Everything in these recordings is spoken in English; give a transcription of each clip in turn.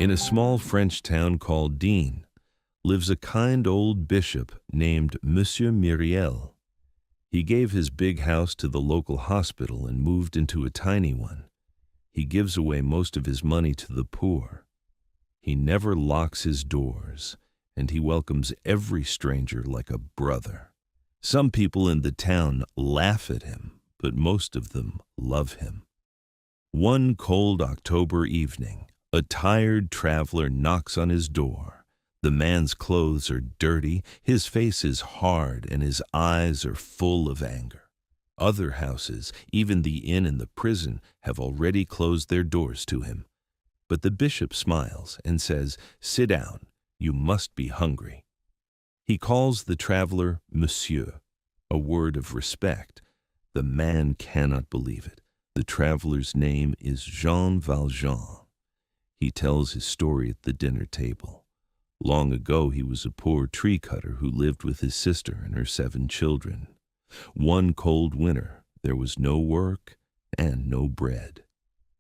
In a small French town called Digne lives a kind old bishop named Monsieur Myriel. He gave his big house to the local hospital and moved into a tiny one. He gives away most of his money to the poor. He never locks his doors, and he welcomes every stranger like a brother. Some people in the town laugh at him, but most of them love him. One cold October evening, a tired traveler knocks on his door. The man's clothes are dirty, his face is hard, and his eyes are full of anger. Other houses, even the inn and the prison, have already closed their doors to him. But the bishop smiles and says, "Sit down, you must be hungry." He calls the traveler Monsieur, a word of respect. The man cannot believe it. The traveler's name is Jean Valjean. He tells his story at the dinner table. Long ago he was a poor tree cutter who lived with his sister and her 7 children. One cold winter there was no work and no bread.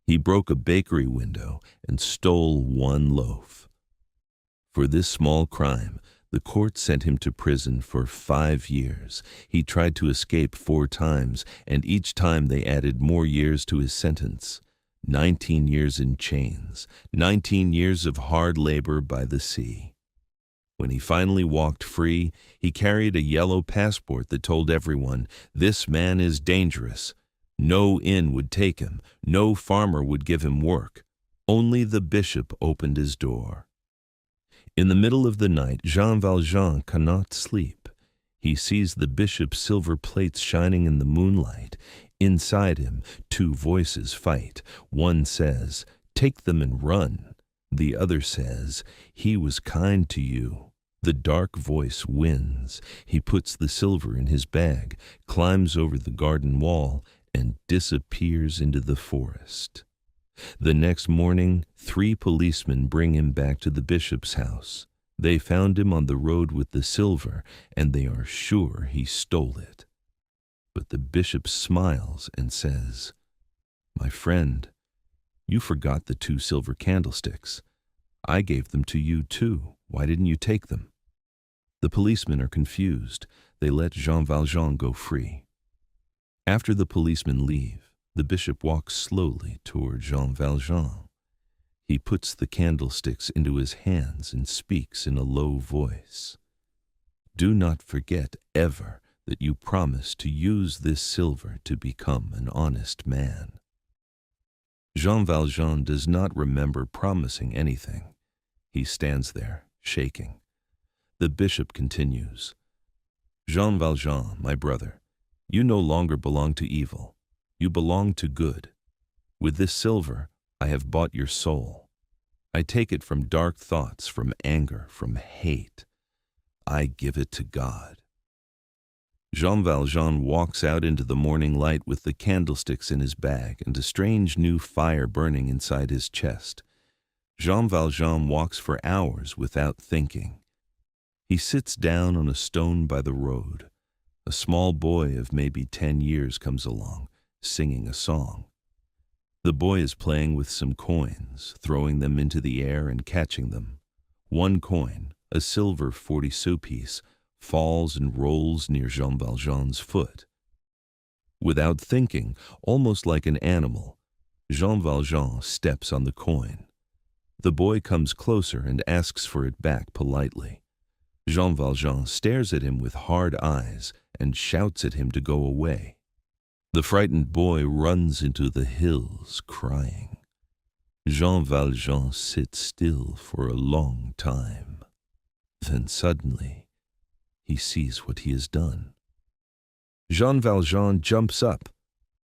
He broke a bakery window and stole 1 loaf. For this small crime, the court sent him to prison for 5 years. He tried to escape 4 times, and each time they added more years to his sentence. 19 years in chains, 19 years of hard labor by the sea. When he finally walked free, he carried a yellow passport that told everyone, "This man is dangerous." No inn would take him, no farmer would give him work. Only the bishop opened his door. In the middle of the night, Jean Valjean cannot sleep. He sees the bishop's silver plates shining in the moonlight. Inside him, 2 voices fight. One says, "Take them and run." The other says, "He was kind to you." The dark voice wins. He puts the silver in his bag, climbs over the garden wall, and disappears into the forest. The next morning, 3 policemen bring him back to the bishop's house. They found him on the road with the silver, and they are sure he stole it. But the bishop smiles and says, "My friend, you forgot the 2 silver candlesticks. I gave them to you too. Why didn't you take them?" The policemen are confused. They let Jean Valjean go free. After the policemen leave, the bishop walks slowly toward Jean Valjean. He puts the candlesticks into his hands and speaks in a low voice. "Do not forget ever that you promised to use this silver to become an honest man." Jean Valjean does not remember promising anything. He stands there, shaking. The bishop continues, "Jean Valjean, my brother, you no longer belong to evil. You belong to good. With this silver, I have bought your soul. I take it from dark thoughts, from anger, from hate. I give it to God." Jean Valjean walks out into the morning light with the candlesticks in his bag and a strange new fire burning inside his chest. Jean Valjean walks for hours without thinking. He sits down on a stone by the road. A small boy of maybe 10 years comes along, singing a song. The boy is playing with some coins, throwing them into the air and catching them. One coin, a silver 40-sou piece, falls and rolls near Jean Valjean's foot. Without thinking, almost like an animal, Jean Valjean steps on the coin. The boy comes closer and asks for it back politely. Jean Valjean stares at him with hard eyes and shouts at him to go away. The frightened boy runs into the hills, crying. Jean Valjean sits still for a long time. Then suddenly, he sees what he has done. Jean Valjean jumps up.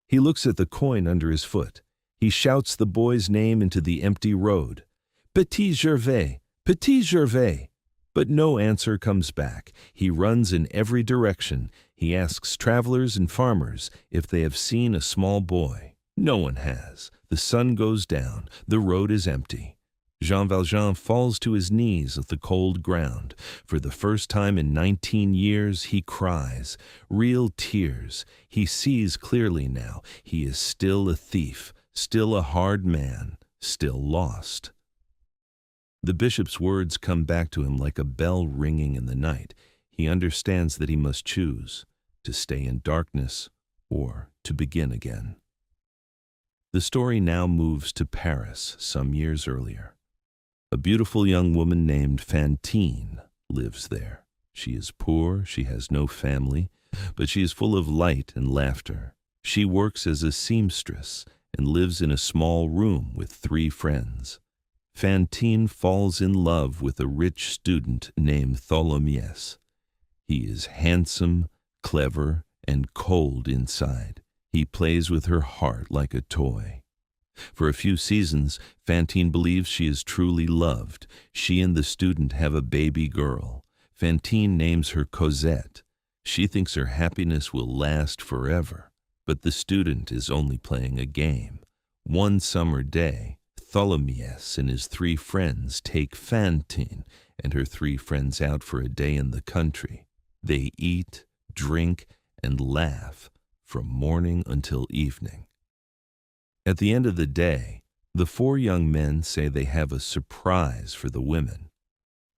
He looks at the coin under his foot. He shouts the boy's name into the empty road. "Petit Gervais! Petit Gervais!" But no answer comes back. He runs in every direction. He asks travelers and farmers if they have seen a small boy. No one has. The sun goes down. The road is empty. Jean Valjean falls to his knees at the cold ground. For the first time in 19 years, he cries. Real tears. He sees clearly now. He is still a thief, still a hard man, still lost. The bishop's words come back to him like a bell ringing in the night. He understands that he must choose to stay in darkness or to begin again. The story now moves to Paris some years earlier. A beautiful young woman named Fantine lives there. She is poor, she has no family, but she is full of light and laughter. She works as a seamstress and lives in a small room with 3 friends. Fantine falls in love with a rich student named Tholomyès. He is handsome, clever, and cold inside. He plays with her heart like a toy. For a few seasons, Fantine believes she is truly loved. She and the student have a baby girl. Fantine names her Cosette. She thinks her happiness will last forever, but the student is only playing a game. One summer day, Tholomyès and his 3 friends take Fantine and her 3 friends out for a day in the country. They eat, drink, and laugh from morning until evening. At the end of the day, the 4 young men say they have a surprise for the women.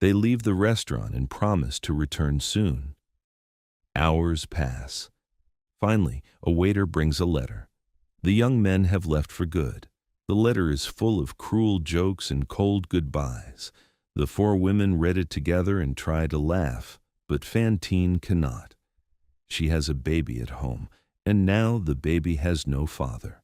They leave the restaurant and promise to return soon. Hours pass. Finally, a waiter brings a letter. The young men have left for good. The letter is full of cruel jokes and cold goodbyes. The 4 women read it together and try to laugh, but Fantine cannot. She has a baby at home, and now the baby has no father.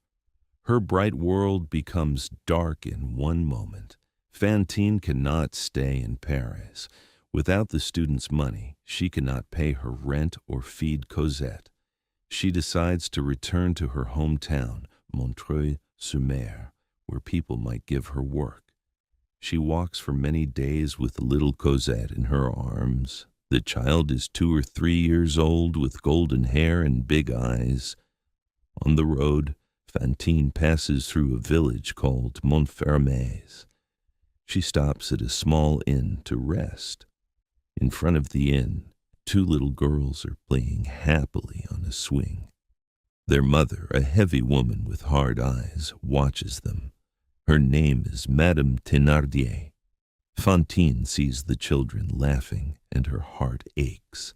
Her bright world becomes dark in one moment. Fantine cannot stay in Paris. Without the student's money, she cannot pay her rent or feed Cosette. She decides to return to her hometown, Montreuil-sur-Mer, where people might give her work. She walks for many days with little Cosette in her arms. The child is 2 or 3 years old with golden hair and big eyes. On the road, Fantine passes through a village called Montfermeil. She stops at a small inn to rest. In front of the inn, 2 little girls are playing happily on a swing. Their mother, a heavy woman with hard eyes, watches them. Her name is Madame Thénardier. Fantine sees the children laughing, and her heart aches.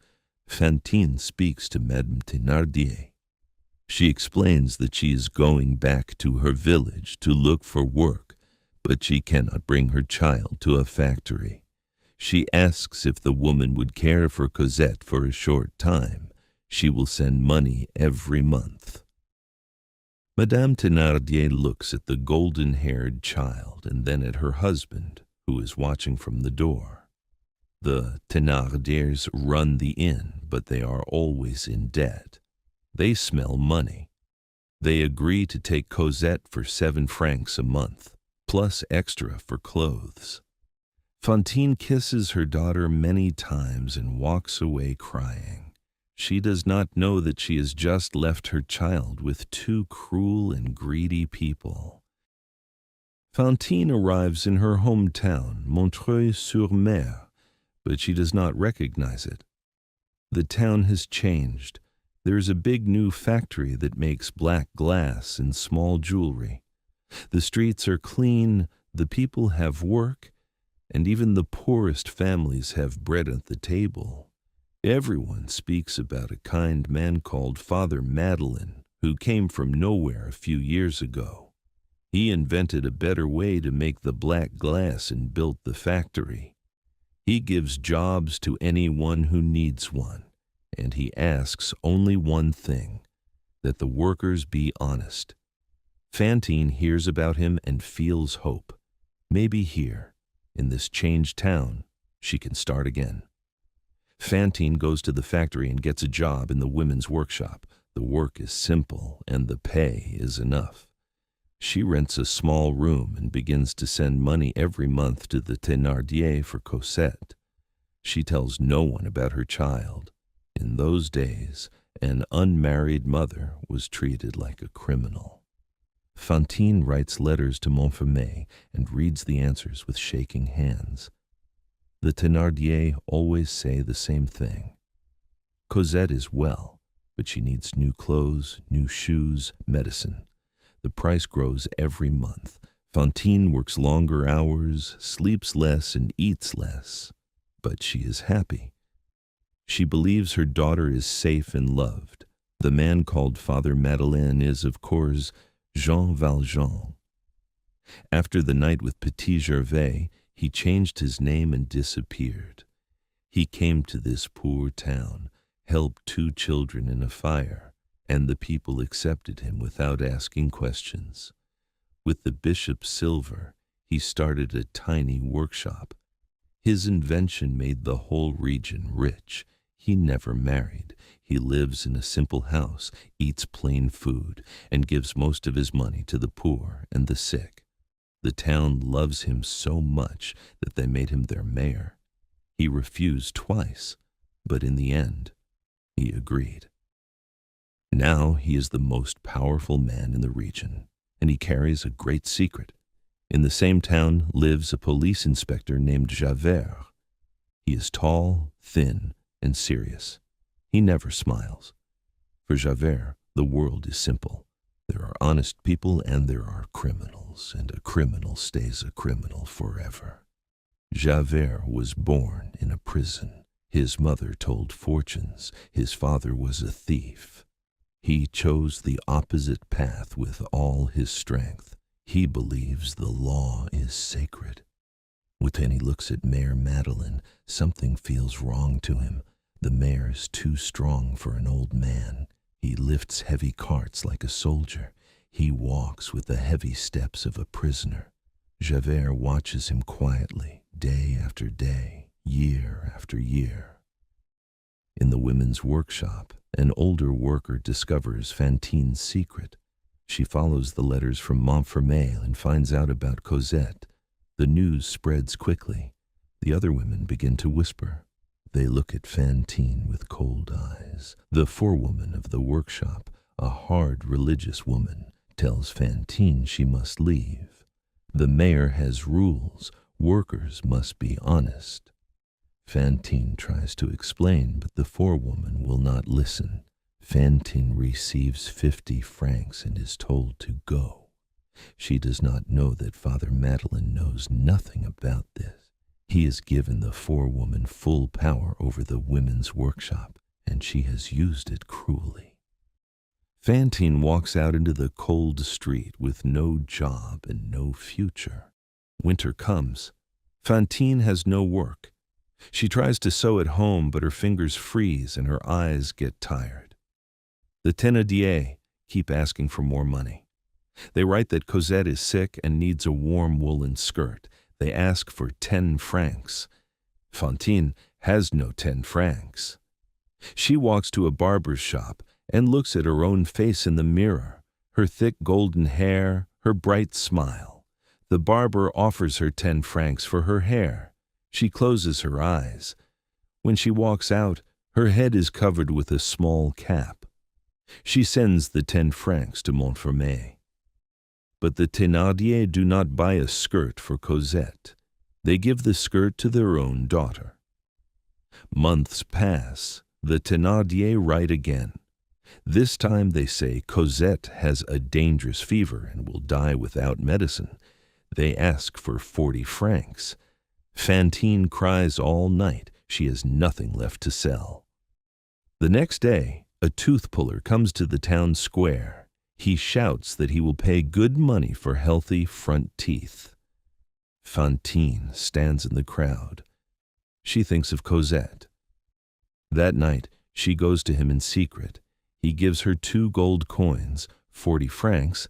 Fantine speaks to Madame Thénardier. She explains that she is going back to her village to look for work, but she cannot bring her child to a factory. She asks if the woman would care for Cosette for a short time. She will send money every month. Madame Thénardier looks at the golden-haired child and then at her husband, who is watching from the door. The Thénardiers run the inn, but they are always in debt. They smell money. They agree to take Cosette for 7 francs a month, plus extra for clothes. Fantine kisses her daughter many times and walks away crying. She does not know that she has just left her child with 2 cruel and greedy people. Fantine arrives in her hometown, Montreuil-sur-Mer, but she does not recognize it. The town has changed. There is a big new factory that makes black glass and small jewelry. The streets are clean, the people have work, and even the poorest families have bread at the table. Everyone speaks about a kind man called Father Madeleine, who came from nowhere a few years ago. He invented a better way to make the black glass and built the factory. He gives jobs to anyone who needs one, and he asks only one thing, that the workers be honest. Fantine hears about him and feels hope. Maybe here, in this changed town, she can start again. Fantine goes to the factory and gets a job in the women's workshop. The work is simple and the pay is enough. She rents a small room and begins to send money every month to the Thénardier for Cosette. She tells no one about her child. In those days, an unmarried mother was treated like a criminal. Fantine writes letters to Montfermeil and reads the answers with shaking hands. The Thénardier always say the same thing. Cosette is well, but she needs new clothes, new shoes, medicine. The price grows every month. Fantine works longer hours, sleeps less, and eats less, but she is happy. She believes her daughter is safe and loved. The man called Father Madeleine is, of course, Jean Valjean. After the night with Petit Gervais, he changed his name and disappeared. He came to this poor town, helped 2 children in a fire, and the people accepted him without asking questions. With the bishop's silver, he started a tiny workshop. His invention made the whole region rich. He never married. He lives in a simple house, eats plain food, and gives most of his money to the poor and the sick. The town loves him so much that they made him their mayor. He refused twice, but in the end, he agreed. Now he is the most powerful man in the region, and he carries a great secret. In the same town lives a police inspector named Javert. He is tall, thin, and serious. He never smiles. For Javert, the world is simple. There are honest people and there are criminals, and a criminal stays a criminal forever. Javert was born in a prison. His mother told fortunes. His father was a thief. He chose the opposite path with all his strength. He believes the law is sacred. When he looks at Mayor Madeleine, something feels wrong to him. The mayor's too strong for an old man. He lifts heavy carts like a soldier. He walks with the heavy steps of a prisoner. Javert watches him quietly, day after day, year after year. In the women's workshop, an older worker discovers Fantine's secret. She follows the letters from Montfermeil and finds out about Cosette. The news spreads quickly. The other women begin to whisper. They look at Fantine with cold eyes. The forewoman of the workshop, a hard religious woman, tells Fantine she must leave. The mayor has rules. Workers must be honest. Fantine tries to explain, but the forewoman will not listen. Fantine receives 50 francs and is told to go. She does not know that Father Madeleine knows nothing about this. He has given the forewoman full power over the women's workshop, and she has used it cruelly. Fantine walks out into the cold street with no job and no future. Winter comes. Fantine has no work. She tries to sew at home, but her fingers freeze and her eyes get tired. The Thénardier keep asking for more money. They write that Cosette is sick and needs a warm woolen skirt. They ask for 10 francs. Fantine has no 10 francs. She walks to a barber's shop and looks at her own face in the mirror, her thick golden hair, her bright smile. The barber offers her 10 francs for her hair. She closes her eyes. When she walks out, her head is covered with a small cap. She sends the 10 francs to Montfermeil. But the Thénardier do not buy a skirt for Cosette. They give the skirt to their own daughter. Months pass. The Thénardier write again. This time they say Cosette has a dangerous fever and will die without medicine. They ask for 40 francs. Fantine cries all night. She has nothing left to sell. The next day, a tooth puller comes to the town square. He shouts that he will pay good money for healthy front teeth. Fantine stands in the crowd. She thinks of Cosette. That night, she goes to him in secret. He gives her 2 gold coins, 40 francs,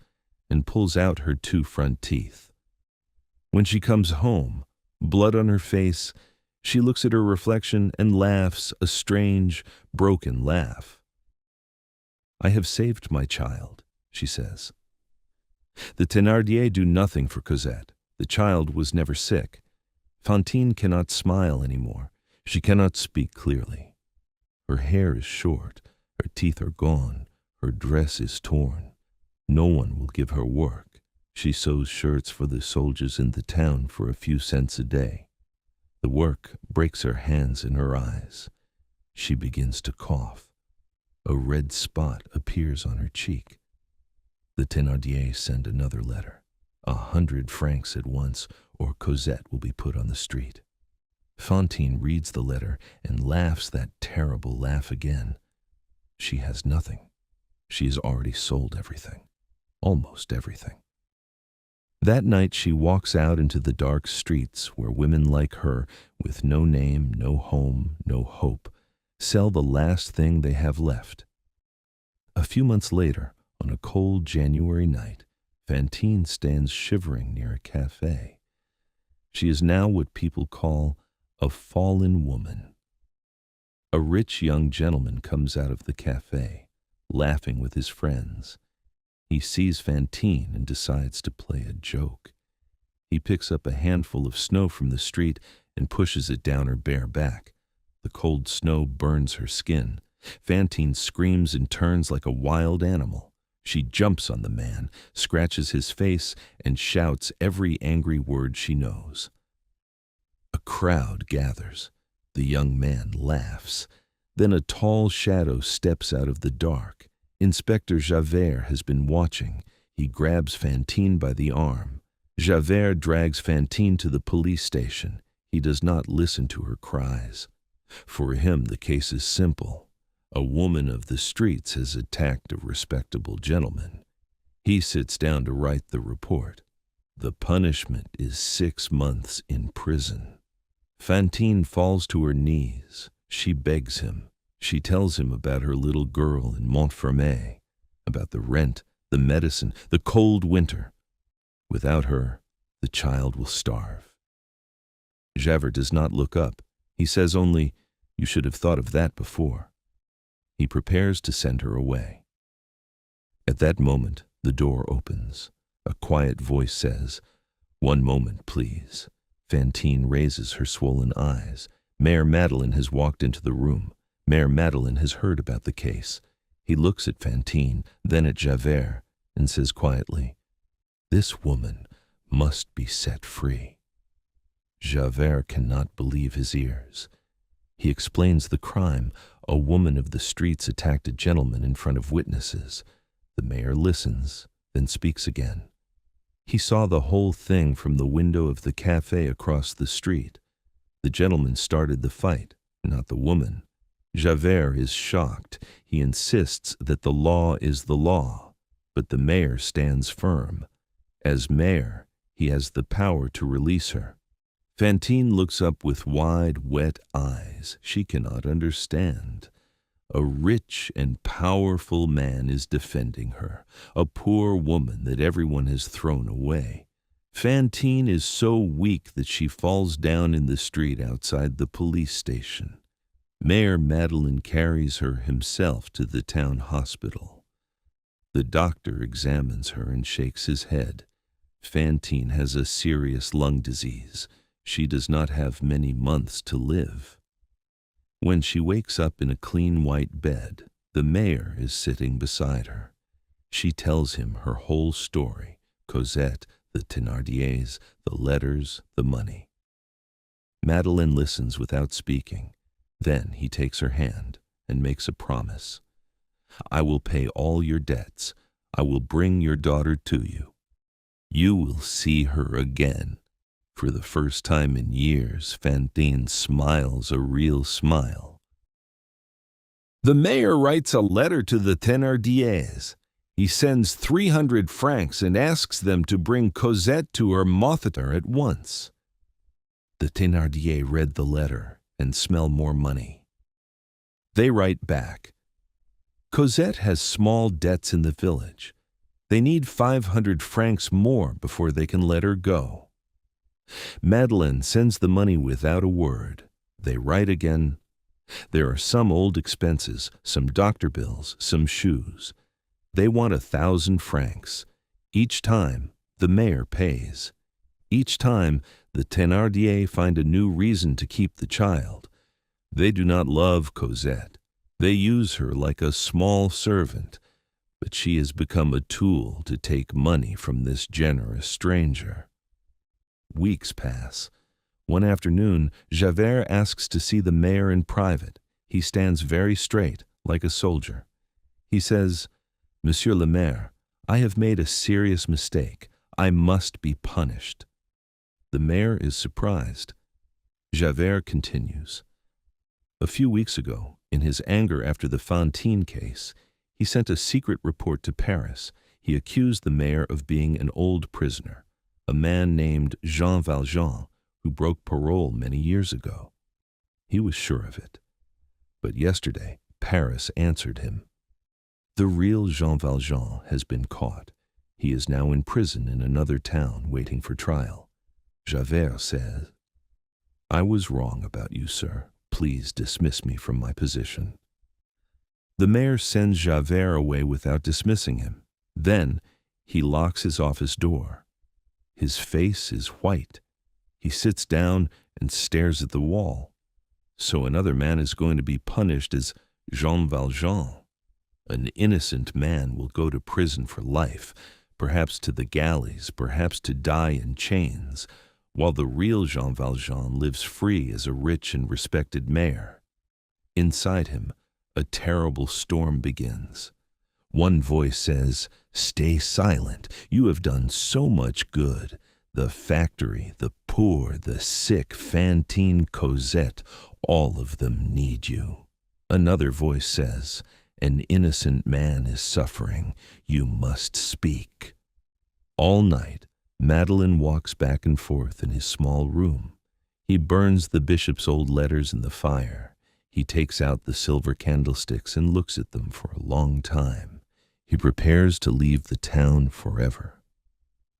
and pulls out her 2 front teeth. When she comes home, blood on her face, she looks at her reflection and laughs a strange, broken laugh. "I have saved my child," she says. The Thénardier do nothing for Cosette. The child was never sick. Fantine cannot smile anymore. She cannot speak clearly. Her hair is short. Her teeth are gone. Her dress is torn. No one will give her work. She sews shirts for the soldiers in the town for a few cents a day. The work breaks her hands and her eyes. She begins to cough. A red spot appears on her cheek. The Thénardier send another letter. 100 francs at once, or Cosette will be put on the street. Fantine reads the letter and laughs that terrible laugh again. She has nothing. She has already sold everything. Almost everything. That night she walks out into the dark streets where women like her, with no name, no home, no hope, sell the last thing they have left. A few months later, on a cold January night, Fantine stands shivering near a cafe. She is now what people call a fallen woman. A rich young gentleman comes out of the cafe, laughing with his friends. He sees Fantine and decides to play a joke. He picks up a handful of snow from the street and pushes it down her bare back. The cold snow burns her skin. Fantine screams and turns like a wild animal. She jumps on the man, scratches his face, and shouts every angry word she knows. A crowd gathers. The young man laughs. Then a tall shadow steps out of the dark. Inspector Javert has been watching. He grabs Fantine by the arm. Javert drags Fantine to the police station. He does not listen to her cries. For him, the case is simple. A woman of the streets has attacked a respectable gentleman. He sits down to write the report. The punishment is 6 months in prison. Fantine falls to her knees. She begs him. She tells him about her little girl in Montfermeil, about the rent, the medicine, the cold winter. Without her, the child will starve. Javert does not look up. He says only, "You should have thought of that before." He prepares to send her away. At that moment, the door opens. A quiet voice says, "One moment, please." Fantine raises her swollen eyes. Mayor Madeleine has walked into the room. Mayor Madeleine has heard about the case. He looks at Fantine, then at Javert, and says quietly, "This woman must be set free." Javert cannot believe his ears. He explains the crime. A woman of the streets attacked a gentleman in front of witnesses. The mayor listens, then speaks again. He saw the whole thing from the window of the cafe across the street. The gentleman started the fight, not the woman. Javert is shocked. He insists that the law is the law, but the mayor stands firm. As mayor, he has the power to release her. Fantine looks up with wide, wet eyes. She cannot understand. A rich and powerful man is defending her, a poor woman that everyone has thrown away. Fantine is so weak that she falls down in the street outside the police station. Mayor Madeleine carries her himself to the town hospital. The doctor examines her and shakes his head. Fantine has a serious lung disease. She does not have many months to live. When she wakes up in a clean white bed, the mayor is sitting beside her. She tells him her whole story, Cosette, the Thénardiers, the letters, the money. Madeleine listens without speaking. Then he takes her hand and makes a promise. "I will pay all your debts. I will bring your daughter to you. You will see her again." For the first time in years, Fantine smiles a real smile. The mayor writes a letter to the Thénardiers. He sends 300 francs and asks them to bring Cosette to her mother at once. The Thénardier read the letter and smell more money. They write back, "Cosette has small debts in the village. They need 500 francs more before they can let her go." Madeleine sends the money without a word. They write again. There are some old expenses, some doctor bills, some shoes. They want 1,000 francs. Each time, the mayor pays. Each time, the Thénardier find a new reason to keep the child. They do not love Cosette. They use her like a small servant, but she has become a tool to take money from this generous stranger. Weeks pass. One afternoon, Javert asks to see the mayor in private. He stands very straight, like a soldier. He says, "Monsieur le Maire, I have made a serious mistake. I must be punished." The mayor is surprised. Javert continues. A few weeks ago, in his anger after the Fantine case, he sent a secret report to Paris. He accused the mayor of being an old prisoner, a man named Jean Valjean, who broke parole many years ago. He was sure of it. But yesterday, Paris answered him. The real Jean Valjean has been caught. He is now in prison in another town waiting for trial. Javert says, "I was wrong about you, sir. Please dismiss me from my position." The mayor sends Javert away without dismissing him. Then he locks his office door. His face is white. He sits down and stares at the wall. So another man is going to be punished as Jean Valjean. An innocent man will go to prison for life, perhaps to the galleys, perhaps to die in chains, while the real Jean Valjean lives free as a rich and respected mayor. Inside him, a terrible storm begins. One voice says, "Stay silent. You have done so much good. The factory, the poor, the sick, Fantine, Cosette, all of them need you." Another voice says, "An innocent man is suffering. You must speak." All night, Madeleine walks back and forth in his small room. He burns the bishop's old letters in the fire. He takes out the silver candlesticks and looks at them for a long time. He prepares to leave the town forever.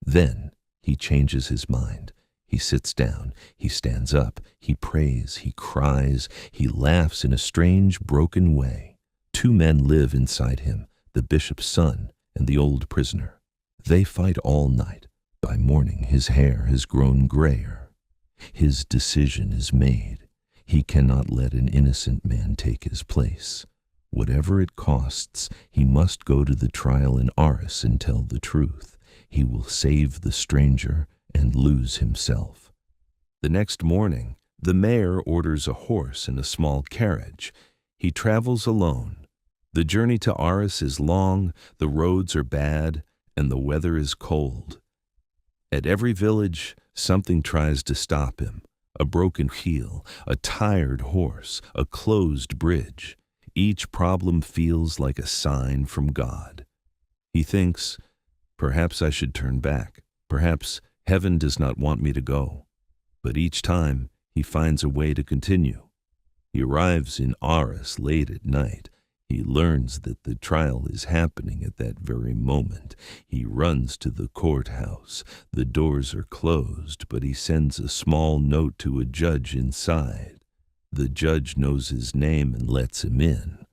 Then he changes his mind. He sits down, he stands up, he prays, he cries, he laughs in a strange, broken way. Two men live inside him, the bishop's son and the old prisoner. They fight all night. By morning his hair has grown grayer. His decision is made. He cannot let an innocent man take his place. Whatever it costs, he must go to the trial in Arras and tell the truth. He will save the stranger and lose himself. The next morning, the mayor orders a horse and a small carriage. He travels alone. The journey to Arras is long, the roads are bad, and the weather is cold. At every village, something tries to stop him. A broken wheel, a tired horse, a closed bridge. Each problem feels like a sign from God. He thinks, perhaps I should turn back. Perhaps heaven does not want me to go. But each time, he finds a way to continue. He arrives in Arras late at night. He learns that the trial is happening at that very moment. He runs to the courthouse. The doors are closed, but he sends a small note to a judge inside. The judge knows his name and lets him in.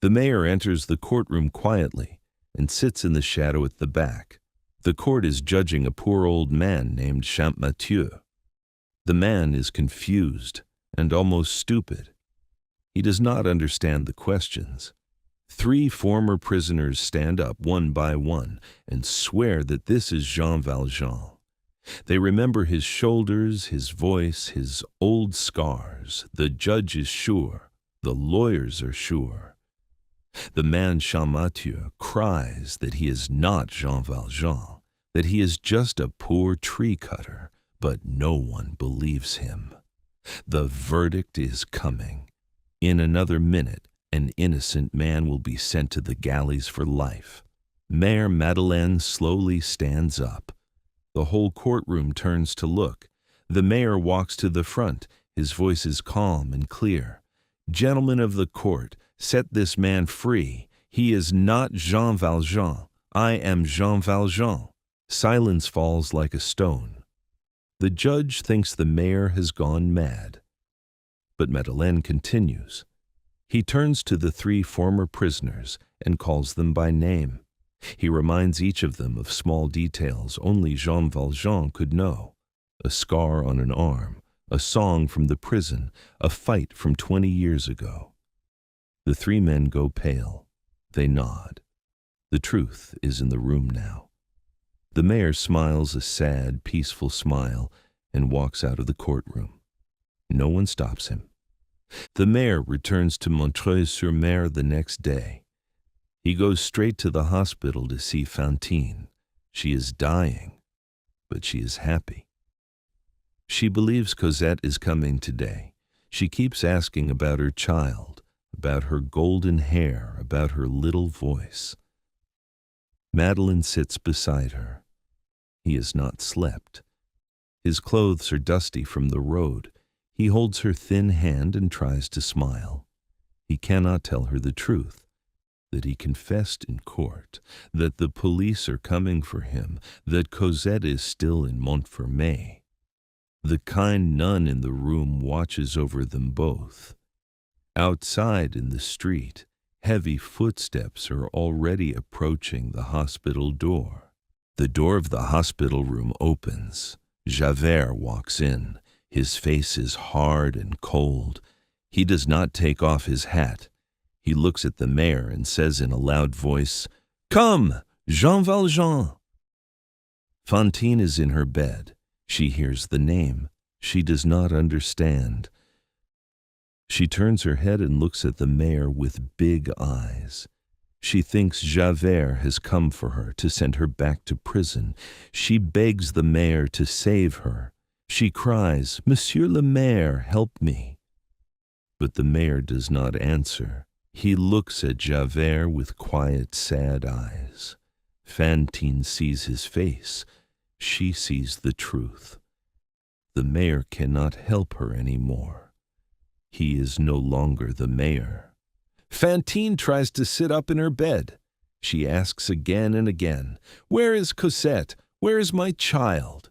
The mayor enters the courtroom quietly and sits in the shadow at the back. The court is judging a poor old man named Champmathieu. The man is confused and almost stupid. He does not understand the questions. 3 former prisoners stand up one by one and swear that this is Jean Valjean. They remember his shoulders, his voice, his old scars. The judge is sure. The lawyers are sure. The man Champmathieu cries that he is not Jean Valjean, that he is just a poor tree cutter, but no one believes him. The verdict is coming. In another minute, an innocent man will be sent to the galleys for life. Mayor Madeleine slowly stands up. The whole courtroom turns to look. The mayor walks to the front. His voice is calm and clear. "Gentlemen of the court, set this man free. He is not Jean Valjean. I am Jean Valjean." Silence falls like a stone. The judge thinks the mayor has gone mad. But Madeleine continues. He turns to the 3 former prisoners and calls them by name. He reminds each of them of small details only Jean Valjean could know. A scar on an arm, a song from the prison, a fight from 20 years ago. The 3 men go pale. They nod. The truth is in the room now. The mayor smiles a sad, peaceful smile and walks out of the courtroom. No one stops him. The mayor returns to Montreuil-sur-Mer the next day. He goes straight to the hospital to see Fantine. She is dying. but she is happy. She believes Cosette is coming today. She keeps asking about her child, about her golden hair, about her little voice. Madeleine sits beside her. He has not slept. His clothes are dusty from the road. He holds her thin hand and tries to smile. He cannot tell her the truth, that he confessed in court, that the police are coming for him, that Cosette is still in Montfermeil. The kind nun in the room watches over them both. Outside in the street, heavy footsteps are already approaching the hospital door. The door of the hospital room opens. Javert walks in. His face is hard and cold. He does not take off his hat. He looks at the mayor and says in a loud voice, "Come, Jean Valjean!" Fantine is in her bed. She hears the name. She does not understand. She turns her head and looks at the mayor with big eyes. She thinks Javert has come for her to send her back to prison. She begs the mayor to save her. She cries, "Monsieur le Maire, help me." But the mayor does not answer. He looks at Javert with quiet, sad eyes. Fantine sees his face. She sees the truth. The mayor cannot help her any more. He is no longer the mayor. Fantine tries to sit up in her bed. She asks again and again, "Where is Cosette? Where is my child?"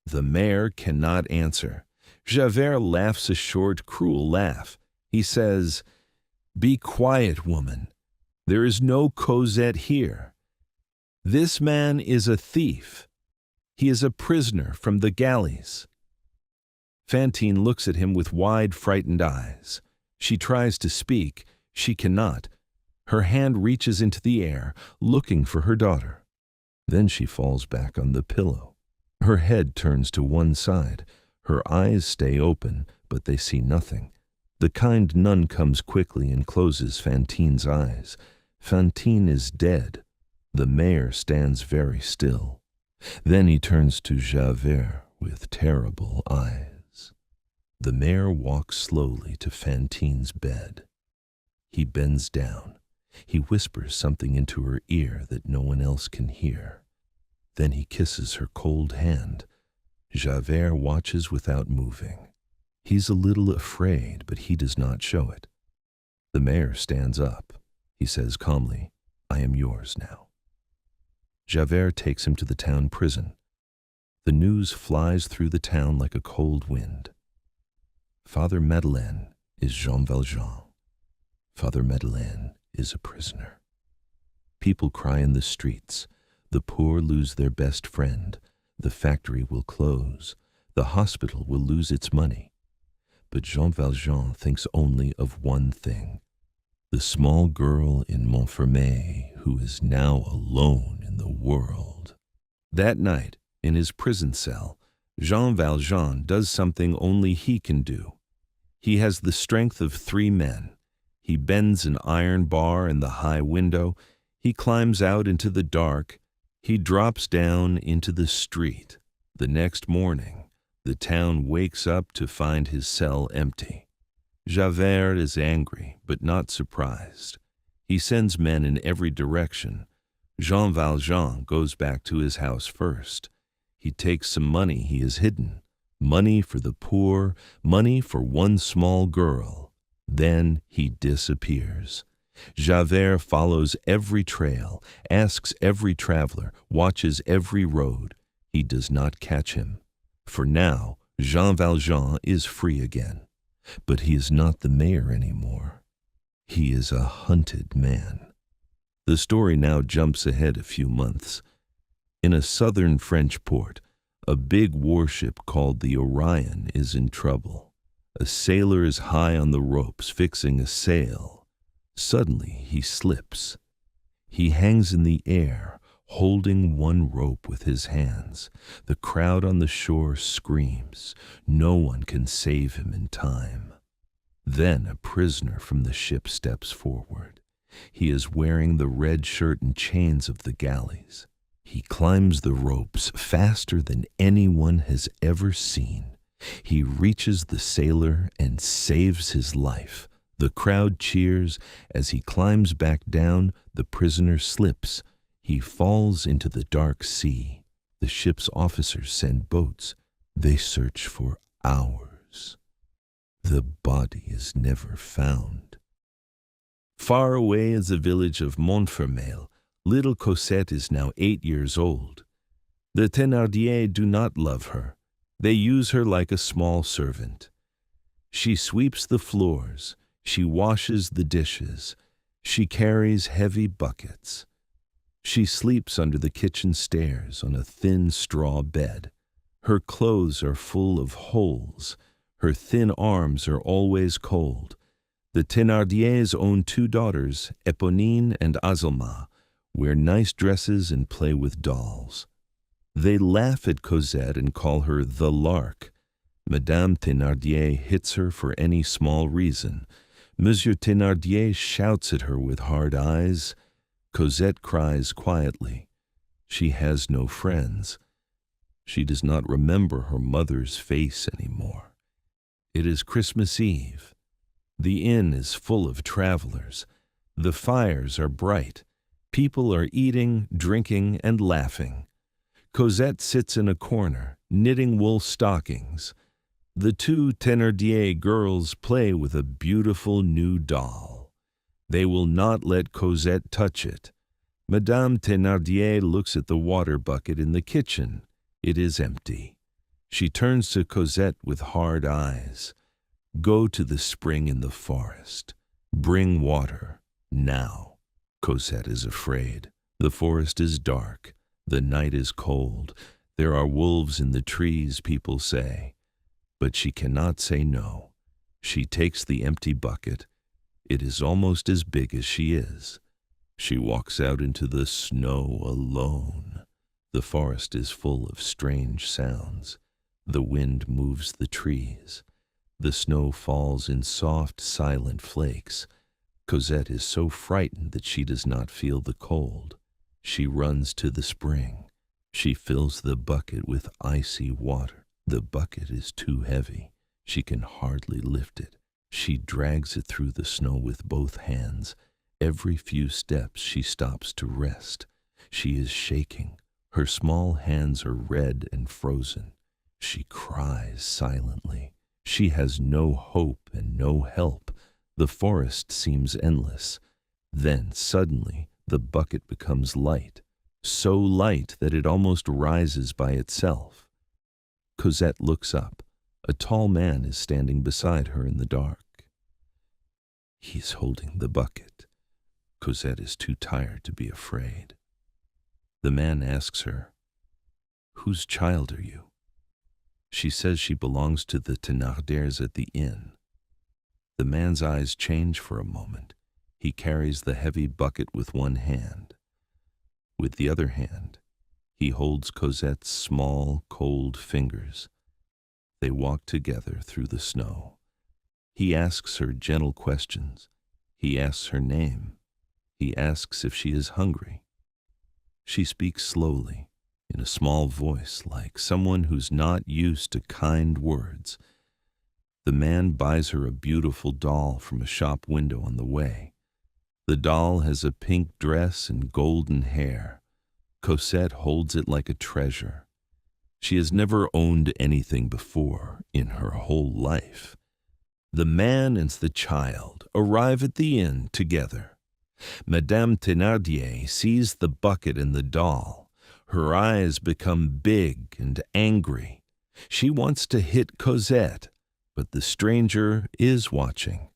The mayor cannot answer. Javert laughs a short, cruel laugh. He says, "Be quiet, woman. There is no Cosette here. This man is a thief. He is a prisoner from the galleys." Fantine looks at him with wide, frightened eyes. She tries to speak. She cannot. Her hand reaches into the air, looking for her daughter. Then she falls back on the pillow. Her head turns to one side. Her eyes stay open, but they see nothing. The kind nun comes quickly and closes Fantine's eyes. Fantine is dead. The mayor stands very still. Then he turns to Javert with terrible eyes. The mayor walks slowly to Fantine's bed. He bends down. He whispers something into her ear that no one else can hear. Then he kisses her cold hand. Javert watches without moving. He's a little afraid, but he does not show it. The mayor stands up. He says calmly, "I am yours now." Javert takes him to the town prison. The news flies through the town like a cold wind. Father Madeleine is Jean Valjean. Father Madeleine is a prisoner. People cry in the streets. The poor lose their best friend. The factory will close. The hospital will lose its money. But Jean Valjean thinks only of one thing: the small girl in Montfermeil who is now alone in the world. That night, in his prison cell, Jean Valjean does something only he can do. He has the strength of 3 men. He bends an iron bar in the high window. He climbs out into the dark. He drops down into the street. The next morning, the town wakes up to find his cell empty. Javert is angry, but not surprised. He sends men in every direction. Jean Valjean goes back to his house first. He takes some money he has hidden. Money for the poor, money for one small girl. Then he disappears. Javert follows every trail, asks every traveler, watches every road. He does not catch him. For now, Jean Valjean is free again. But he is not the mayor anymore. He is a hunted man. The story now jumps ahead a few months. In a southern French port, a big warship called the Orion is in trouble. A sailor is high on the ropes fixing a sail. Suddenly he slips. He hangs in the air, holding one rope with his hands. The crowd on the shore screams. No one can save him in time. Then a prisoner from the ship steps forward. He is wearing the red shirt and chains of the galleys. He climbs the ropes faster than anyone has ever seen. He reaches the sailor and saves his life. The crowd cheers. As he climbs back down, the prisoner slips. He falls into the dark sea. The ship's officers send boats. They search for hours. The body is never found. Far away is the village of Montfermeil. Little Cosette is now 8 years old. The Thénardier do not love her. They use her like a small servant. She sweeps the floors. She washes the dishes. She carries heavy buckets. She sleeps under the kitchen stairs on a thin straw bed. Her clothes are full of holes. Her thin arms are always cold. The Thénardiers own 2 daughters, Éponine and Azelma, wear nice dresses and play with dolls. They laugh at Cosette and call her the Lark. Madame Thénardier hits her for any small reason. Monsieur Thénardier shouts at her with hard eyes. Cosette cries quietly. She has no friends. She does not remember her mother's face anymore. It is Christmas Eve. The inn is full of travelers. The fires are bright. People are eating, drinking, and laughing. Cosette sits in a corner, knitting wool stockings. The 2 Thénardier girls play with a beautiful new doll. They will not let Cosette touch it. Madame Thénardier looks at the water bucket in the kitchen. It is empty. She turns to Cosette with hard eyes. Go to the spring in the forest. Bring water, now. Cosette is afraid. The forest is dark. The night is cold. There are wolves in the trees, people say. But she cannot say no. She takes the empty bucket. It is almost as big as she is. She walks out into the snow alone. The forest is full of strange sounds. The wind moves the trees. The snow falls in soft, silent flakes. Cosette is so frightened that she does not feel the cold. She runs to the spring. She fills the bucket with icy water. The bucket is too heavy. She can hardly lift it. She drags it through the snow with both hands. Every few steps she stops to rest. She is shaking. Her small hands are red and frozen. She cries silently. She has no hope and no help. The forest seems endless. Then, suddenly, the bucket becomes light, so light that it almost rises by itself. Cosette looks up. A tall man is standing beside her in the dark. He's holding the bucket. Cosette is too tired to be afraid. The man asks her, "Whose child are you?" She says she belongs to the Thénardiers at the inn. The man's eyes change for a moment. He carries the heavy bucket with one hand. With the other hand, he holds Cosette's small, cold fingers. They walk together through the snow. He asks her gentle questions. He asks her name. He asks if she is hungry. She speaks slowly, in a small voice, like someone who's not used to kind words. The man buys her a beautiful doll from a shop window on the way. The doll has a pink dress and golden hair. Cosette holds it like a treasure. She has never owned anything before in her whole life. The man and the child arrive at the inn together. Madame Thénardier sees the bucket and the doll. Her eyes become big and angry. She wants to hit Cosette, but the stranger is watching.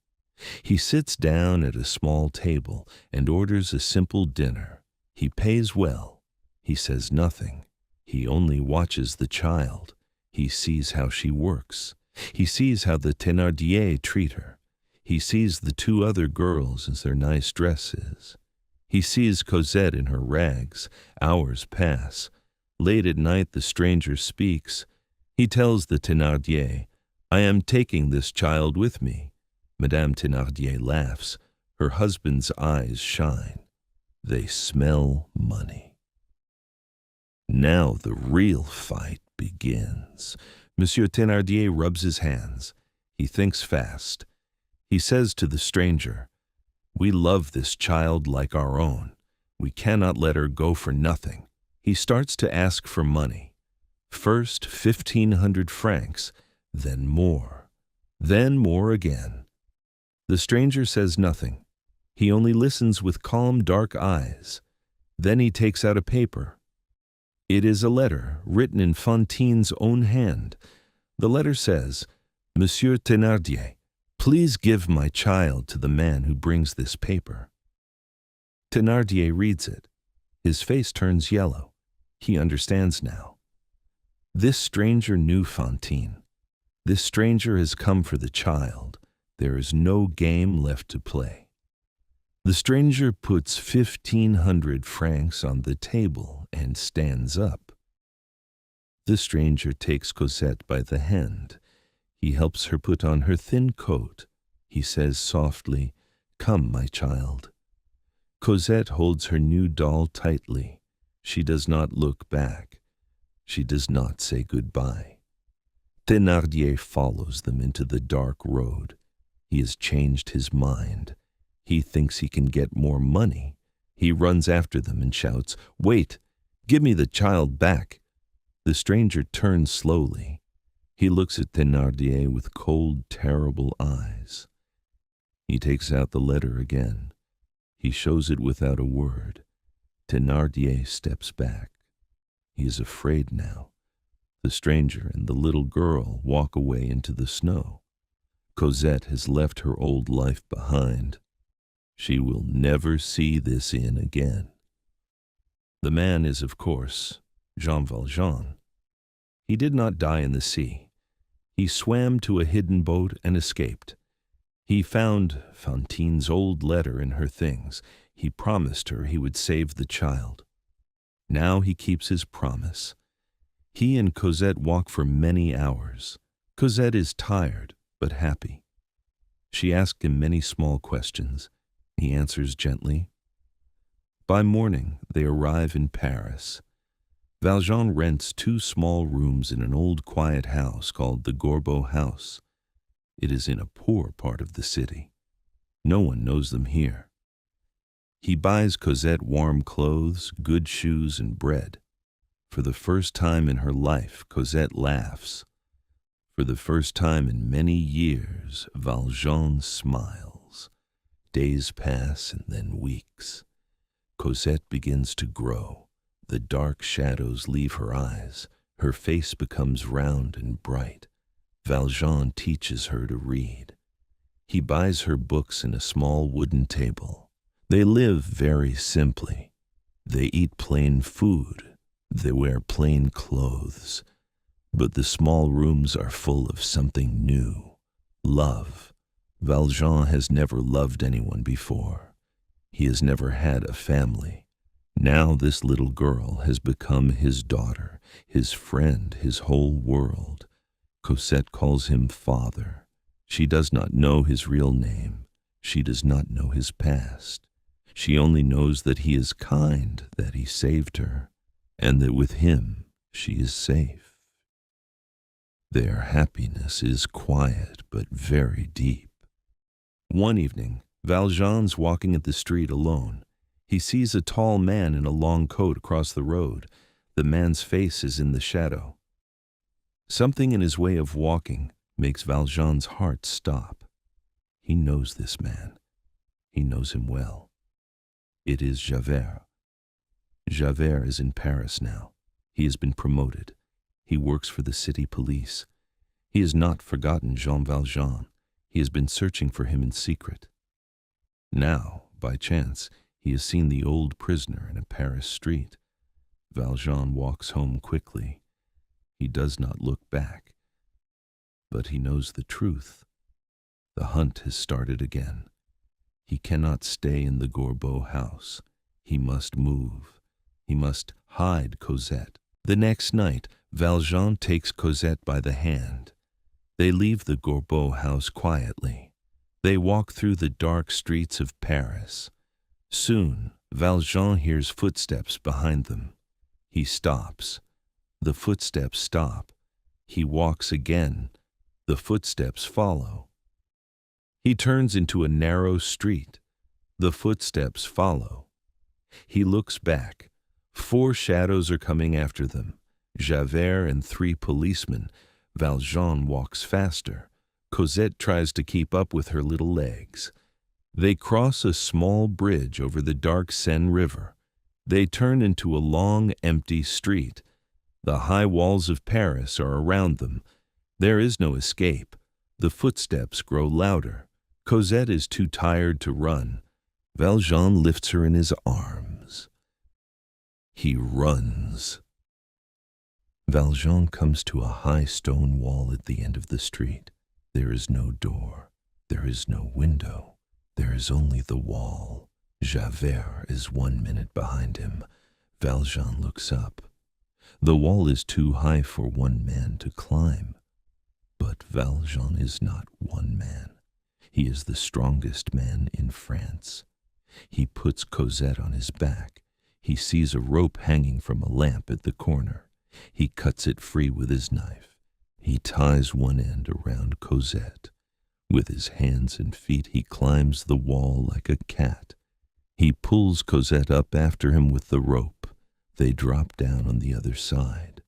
He sits down at a small table and orders a simple dinner. He pays well. He says nothing. He only watches the child. He sees how she works. He sees how the Thénardier treat her. He sees the 2 other girls in their nice dresses. He sees Cosette in her rags. Hours pass. Late at night the stranger speaks. He tells the Thénardier, "I am taking this child with me." Madame Thénardier laughs. Her husband's eyes shine. They smell money. Now the real fight begins. Monsieur Thénardier rubs his hands. He thinks fast. He says to the stranger, "We love this child like our own. We cannot let her go for nothing." He starts to ask for money. First 1,500 francs, then more again. The stranger says nothing. He only listens with calm, dark eyes. Then he takes out a paper. It is a letter written in Fantine's own hand. The letter says, "Monsieur Thénardier, please give my child to the man who brings this paper." Thénardier reads it. His face turns yellow. He understands now. This stranger knew Fantine. This stranger has come for the child. There is no game left to play. The stranger puts 1,500 francs on the table and stands up. The stranger takes Cosette by the hand. He helps her put on her thin coat. He says softly, "Come, my child." Cosette holds her new doll tightly. She does not look back. She does not say goodbye. Thénardier follows them into the dark road. He has changed his mind. He thinks he can get more money. He runs after them and shouts, "Wait! Give me the child back!" The stranger turns slowly. He looks at Thénardier with cold, terrible eyes. He takes out the letter again. He shows it without a word. Thénardier steps back. He is afraid now. The stranger and the little girl walk away into the snow. Cosette has left her old life behind. She will never see this inn again. The man is, of course, Jean Valjean. He did not die in the sea. He swam to a hidden boat and escaped. He found Fantine's old letter in her things. He promised her he would save the child. Now he keeps his promise. He and Cosette walk for many hours. Cosette is tired, but happy. She asks him many small questions. He answers gently. By morning, they arrive in Paris. Valjean rents 2 small rooms in an old quiet house called the Gorbeau House. It is in a poor part of the city. No one knows them here. He buys Cosette warm clothes, good shoes, and bread. For the first time in her life, Cosette laughs. For the first time in many years, Valjean smiles. Days pass and then weeks. Cosette begins to grow. The dark shadows leave her eyes. Her face becomes round and bright. Valjean teaches her to read. He buys her books in a small wooden table. They live very simply. They eat plain food. They wear plain clothes. But the small rooms are full of something new. Love. Valjean has never loved anyone before. He has never had a family. Now this little girl has become his daughter, his friend, his whole world. Cosette calls him father. She does not know his real name. She does not know his past. She only knows that he is kind, that he saved her, and that with him she is safe. Their happiness is quiet but very deep. One evening, Valjean's walking at the street alone. He sees a tall man in a long coat across the road. The man's face is in the shadow. Something in his way of walking makes Valjean's heart stop. He knows this man. He knows him well. It is Javert. Javert is in Paris now. He has been promoted. He works for the city police. He has not forgotten Jean Valjean. He has been searching for him in secret. Now, by chance, he has seen the old prisoner in a Paris street. Valjean walks home quickly. He does not look back. But he knows the truth. The hunt has started again. He cannot stay in the Gorbeau house. He must move. He must hide Cosette. The next night, Valjean takes Cosette by the hand. They leave the Gorbeau house quietly. They walk through the dark streets of Paris. Soon, Valjean hears footsteps behind them. He stops. The footsteps stop. He walks again. The footsteps follow. He turns into a narrow street. The footsteps follow. He looks back. 4 shadows are coming after them. Javert and 3 policemen. Valjean walks faster. Cosette tries to keep up with her little legs. They cross a small bridge over the dark Seine River. They turn into a long, empty street. The high walls of Paris are around them. There is no escape. The footsteps grow louder. Cosette is too tired to run. Valjean lifts her in his arms. He runs. Valjean comes to a high stone wall at the end of the street. There is no door. There is no window. There is only the wall. Javert is 1 minute behind him. Valjean looks up. The wall is too high for one man to climb. But Valjean is not one man. He is the strongest man in France. He puts Cosette on his back. He sees a rope hanging from a lamp at the corner. He cuts it free with his knife. He ties one end around Cosette. With his hands and feet he climbs the wall like a cat. He pulls Cosette up after him with the rope. They drop down on the other side.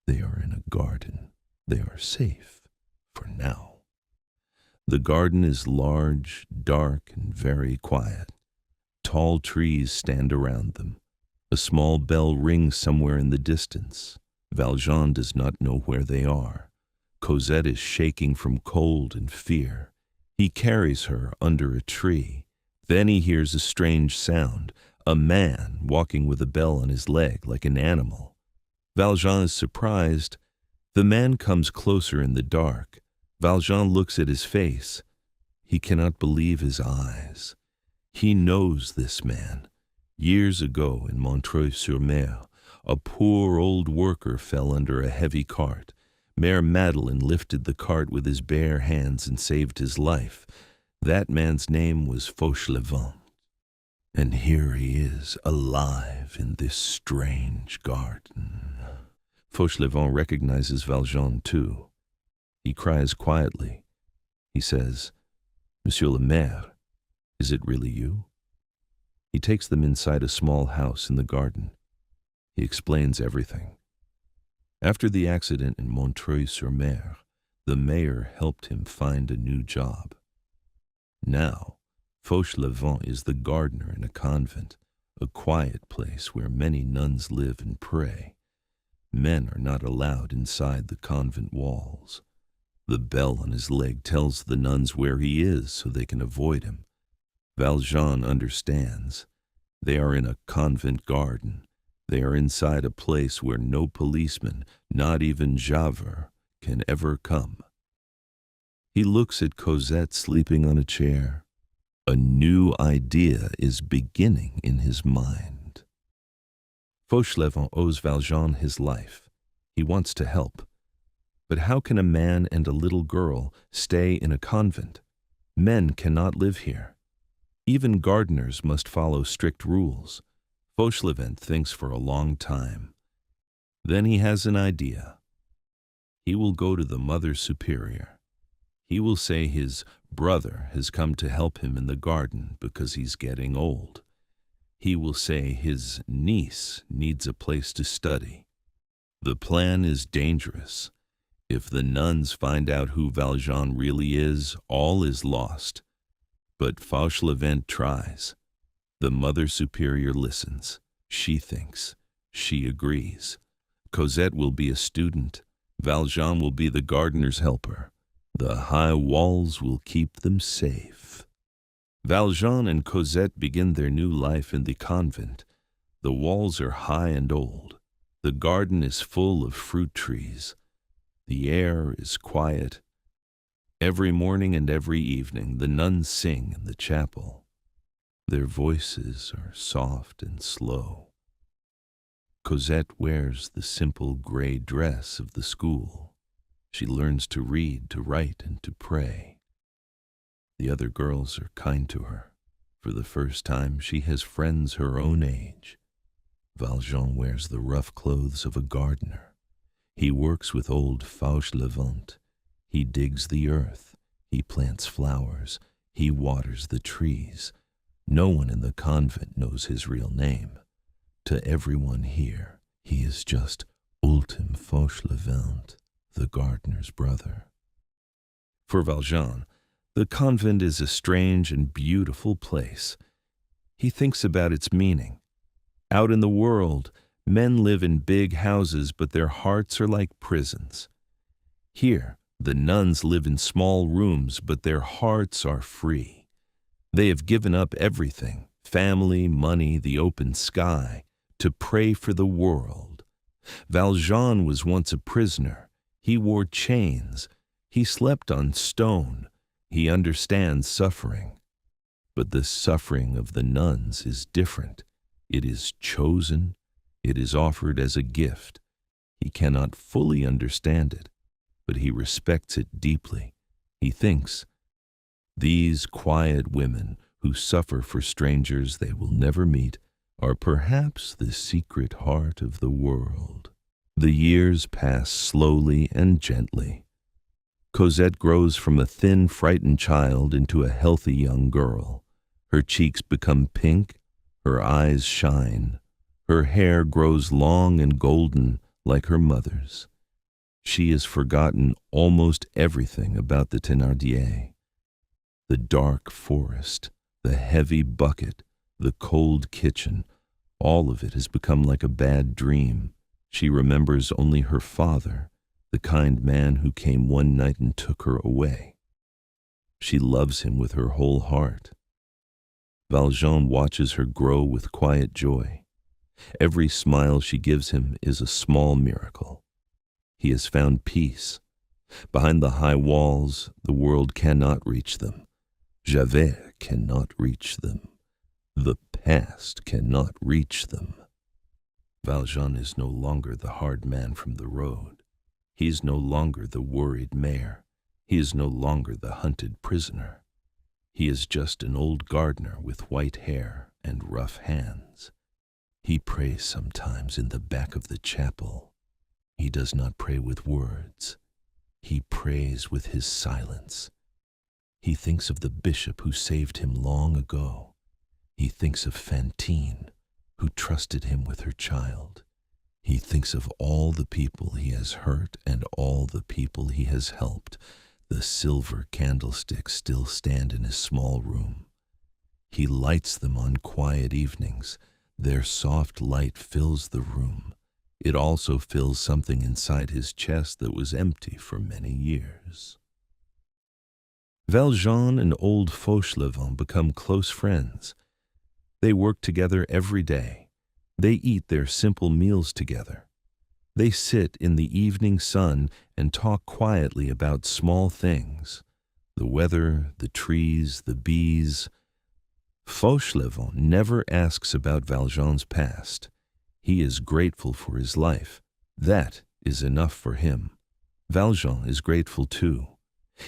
They are in a garden. They are safe, for now. The garden is large, dark, and very quiet. Tall trees stand around them. A small bell rings somewhere in the distance. Valjean does not know where they are. Cosette is shaking from cold and fear. He carries her under a tree. Then he hears a strange sound, a man walking with a bell on his leg like an animal. Valjean is surprised. The man comes closer in the dark. Valjean looks at his face. He cannot believe his eyes. He knows this man. Years ago in Montreuil-sur-Mer, a poor old worker fell under a heavy cart. Mayor Madeleine lifted the cart with his bare hands and saved his life. That man's name was Fauchelevent. And here he is, alive in this strange garden. Fauchelevent recognizes Valjean too. He cries quietly. He says, "Monsieur le Maire, is it really you?" He takes them inside a small house in the garden. He explains everything. After the accident in Montreuil-sur-Mer, the mayor helped him find a new job. Now, Fauchelevent is the gardener in a convent, a quiet place where many nuns live and pray. Men are not allowed inside the convent walls. The bell on his leg tells the nuns where he is so they can avoid him. Valjean understands. They are in a convent garden. They are inside a place where no policeman, not even Javert, can ever come. He looks at Cosette sleeping on a chair. A new idea is beginning in his mind. Fauchelevent owes Valjean his life. He wants to help. But how can a man and a little girl stay in a convent? Men cannot live here. Even gardeners must follow strict rules. Fauchelevent thinks for a long time. Then he has an idea. He will go to the Mother Superior. He will say his brother has come to help him in the garden because he's getting old. He will say his niece needs a place to study. The plan is dangerous. If the nuns find out who Valjean really is, all is lost. But Fauchelevent tries. The Mother Superior listens. She thinks. She agrees. Cosette will be a student. Valjean will be the gardener's helper. The high walls will keep them safe. Valjean and Cosette begin their new life in the convent. The walls are high and old. The garden is full of fruit trees. The air is quiet. Every morning and every evening the nuns sing in the chapel. Their voices are soft and slow. Cosette wears the simple gray dress of the school. She learns to read, to write, and to pray. The other girls are kind to her. For the first time, she has friends her own age. Valjean wears the rough clothes of a gardener. He works with old Fauchelevent. He digs the earth. He plants flowers. He waters the trees. No one in the convent knows his real name. To everyone here, he is just Ultime Fauchelevent, the gardener's brother. For Valjean, the convent is a strange and beautiful place. He thinks about its meaning. Out in the world, men live in big houses, but their hearts are like prisons. Here, the nuns live in small rooms, but their hearts are free. They have given up everything, family, money, the open sky, to pray for the world. Valjean was once a prisoner. He wore chains. He slept on stone. He understands suffering. But the suffering of the nuns is different. It is chosen. It is offered as a gift. He cannot fully understand it, but he respects it deeply. He thinks, these quiet women who suffer for strangers they will never meet are perhaps the secret heart of the world. The years pass slowly and gently. Cosette grows from a thin, frightened child into a healthy young girl. Her cheeks become pink, her eyes shine, her hair grows long and golden like her mother's. She has forgotten almost everything about the Thénardier. The dark forest, the heavy bucket, the cold kitchen, all of it has become like a bad dream. She remembers only her father, the kind man who came one night and took her away. She loves him with her whole heart. Valjean watches her grow with quiet joy. Every smile she gives him is a small miracle. He has found peace. Behind the high walls, the world cannot reach them. Javert cannot reach them. The past cannot reach them. Valjean is no longer the hard man from the road. He is no longer the worried mayor. He is no longer the hunted prisoner. He is just an old gardener with white hair and rough hands. He prays sometimes in the back of the chapel. He does not pray with words. He prays with his silence. He thinks of the bishop who saved him long ago. He thinks of Fantine, who trusted him with her child. He thinks of all the people he has hurt and all the people he has helped. The silver candlesticks still stand in his small room. He lights them on quiet evenings. Their soft light fills the room. It also fills something inside his chest that was empty for many years. Valjean and old Fauchelevent become close friends. They work together every day. They eat their simple meals together. They sit in the evening sun and talk quietly about small things, the weather, the trees, the bees. Fauchelevent never asks about Valjean's past. He is grateful for his life. That is enough for him. Valjean is grateful too.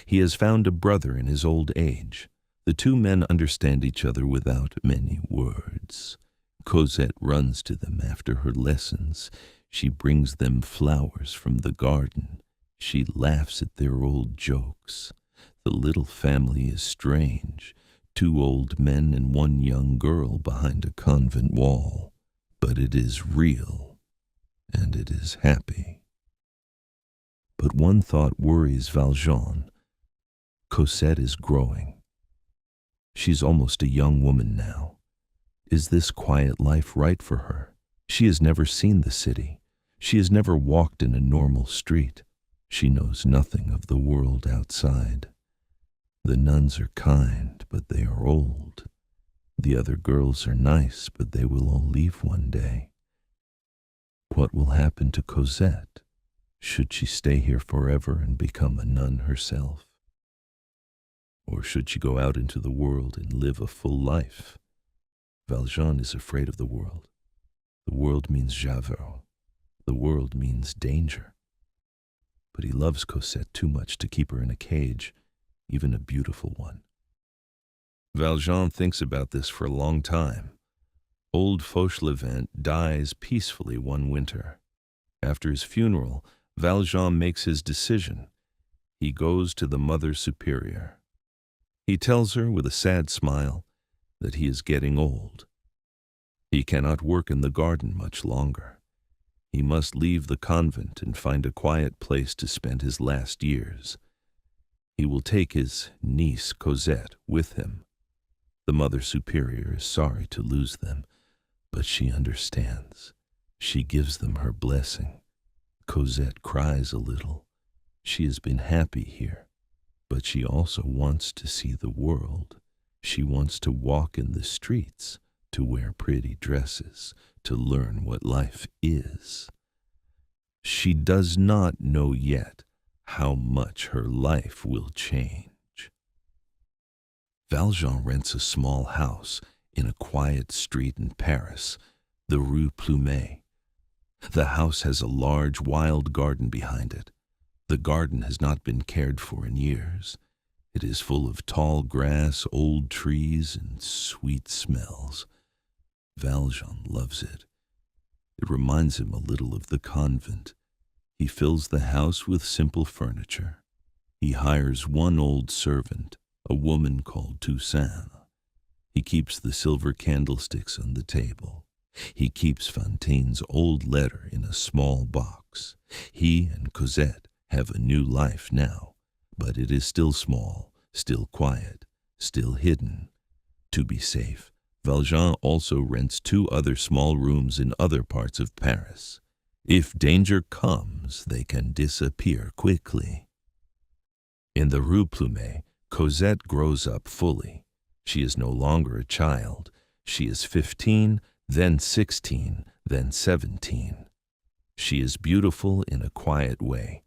He has found a brother in his old age. The two men understand each other without many words. Cosette runs to them after her lessons. She brings them flowers from the garden. She laughs at their old jokes. The little family is strange. 2 old men and 1 young girl behind a convent wall. But it is real, and it is happy. But one thought worries Valjean. Cosette is growing. She's almost a young woman now. Is this quiet life right for her? She has never seen the city. She has never walked in a normal street. She knows nothing of the world outside. The nuns are kind, but they are old. The other girls are nice, but they will all leave one day. What will happen to Cosette? Should she stay here forever and become a nun herself? Or should she go out into the world and live a full life? Valjean is afraid of the world. The world means Javert. The world means danger. But he loves Cosette too much to keep her in a cage, even a beautiful one. Valjean thinks about this for a long time. Old Fauchelevent dies peacefully one winter. After his funeral, Valjean makes his decision. He goes to the Mother Superior. He tells her with a sad smile that he is getting old. He cannot work in the garden much longer. He must leave the convent and find a quiet place to spend his last years. He will take his niece Cosette with him. The Mother Superior is sorry to lose them, but she understands. She gives them her blessing. Cosette cries a little. She has been happy here, but she also wants to see the world. She wants to walk in the streets, to wear pretty dresses, to learn what life is. She does not know yet how much her life will change. Valjean rents a small house in a quiet street in Paris, the Rue Plumet. The house has a large wild garden behind it. The garden has not been cared for in years. It is full of tall grass, old trees, and sweet smells. Valjean loves it. It reminds him a little of the convent. He fills the house with simple furniture. He hires one old servant, a woman called Toussaint. He keeps the silver candlesticks on the table. He keeps Fantine's old letter in a small box. He and Cosette have a new life now, but it is still small, still quiet, still hidden. To be safe, Valjean also rents 2 other small rooms in other parts of Paris. If danger comes, they can disappear quickly. In the Rue Plumet, Cosette grows up fully. She is no longer a child. She is 15, then 16, then 17. She is beautiful in a quiet way.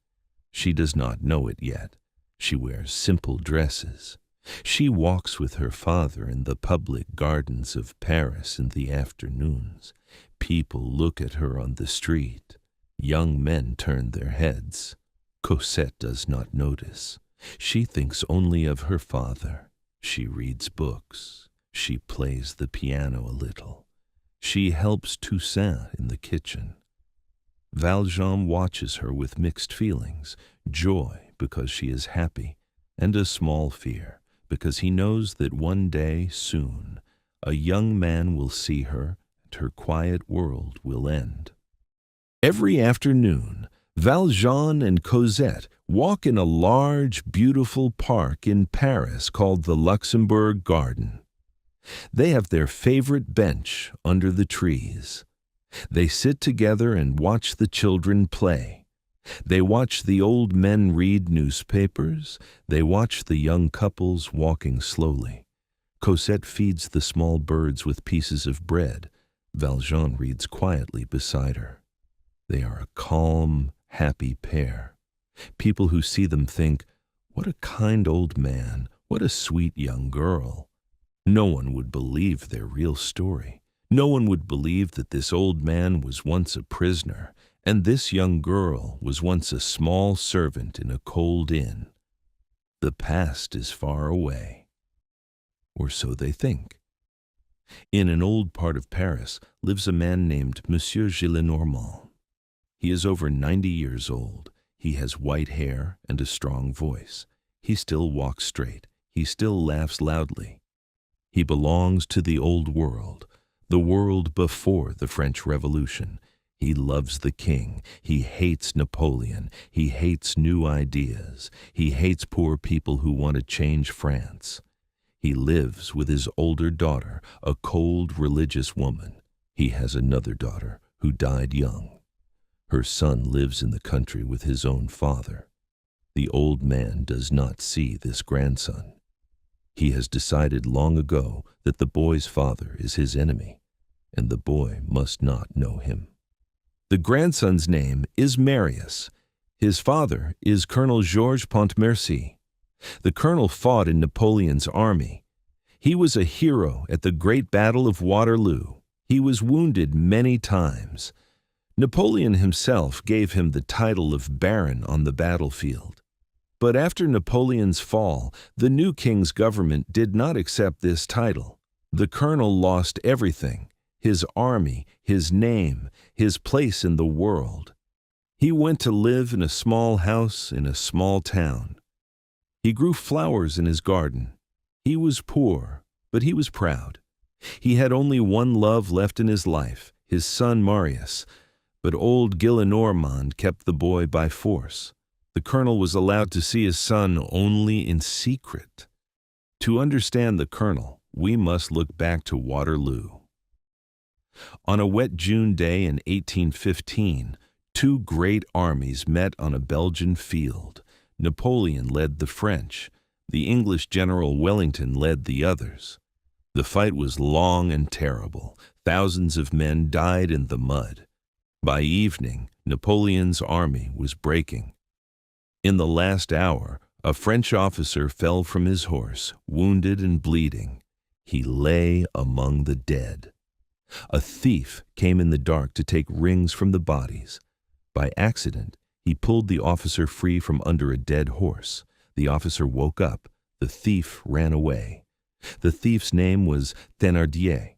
She does not know it yet. She wears simple dresses. She walks with her father in the public gardens of Paris in the afternoons. People look at her on the street. Young men turn their heads. Cosette does not notice. She thinks only of her father. She reads books. She plays the piano a little. She helps Toussaint in the kitchen. Valjean watches her with mixed feelings, joy because she is happy, and a small fear, because he knows that one day, soon, a young man will see her and her quiet world will end. Every afternoon, Valjean and Cosette walk in a large, beautiful park in Paris called the Luxembourg Garden. They have their favorite bench under the trees. They sit together and watch the children play. They watch the old men read newspapers. They watch the young couples walking slowly. Cosette feeds the small birds with pieces of bread. Valjean reads quietly beside her. They are a calm, happy pair. People who see them think, "What a kind old man, what a sweet young girl." No one would believe their real story. No one would believe that this old man was once a prisoner, and this young girl was once a small servant in a cold inn. The past is far away. Or so they think. In an old part of Paris lives a man named Monsieur Gillenormand. He is over 90 years old. He has white hair and a strong voice. He still walks straight. He still laughs loudly. He belongs to the old world, the world before the French Revolution. He loves the king. He hates Napoleon. He hates new ideas. He hates poor people who want to change France. He lives with his older daughter, a cold, religious woman. He has another daughter who died young. Her son lives in the country with his own father. The old man does not see this grandson. He has decided long ago that the boy's father is his enemy, and the boy must not know him. The grandson's name is Marius. His father is Colonel Georges Pontmercy. The colonel fought in Napoleon's army. He was a hero at the great battle of Waterloo. He was wounded many times. Napoleon himself gave him the title of Baron on the battlefield. But after Napoleon's fall, the new king's government did not accept this title. The colonel lost everything. his army, his name, his place in the world. He went to live in a small house in a small town. He grew flowers in his garden. He was poor, but he was proud. He had only one love left in his life, his son Marius, but old Gillenormand kept the boy by force. The colonel was allowed to see his son only in secret. To understand the colonel, we must look back to Waterloo. On a wet June day in 1815, two great armies met on a Belgian field. Napoleon led the French. The English General Wellington led the others. The fight was long and terrible. Thousands of men died in the mud. By evening, Napoleon's army was breaking. In the last hour, a French officer fell from his horse, wounded and bleeding. He lay among the dead. A thief came in the dark to take rings from the bodies. By accident, he pulled the officer free from under a dead horse. The officer woke up. The thief ran away. The thief's name was Thénardier.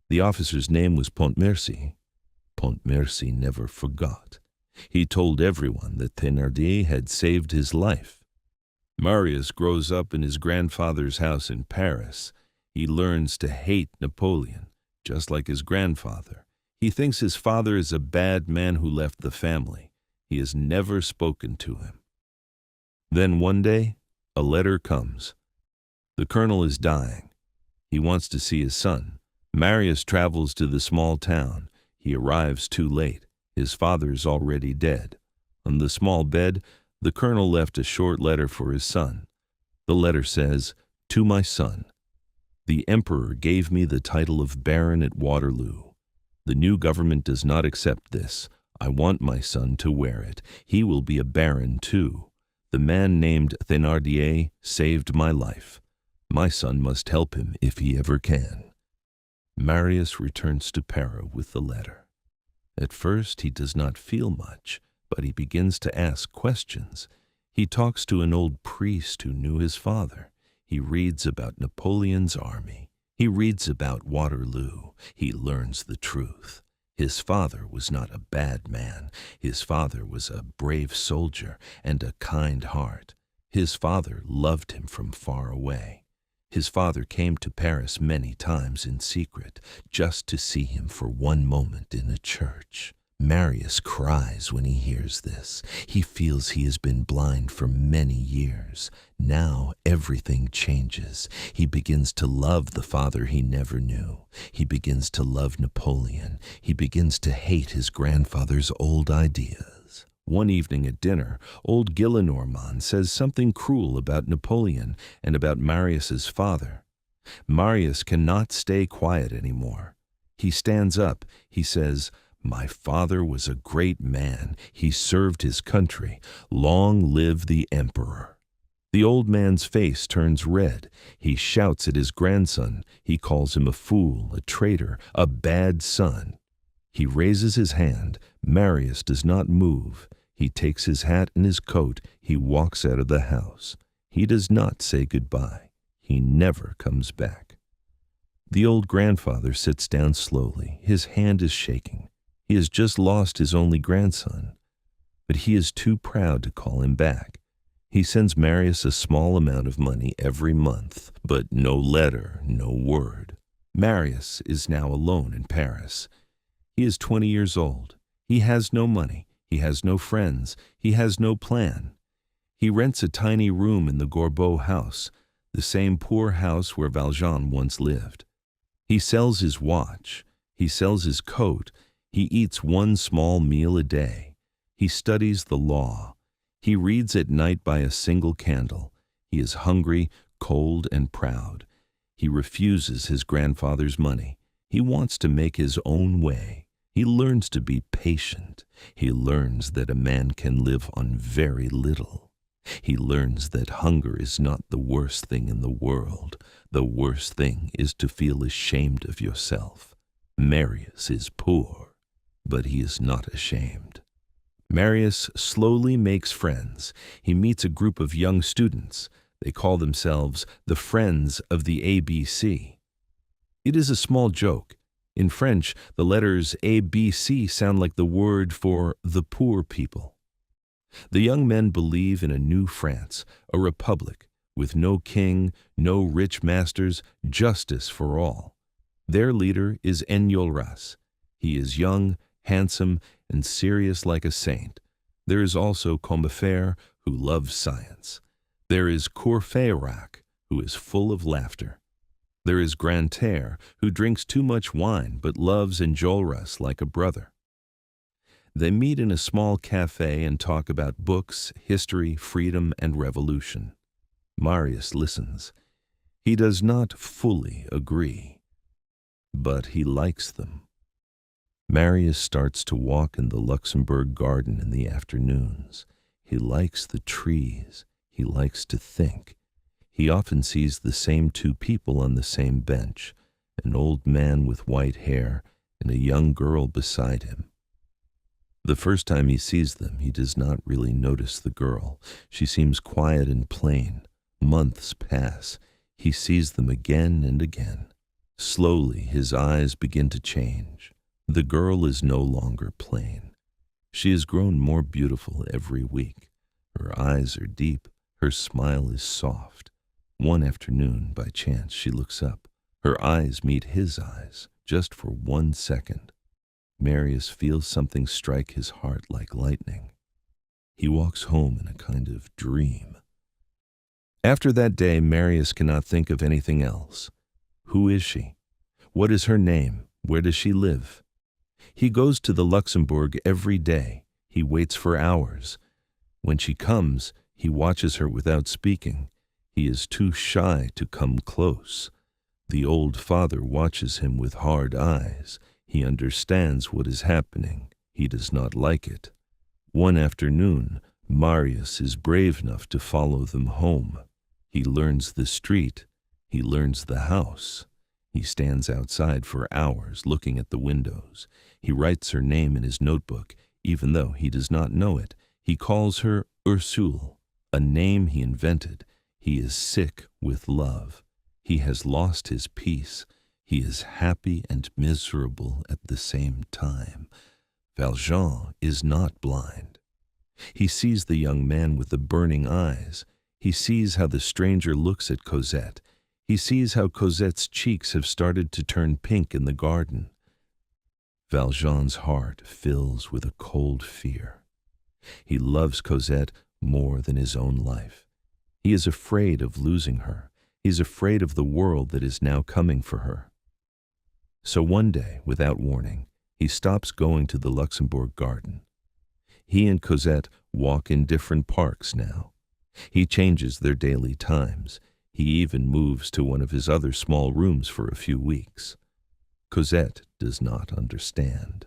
The officer's name was Pontmercy. Pontmercy never forgot. He told everyone that Thénardier had saved his life. Marius grows up in his grandfather's house in Paris. He learns to hate Napoleon, just like his grandfather. He thinks his father is a bad man who left the family. He has never spoken to him. Then one day, a letter comes. The colonel is dying. He wants to see his son. Marius travels to the small town. He arrives too late. His father's already dead. On the small bed, the colonel left a short letter for his son. The letter says, "To my son, the emperor gave me the title of baron at Waterloo. The new government does not accept this. I want my son to wear it. He will be a baron too. The man named Thénardier saved my life. My son must help him if he ever can." Marius returns to Paris with the letter. At first he does not feel much, but he begins to ask questions. He talks to an old priest who knew his father. He reads about Napoleon's army. He reads about Waterloo. He learns the truth. His father was not a bad man. His father was a brave soldier and a kind heart. His father loved him from far away. His father came to Paris many times in secret, just to see him for one moment in a church. Marius cries when he hears this. He feels he has been blind for many years. Now everything changes. He begins to love the father he never knew. He begins to love Napoleon. He begins to hate his grandfather's old ideas. One evening at dinner, old Gillenormand says something cruel about Napoleon and about Marius's father. Marius cannot stay quiet anymore. He stands up. He says, "My father was a great man. He served his country. Long live the emperor." The old man's face turns red. He shouts at his grandson. He calls him a fool, a traitor, a bad son. He raises his hand. Marius does not move. He takes his hat and his coat. He walks out of the house. He does not say goodbye. He never comes back. The old grandfather sits down slowly. His hand is shaking. He has just lost his only grandson, but he is too proud to call him back. He sends Marius a small amount of money every month, but no letter, no word. Marius is now alone in Paris. He is 20 years old. He has no money. He has no friends. He has no plan. He rents a tiny room in the Gorbeau house, the same poor house where Valjean once lived. He sells his watch. He sells his coat. He eats one small meal a day. He studies the law. He reads at night by a single candle. He is hungry, cold, and proud. He refuses his grandfather's money. He wants to make his own way. He learns to be patient. He learns that a man can live on very little. He learns that hunger is not the worst thing in the world. The worst thing is to feel ashamed of yourself. Marius is poor, but he is not ashamed. Marius slowly makes friends. He meets a group of young students. They call themselves the Friends of the ABC. It is a small joke. In French, the letters ABC sound like the word for the poor people. The young men believe in a new France, a republic, with no king, no rich masters, justice for all. Their leader is Enjolras. He is young, handsome, and serious like a saint. There is also Combeferre, who loves science. There is Courfeyrac, who is full of laughter. There is Grantaire, who drinks too much wine but loves Enjolras like a brother. They meet in a small cafe and talk about books, history, freedom, and revolution. Marius listens. He does not fully agree, but he likes them. Marius starts to walk in the Luxembourg garden in the afternoons. He likes the trees. He likes to think. He often sees the same two people on the same bench, an old man with white hair and a young girl beside him. The first time he sees them, he does not really notice the girl. She seems quiet and plain. Months pass. He sees them again and again. Slowly, his eyes begin to change. The girl is no longer plain. She has grown more beautiful every week. Her eyes are deep. Her smile is soft. One afternoon, by chance, she looks up. Her eyes meet his eyes, just for 1 second. Marius feels something strike his heart like lightning. He walks home in a kind of dream. After that day, Marius cannot think of anything else. Who is she? What is her name? Where does she live? He goes to the Luxembourg every day. He waits for hours. When she comes, he watches her without speaking. He is too shy to come close. The old father watches him with hard eyes. He understands what is happening. He does not like it. One afternoon, Marius is brave enough to follow them home. He learns the street. He learns the house. He stands outside for hours looking at the windows. He writes her name in his notebook, even though he does not know it. He calls her Ursule, a name he invented. He is sick with love. He has lost his peace. He is happy and miserable at the same time. Valjean is not blind. He sees the young man with the burning eyes. He sees how the stranger looks at Cosette. He sees how Cosette's cheeks have started to turn pink in the garden. Valjean's heart fills with a cold fear. He loves Cosette more than his own life. He is afraid of losing her. He is afraid of the world that is now coming for her. So one day, without warning, he stops going to the Luxembourg garden. He and Cosette walk in different parks now. He changes their daily times. He even moves to one of his other small rooms for a few weeks. Cosette does not understand.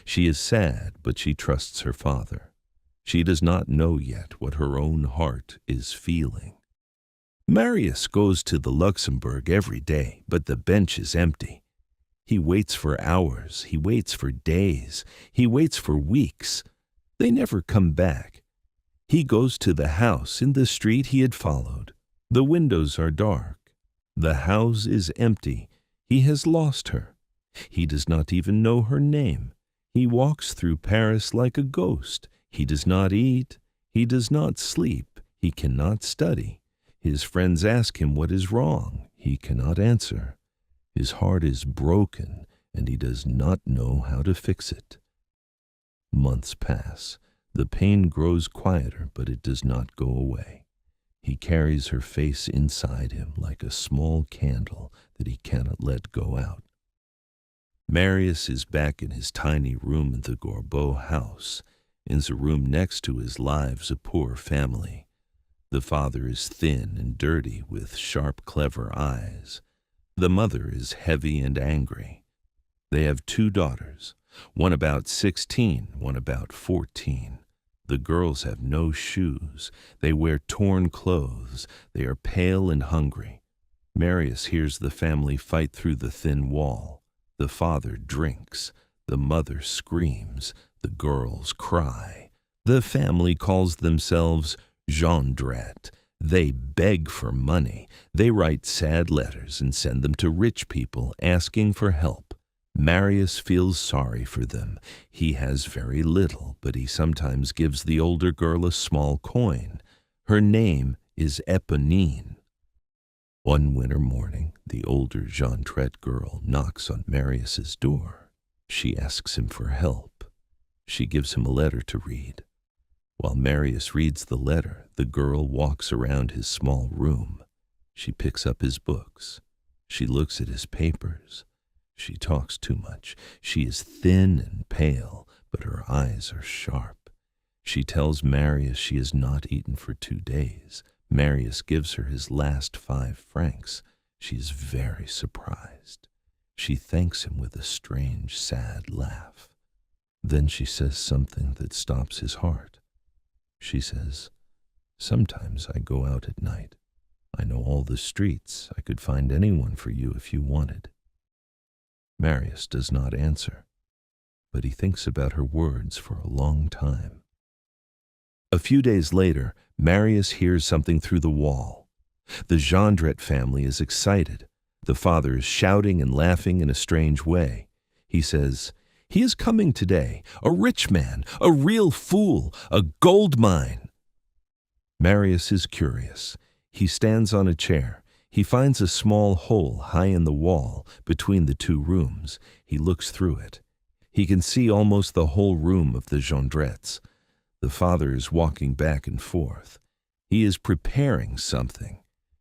She is sad, but she trusts her father. She does not know yet what her own heart is feeling. Marius goes to the Luxembourg every day, but the bench is empty. He waits for hours. He waits for days. He waits for weeks. They never come back. He goes to the house in the street he had followed. The windows are dark. The house is empty. He has lost her. He does not even know her name. He walks through Paris like a ghost. He does not eat. He does not sleep. He cannot study. His friends ask him what is wrong. He cannot answer. His heart is broken, and he does not know how to fix it. Months pass. The pain grows quieter, but it does not go away. He carries her face inside him like a small candle that he cannot let go out. Marius is back in his tiny room in the Gorbeau house. In the room next to his lives a poor family. The father is thin and dirty with sharp, clever eyes. The mother is heavy and angry. They have 2 daughters, one about 16, one about 14. The girls have no shoes. They wear torn clothes. They are pale and hungry. Marius hears the family fight through the thin wall. The father drinks. The mother screams. The girls cry. The family calls themselves Jondrette. They beg for money. They write sad letters and send them to rich people asking for help. Marius feels sorry for them. He has very little, but he sometimes gives the older girl a small coin. Her name is Éponine. One winter morning, the older Jondrette girl knocks on Marius's door. She asks him for help. She gives him a letter to read. While Marius reads the letter, the girl walks around his small room. She picks up his books. She looks at his papers. She talks too much. She is thin and pale, but her eyes are sharp. She tells Marius she has not eaten for 2 days. Marius gives her his last 5 francs. She is very surprised. She thanks him with a strange, sad laugh. Then she says something that stops his heart. She says, "Sometimes I go out at night. I know all the streets. I could find anyone for you if you wanted." Marius does not answer, but he thinks about her words for a long time. A few days later, Marius hears something through the wall. The Jondrette family is excited. The father is shouting and laughing in a strange way. He says, "He is coming today, a rich man, a real fool, a gold mine." Marius is curious. He stands on a chair. He finds a small hole high in the wall between the 2 rooms. He looks through it. He can see almost the whole room of the Jondrettes. The father is walking back and forth. He is preparing something.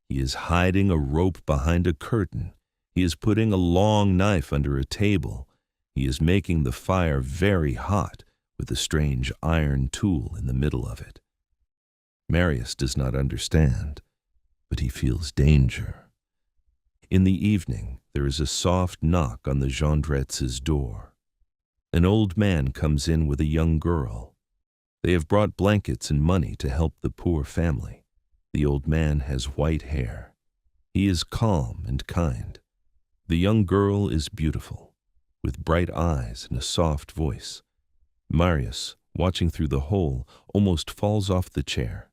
He is hiding a rope behind a curtain. He is putting a long knife under a table. He is making the fire very hot with a strange iron tool in the middle of it. Marius does not understand, but he feels danger. In the evening, there is a soft knock on the Jondrettes' door. An old man comes in with a young girl. They have brought blankets and money to help the poor family. The old man has white hair. He is calm and kind. The young girl is beautiful, with bright eyes and a soft voice. Marius, watching through the hole, almost falls off the chair.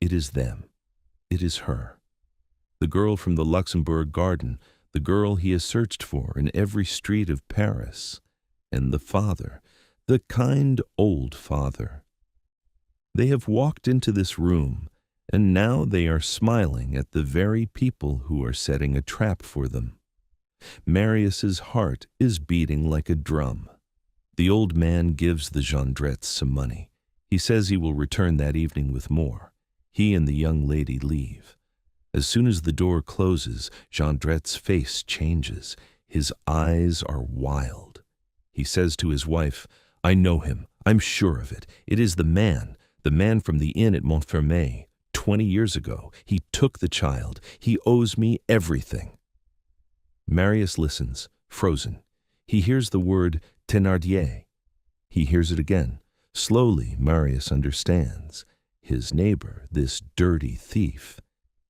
It is them. It is her. The girl from the Luxembourg garden, the girl he has searched for in every street of Paris. And the father, the kind old father. They have walked into this room, and now they are smiling at the very people who are setting a trap for them. Marius's heart is beating like a drum. The old man gives the Jondrettes some money. He says he will return that evening with more. He and the young lady leave. As soon as the door closes, Jondrette's face changes. His eyes are wild. He says to his wife, "I know him. I'm sure of it. It is the man from the inn at Montfermeil. 20 years ago, he took the child. He owes me everything." Marius listens, frozen. He hears the word Thénardier. He hears it again. Slowly, Marius understands. His neighbor, this dirty thief,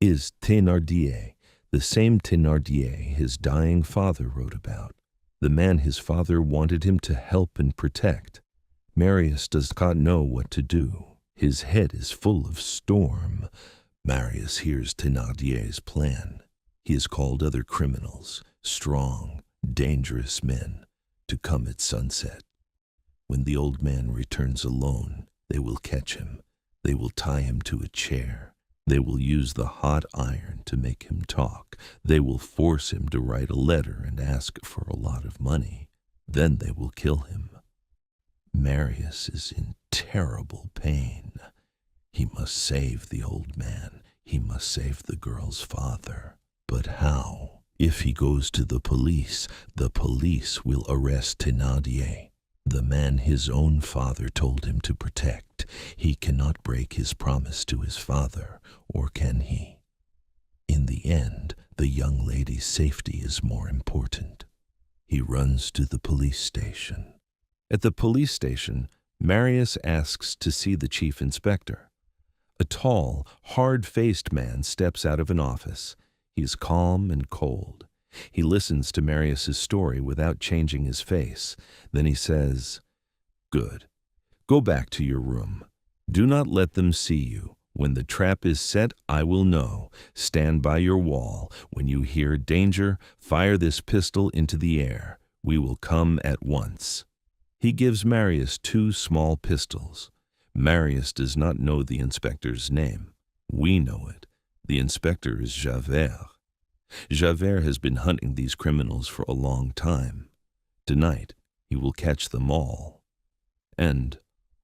is Thénardier, the same Thénardier his dying father wrote about, the man his father wanted him to help and protect. Marius does not know what to do. His head is full of storm. Marius hears Thénardier's plan. He has called other criminals, strong, dangerous men, to come at sunset. When the old man returns alone, they will catch him. They will tie him to a chair. They will use the hot iron to make him talk. They will force him to write a letter and ask for a lot of money. Then they will kill him. Marius is in terrible pain. He must save the old man. He must save the girl's father. But how? If he goes to the police will arrest Thénardier, the man his own father told him to protect. He cannot break his promise to his father, or can he? In the end, the young lady's safety is more important. He runs to the police station. At the police station, Marius asks to see the chief inspector. A tall, hard-faced man steps out of an office. He is calm and cold. He listens to Marius's story without changing his face. Then he says, "Good. Go back to your room. Do not let them see you. When the trap is set, I will know. Stand by your wall. When you hear danger, fire this pistol into the air. We will come at once." He gives Marius 2 small pistols. Marius does not know the inspector's name. We know it. The inspector is Javert. Javert has been hunting these criminals for a long time. Tonight, he will catch them all. And,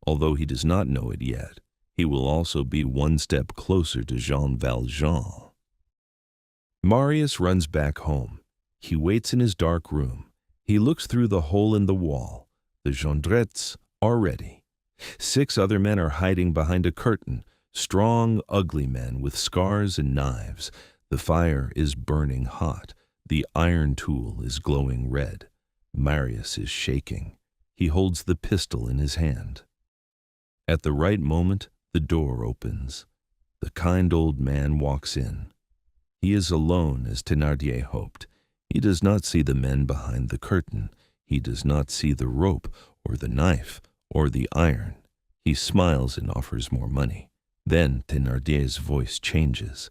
although he does not know it yet, he will also be one step closer to Jean Valjean. Marius runs back home. He waits in his dark room. He looks through the hole in the wall. The Jondrettes are ready. 6 other men are hiding behind a curtain, strong, ugly men with scars and knives. The fire is burning hot. The iron tool is glowing red. Marius is shaking. He holds the pistol in his hand. At the right moment, the door opens. The kind old man walks in. He is alone, as Thénardier hoped. He does not see the men behind the curtain. He does not see the rope, or the knife, or the iron. He smiles and offers more money. Then Thénardier's voice changes.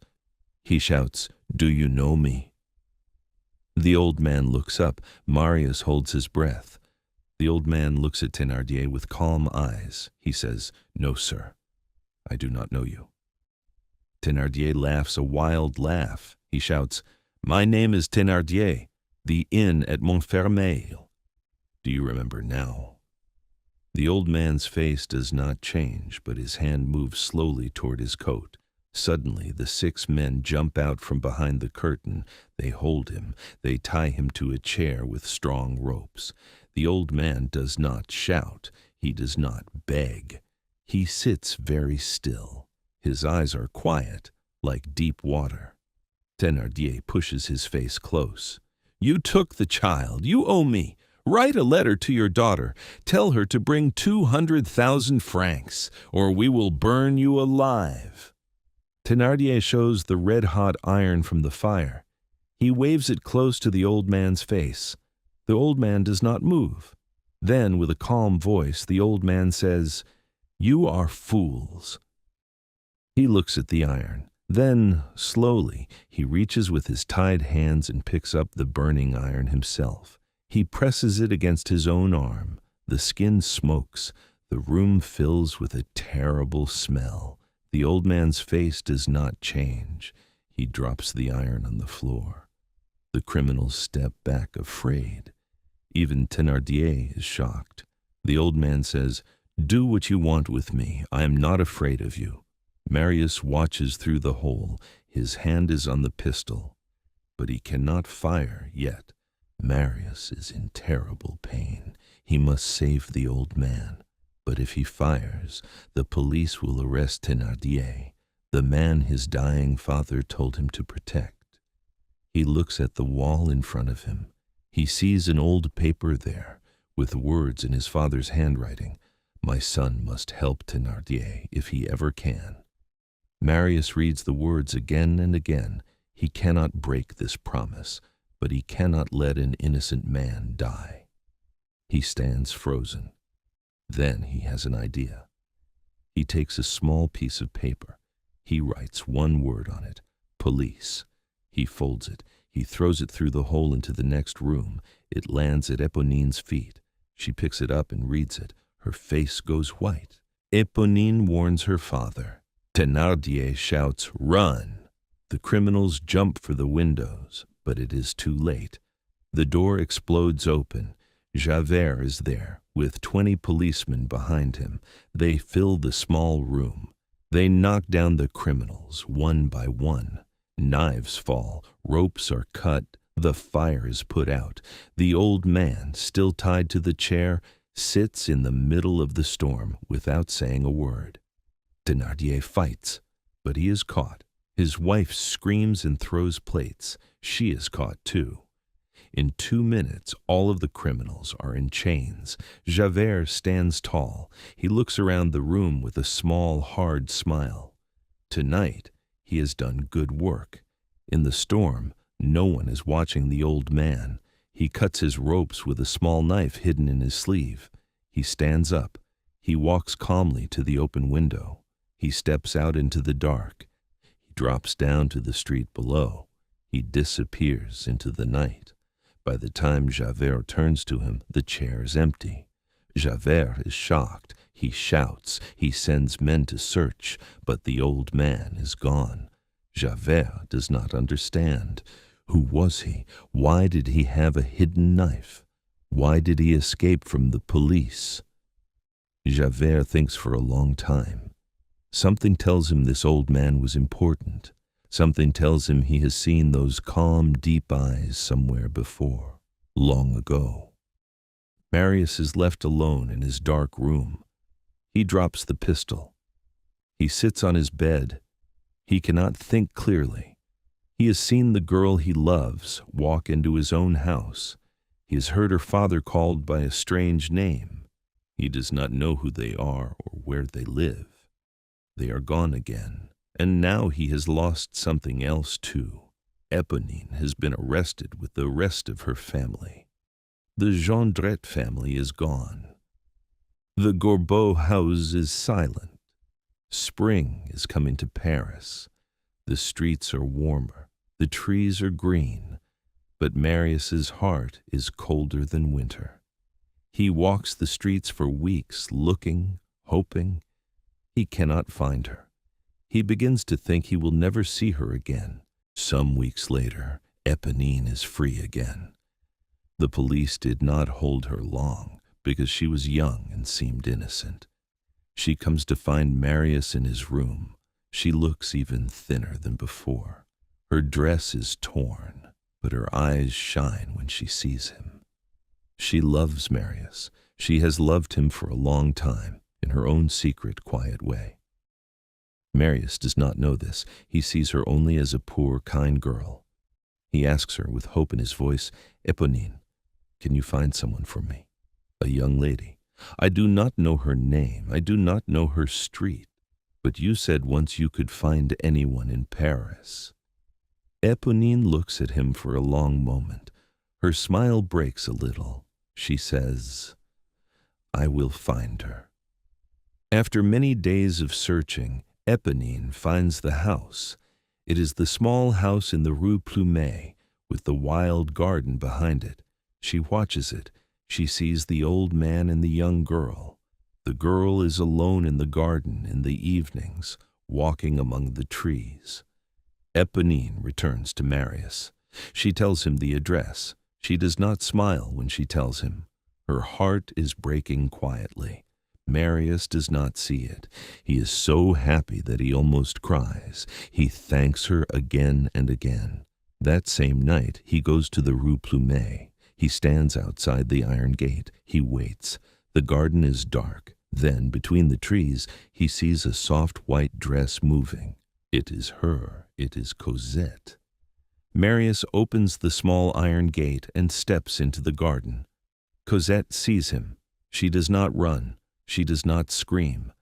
He shouts, "Do you know me?" The old man looks up. Marius holds his breath. The old man looks at Thénardier with calm eyes. He says, "No, sir, I do not know you." Thénardier laughs a wild laugh. He shouts, "My name is Thénardier, the inn at Montfermeil. Do you remember now?" The old man's face does not change, but his hand moves slowly toward his coat. Suddenly, the 6 men jump out from behind the curtain. They hold him. They tie him to a chair with strong ropes. The old man does not shout. He does not beg. He sits very still. His eyes are quiet, like deep water. Thénardier pushes his face close. "You took the child. You owe me. Write a letter to your daughter. Tell her to bring 200,000 francs, or we will burn you alive." Thénardier shows the red-hot iron from the fire. He waves it close to the old man's face. The old man does not move. Then, with a calm voice, the old man says, "You are fools." He looks at the iron. Then, slowly, he reaches with his tied hands and picks up the burning iron himself. He presses it against his own arm. The skin smokes. The room fills with a terrible smell. The old man's face does not change. He drops the iron on the floor. The criminals step back afraid. Even Thénardier is shocked. The old man says, "Do what you want with me. I am not afraid of you." Marius watches through the hole. His hand is on the pistol, but he cannot fire yet. Marius is in terrible pain. He must save the old man. But if he fires, the police will arrest Thénardier, the man his dying father told him to protect. He looks at the wall in front of him. He sees an old paper there, with words in his father's handwriting. "My son must help Thénardier if he ever can." Marius reads the words again and again. He cannot break this promise, but he cannot let an innocent man die. He stands frozen. Then he has an idea. He takes a small piece of paper. He writes one word on it, "Police." He folds it. He throws it through the hole into the next room. It lands at Éponine's feet. She picks it up and reads it. Her face goes white. Éponine warns her father. Thénardier shouts, "Run!" The criminals jump for the windows, but it is too late. The door explodes open. Javert is there, with 20 policemen behind him. They fill the small room. They knock down the criminals, one by one. Knives fall, ropes are cut, the fire is put out. The old man, still tied to the chair, sits in the middle of the storm without saying a word. Thénardier fights, but he is caught. His wife screams and throws plates. She is caught too. In 2 minutes, all of the criminals are in chains. Javert stands tall. He looks around the room with a small, hard smile. Tonight, he has done good work. In the storm, no one is watching the old man. He cuts his ropes with a small knife hidden in his sleeve. He stands up. He walks calmly to the open window. He steps out into the dark. He drops down to the street below. He disappears into the night. By the time Javert turns to him, the chair is empty. Javert is shocked. He shouts. He sends men to search, but the old man is gone. Javert does not understand. Who was he? Why did he have a hidden knife? Why did he escape from the police? Javert thinks for a long time. Something tells him this old man was important. Something tells him he has seen those calm, deep eyes somewhere before, long ago. Marius is left alone in his dark room. He drops the pistol. He sits on his bed. He cannot think clearly. He has seen the girl he loves walk into his own house. He has heard her father called by a strange name. He does not know who they are or where they live. They are gone again, and now he has lost something else too. Éponine has been arrested with the rest of her family. The Jondrette family is gone. The Gorbeau house is silent. Spring is coming to Paris. The streets are warmer. The trees are green. But Marius's heart is colder than winter. He walks the streets for weeks, looking, hoping. He cannot find her. He begins to think he will never see her again. Some weeks later, Éponine is free again. The police did not hold her long because she was young and seemed innocent. She comes to find Marius in his room. She looks even thinner than before. Her dress is torn, but her eyes shine when she sees him. She loves Marius. She has loved him for a long time, in her own secret, quiet way. Marius does not know this. He sees her only as a poor, kind girl. He asks her with hope in his voice, "Éponine, can you find someone for me? A young lady. I do not know her name. I do not know her street. But you said once you could find anyone in Paris." Éponine looks at him for a long moment. Her smile breaks a little. She says, "I will find her." After many days of searching, Éponine finds the house. It is the small house in the Rue Plumet, with the wild garden behind it. She watches it. She sees the old man and the young girl. The girl is alone in the garden in the evenings, walking among the trees. Éponine returns to Marius. She tells him the address. She does not smile when she tells him. Her heart is breaking quietly. Marius does not see it. He is so happy that he almost cries. He thanks her again and again. That same night, he goes to the Rue Plumet. He stands outside the iron gate. He waits. The garden is dark. Then, between the trees, he sees a soft white dress moving. It is her. It is Cosette. Marius opens the small iron gate and steps into the garden. Cosette sees him. She does not run. She does not scream.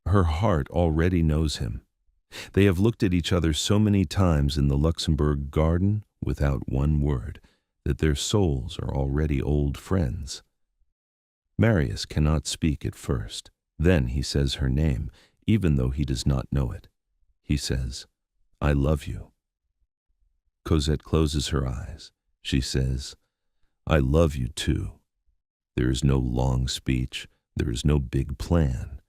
Her heart already knows him. They have looked at each other so many times in the Luxembourg garden without one word, that their souls are already old friends. Marius cannot speak at first. Then he says her name, even though he does not know it. He says, "I love you." Cosette closes her eyes. She says, "I love you too." There is no long speech. There is no big plan.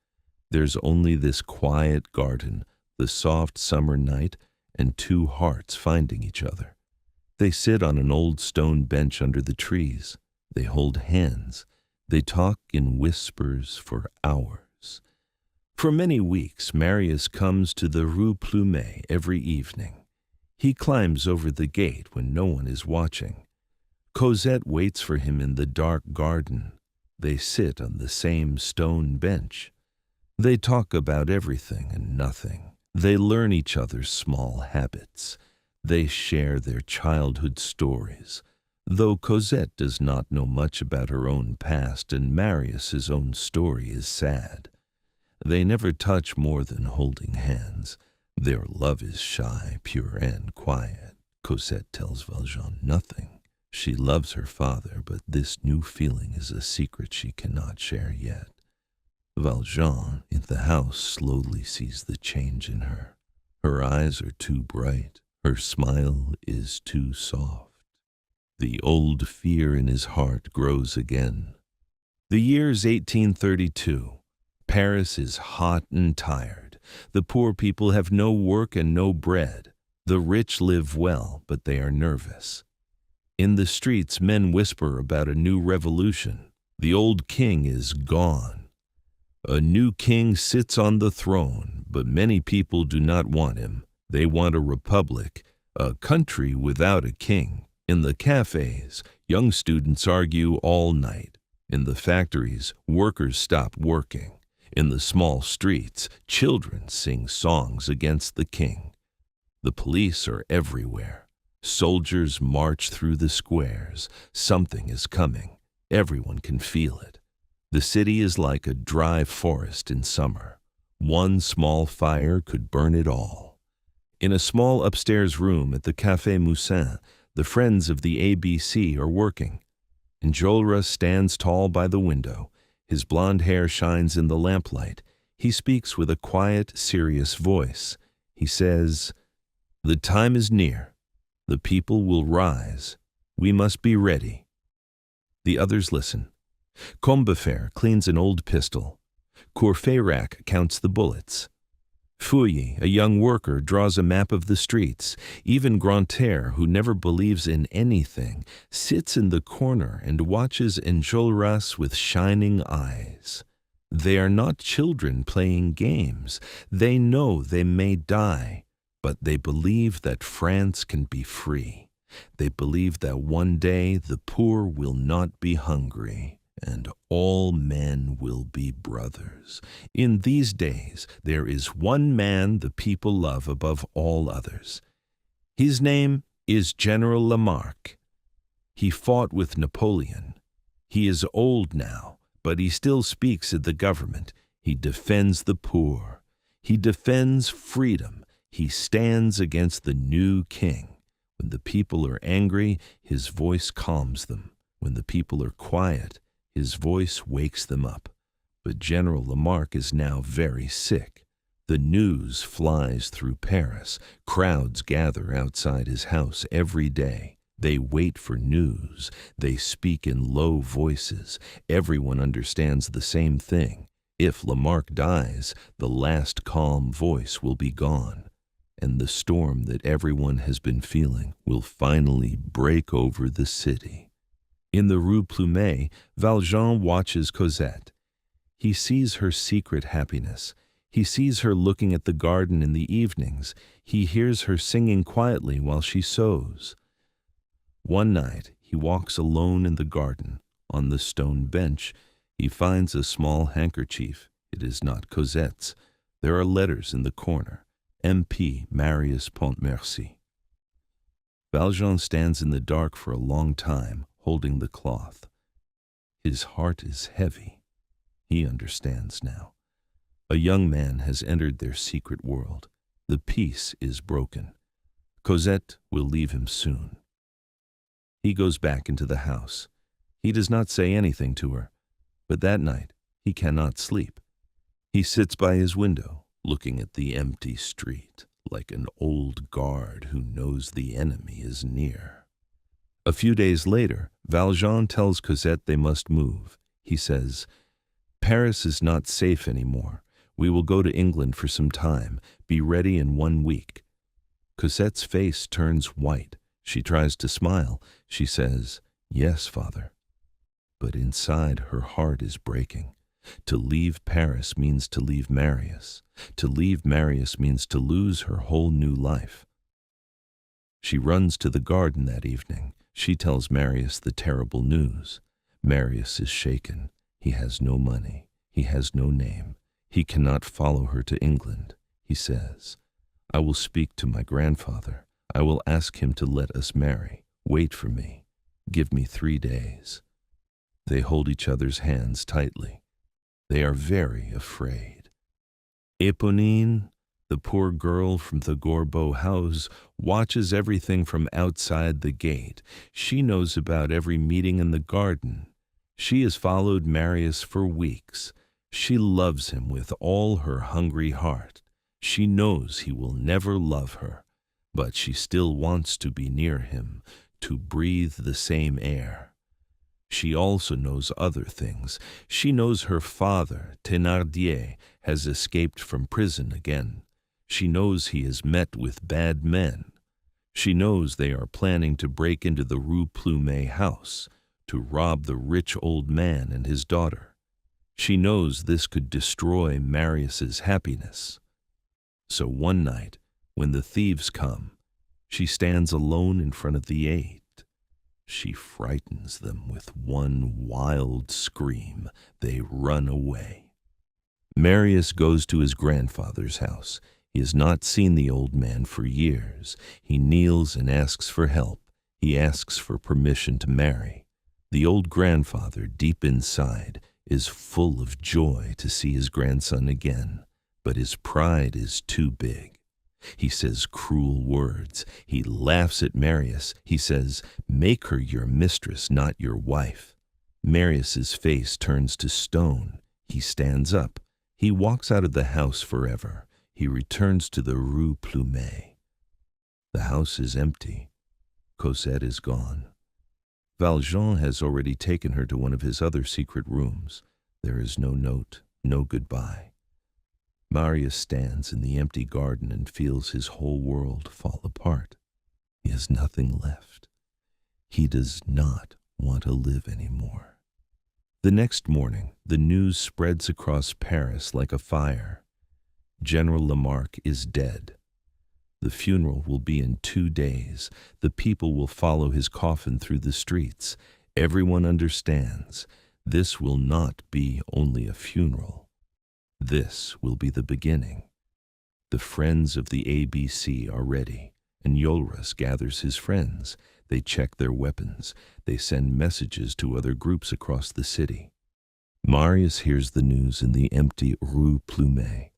There's only this quiet garden, the soft summer night, and two hearts finding each other. They sit on an old stone bench under the trees. They hold hands. They talk in whispers for hours. For many weeks, Marius comes to the Rue Plumet every evening. He climbs over the gate when no one is watching. Cosette waits for him in the dark garden. They sit on the same stone bench. They talk about everything and nothing. They learn each other's small habits. They share their childhood stories, though Cosette does not know much about her own past and Marius's own story is sad. They never touch more than holding hands. Their love is shy, pure, and quiet. Cosette tells Valjean nothing. She loves her father, but this new feeling is a secret she cannot share yet. Valjean, in the house, slowly sees the change in her. Her eyes are too bright. Her smile is too soft. The old fear in his heart grows again. The year's 1832. Paris is hot and tired. The poor people have no work and no bread. The rich live well, but they are nervous. In the streets, men whisper about a new revolution. The old king is gone. A new king sits on the throne, but many people do not want him. They want a republic, a country without a king. In the cafes, young students argue all night. In the factories, workers stop working. In the small streets, children sing songs against the king. The police are everywhere. Soldiers march through the squares. Something is coming. Everyone can feel it. The city is like a dry forest in summer. One small fire could burn it all. In a small upstairs room at the Café Moussin, the friends of the ABC are working. Enjolras stands tall by the window. His blond hair shines in the lamplight. He speaks with a quiet, serious voice. He says, "The time is near. The people will rise. We must be ready." The others listen. Combeferre cleans an old pistol. Courfeyrac counts the bullets. Fouilly, a young worker, draws a map of the streets. Even Grantaire, who never believes in anything, sits in the corner and watches Enjolras with shining eyes. They are not children playing games. They know they may die, but they believe that France can be free. They believe that one day the poor will not be hungry, and all men will be brothers. In these days, there is one man the people love above all others. His name is General Lamarque. He fought with Napoleon. He is old now, but he still speaks at the government. He defends the poor. He defends freedom. He stands against the new king. When the people are angry, his voice calms them. When the people are quiet, his voice wakes them up. But General Lamarque is now very sick. The news flies through Paris. Crowds gather outside his house every day. They wait for news. They speak in low voices. Everyone understands the same thing. If Lamarque dies, the last calm voice will be gone, and the storm that everyone has been feeling will finally break over the city. In the Rue Plumet, Valjean watches Cosette. He sees her secret happiness. He sees her looking at the garden in the evenings. He hears her singing quietly while she sews. One night, he walks alone in the garden. On the stone bench, he finds a small handkerchief. It is not Cosette's. There are letters in the corner. M.P. Marius Pontmercy. Valjean stands in the dark for a long time, holding the cloth. His heart is heavy. He understands now. A young man has entered their secret world. The peace is broken. Cosette will leave him soon. He goes back into the house. He does not say anything to her, but that night he cannot sleep. He sits by his window, looking at the empty street, like an old guard who knows the enemy is near. A few days later, Valjean tells Cosette they must move. He says, "Paris is not safe anymore. We will go to England for some time. Be ready in 1 week." Cosette's face turns white. She tries to smile. She says, "Yes, father." But inside, her heart is breaking. To leave Paris means to leave Marius. To leave Marius means to lose her whole new life. She runs to the garden that evening. She tells Marius the terrible news. Marius is shaken. He has no money. He has no name. He cannot follow her to England. He says, "I will speak to my grandfather. I will ask him to let us marry. Wait for me. Give me 3 days." They hold each other's hands tightly. They are very afraid. Éponine, the poor girl from the Gorbeau house, watches everything from outside the gate. She knows about every meeting in the garden. She has followed Marius for weeks. She loves him with all her hungry heart. She knows he will never love her, but she still wants to be near him, to breathe the same air. She also knows other things. She knows her father, Thénardier, has escaped from prison again. She knows he has met with bad men. She knows they are planning to break into the Rue Plumet house, to rob the rich old man and his daughter. She knows this could destroy Marius's happiness. So one night, when the thieves come, she stands alone in front of the 8. She frightens them with one wild scream. They run away. Marius goes to his grandfather's house. He has not seen the old man for years. He kneels and asks for help. He asks for permission to marry. The old grandfather, deep inside, is full of joy to see his grandson again, but his pride is too big. He says cruel words. He laughs at Marius. He says, "Make her your mistress, not your wife." Marius's face turns to stone. He stands up. He walks out of the house forever. He returns to the Rue Plumet. The house is empty. Cosette is gone. Valjean has already taken her to one of his other secret rooms. There is no note, no goodbye. Marius stands in the empty garden and feels his whole world fall apart. He has nothing left. He does not want to live anymore. The next morning, the news spreads across Paris like a fire. General Lamarque is dead. The funeral will be in 2 days. The people will follow his coffin through the streets. Everyone understands this will not be only a funeral. This will be the beginning. The friends of the ABC are ready. Enjolras gathers his friends. They check their weapons. They send messages to other groups across the city. Marius hears the news in the empty Rue Plumet.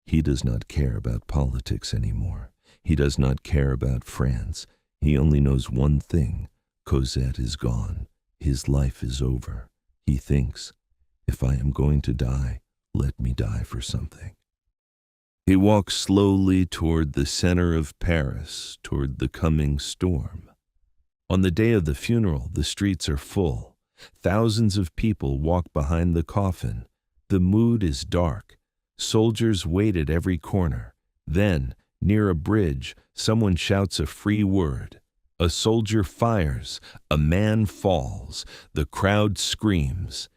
He does not care about politics anymore. He does not care about France. He only knows one thing. Cosette is gone. His life is over. He thinks, if I am going to die, let me die for something. He walks slowly toward the center of Paris, toward the coming storm. On the day of the funeral, the streets are full. Thousands of people walk behind the coffin. The mood is dark. Soldiers wait at every corner. Then, near a bridge, someone shouts a free word. A soldier fires. A man falls. The crowd screams.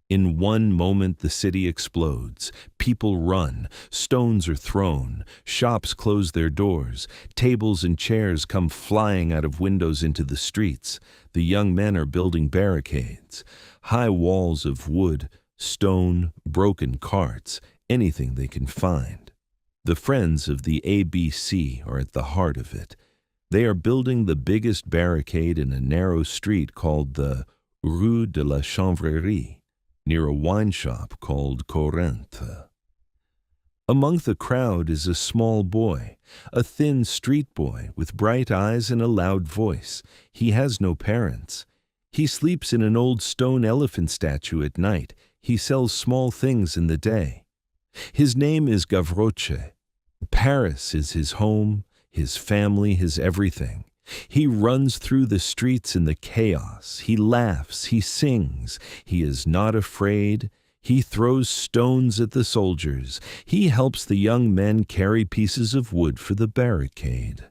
In one moment, the city explodes. People run. Stones are thrown. Shops close their doors. Tables and chairs come flying out of windows into the streets. The young men are building barricades. High walls of wood, stone, broken carts, anything they can find. The friends of the ABC are at the heart of it. They are building the biggest barricade in a narrow street called the Rue de la Chanvrerie, near a wine shop called Corinthe. Among the crowd is a small boy, a thin street boy with bright eyes and a loud voice. He has no parents. He sleeps in an old stone elephant statue at night. He sells small things in the day. His name is Gavroche. Paris is his home, his family, his everything. He runs through the streets in the chaos. He laughs. He sings. He is not afraid. He throws stones at the soldiers. He helps the young men carry pieces of wood for the barricade.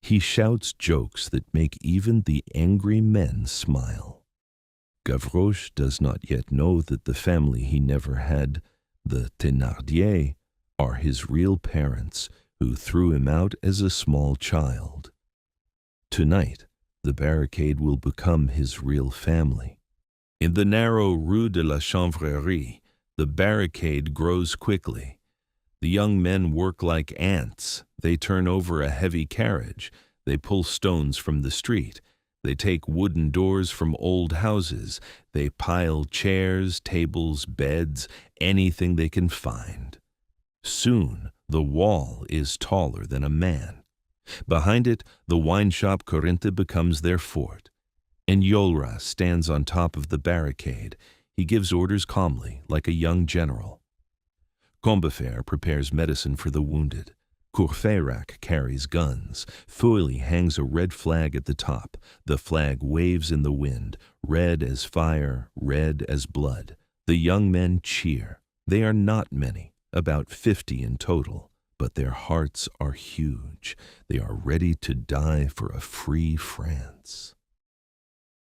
He shouts jokes that make even the angry men smile. Gavroche does not yet know that the family he never had, the Thénardier, are his real parents who threw him out as a small child. Tonight, the barricade will become his real family. In the narrow Rue de la Chanvrerie, the barricade grows quickly. The young men work like ants. They turn over a heavy carriage. They pull stones from the street. They take wooden doors from old houses. They pile chairs, tables, beds, anything they can find. Soon, the wall is taller than a man. Behind it, the wine shop Corinthe becomes their fort. Enjolras stands on top of the barricade. He gives orders calmly, like a young general. Combeferre prepares medicine for the wounded. Courfeyrac carries guns. Feuilly hangs a red flag at the top. The flag waves in the wind, red as fire, red as blood. The young men cheer. They are not many, about 50 in total, but their hearts are huge. They are ready to die for a free France.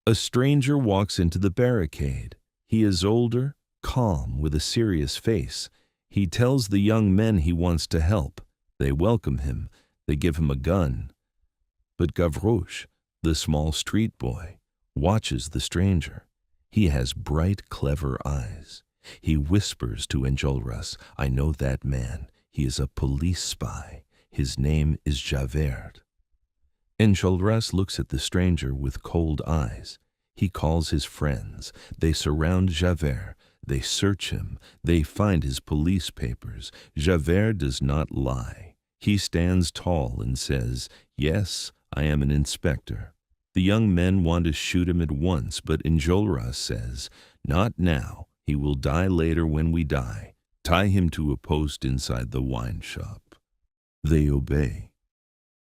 A stranger walks into the barricade. He is older, calm, with a serious face. He tells the young men he wants to help. They welcome him. They give him a gun. But Gavroche, the small street boy, watches the stranger. He has bright, clever eyes. He whispers to Enjolras, "I know that man. He is a police spy. His name is Javert." Enjolras looks at the stranger with cold eyes. He calls his friends. They surround Javert. They search him. They find his police papers. Javert does not lie. He stands tall and says, "Yes, I am an inspector." The young men want to shoot him at once, but Enjolras says, "Not now. He will die later when we die. Tie him to a post inside the wine shop." They obey.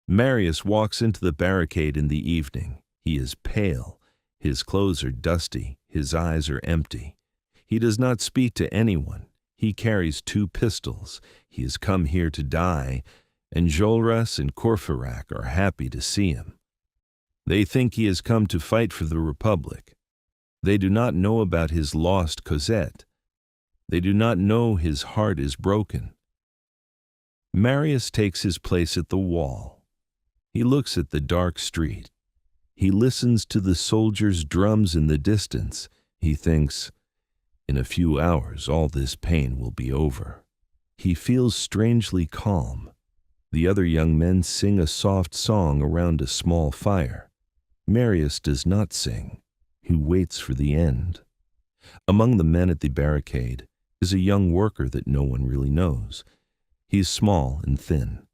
Marius walks into the barricade in the evening. He is pale. His clothes are dusty. His eyes are empty. He does not speak to anyone. He carries 2 pistols. He has come here to die, and Enjolras and Courfeyrac are happy to see him. They think he has come to fight for the Republic. They do not know about his lost Cosette. They do not know his heart is broken. Marius takes his place at the wall. He looks at the dark street. He listens to the soldiers' drums in the distance. He thinks, in a few hours all this pain will be over. He feels strangely calm. The other young men sing a soft song around a small fire. Marius does not sing. He waits for the end. Among the men at the barricade is a young worker that no one really knows. He is small and thin.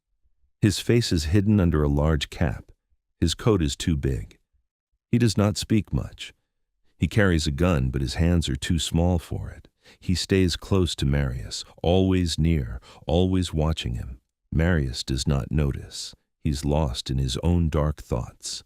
His face is hidden under a large cap. His coat is too big. He does not speak much. He carries a gun, but his hands are too small for it. He stays close to Marius, always near, always watching him. Marius does not notice. He's lost in his own dark thoughts.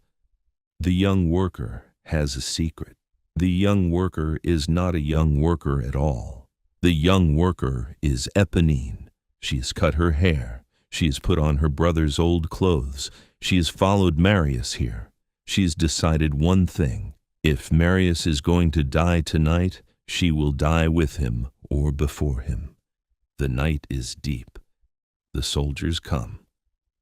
The young worker has a secret. The young worker is not a young worker at all. The young worker is Éponine. She has cut her hair. She has put on her brother's old clothes. She has followed Marius here. She has decided one thing. If Marius is going to die tonight, she will die with him or before him. The night is deep. The soldiers come.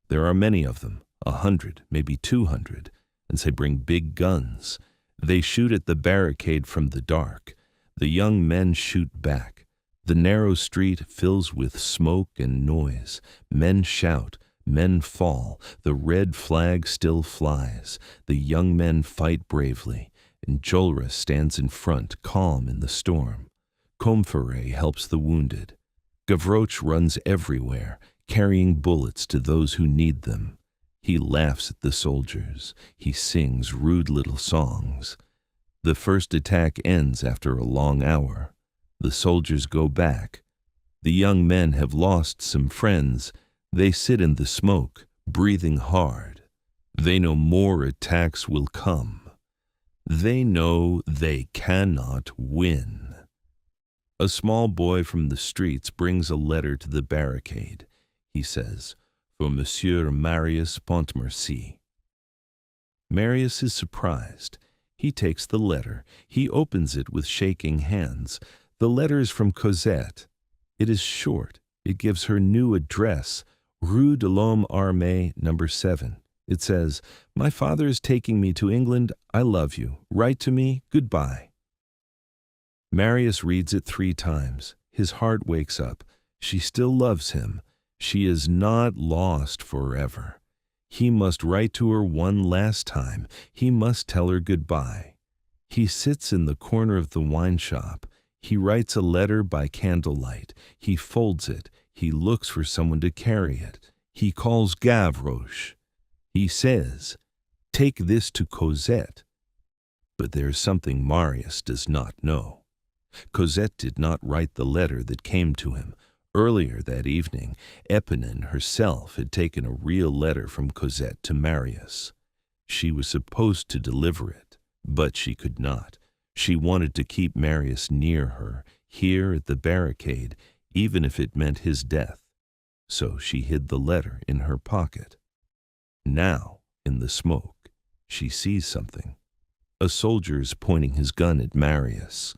There are many of them, 100, maybe 200, and they bring big guns. They shoot at the barricade from the dark. The young men shoot back. The narrow street fills with smoke and noise. Men shout. Men fall. The red flag still flies. The young men fight bravely. Enjolras stands in front, calm in the storm. Combeferre helps the wounded. Gavroche runs everywhere, carrying bullets to those who need them. He laughs at the soldiers. He sings rude little songs. The first attack ends after a long hour. The soldiers go back. The young men have lost some friends. They sit in the smoke, breathing hard. They know more attacks will come. They know they cannot win. A small boy from the streets brings a letter to the barricade. He says, "For Monsieur Marius Pontmercy." Marius is surprised. He takes the letter. He opens it with shaking hands. The letter is from Cosette. It is short. It gives her new address, Rue de l'Homme Armé, No. 7. It says, "My father is taking me to England. I love you. Write to me. Goodbye." Marius reads it 3 times. His heart wakes up. She still loves him. She is not lost forever. He must write to her one last time. He must tell her goodbye. He sits in the corner of the wine shop. He writes a letter by candlelight. He folds it. He looks for someone to carry it. He calls Gavroche. He says, "Take this to Cosette." But there's something Marius does not know. Cosette did not write the letter that came to him. Earlier that evening, Éponine herself had taken a real letter from Cosette to Marius. She was supposed to deliver it, but she could not. She wanted to keep Marius near her, here at the barricade, even if it meant his death. So she hid the letter in her pocket. Now, in the smoke, she sees something. A soldier is pointing his gun at Marius.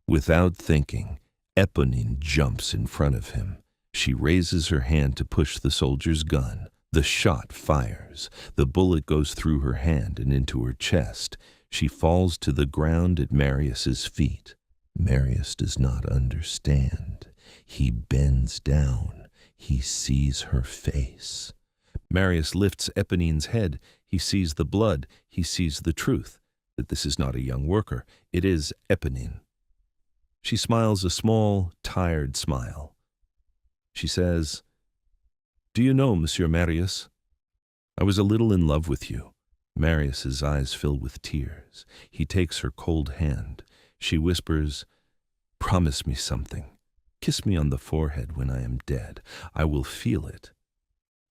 Without thinking, Éponine jumps in front of him. She raises her hand to push the soldier's gun. The shot fires. The bullet goes through her hand and into her chest. She falls to the ground at Marius's feet. Marius does not understand. He bends down. He sees her face. Marius lifts Éponine's head. He sees the blood. He sees the truth, that this is not a young worker. It is Éponine. She smiles a small, tired smile. She says, "Do you know, Monsieur Marius, I was a little in love with you." Marius's eyes fill with tears. He takes her cold hand. She whispers, "Promise me something. Kiss me on the forehead when I am dead. I will feel it."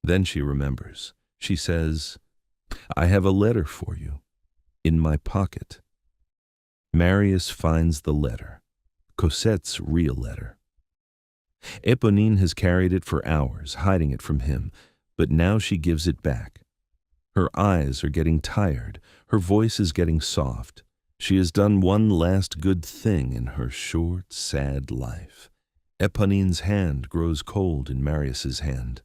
Then she remembers. She says, "I have a letter for you, in my pocket." Marius finds the letter, Cosette's real letter. Éponine has carried it for hours, hiding it from him, but now she gives it back. Her eyes are getting tired. Her voice is getting soft. She has done one last good thing in her short, sad life. Éponine's hand grows cold in Marius's hand.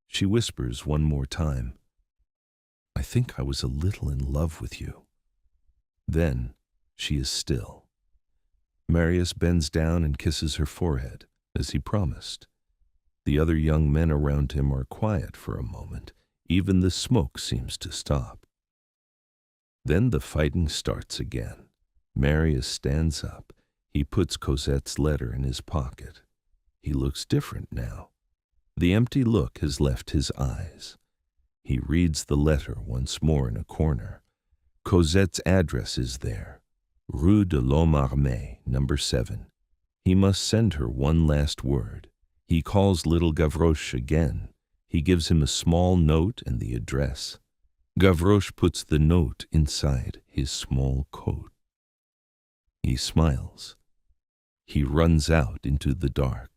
She whispers one more time, "I think I was a little in love with you." Then she is still. Marius bends down and kisses her forehead, as he promised. The other young men around him are quiet for a moment. Even the smoke seems to stop. Then the fighting starts again. Marius stands up. He puts Cosette's letter in his pocket. He looks different now. The empty look has left his eyes. He reads the letter once more in a corner. Cosette's address is there. Rue de l'Homme Armé, number 7. He must send her one last word. He calls little Gavroche again. He gives him a small note and the address. Gavroche puts the note inside his small coat. He smiles. He runs out into the dark.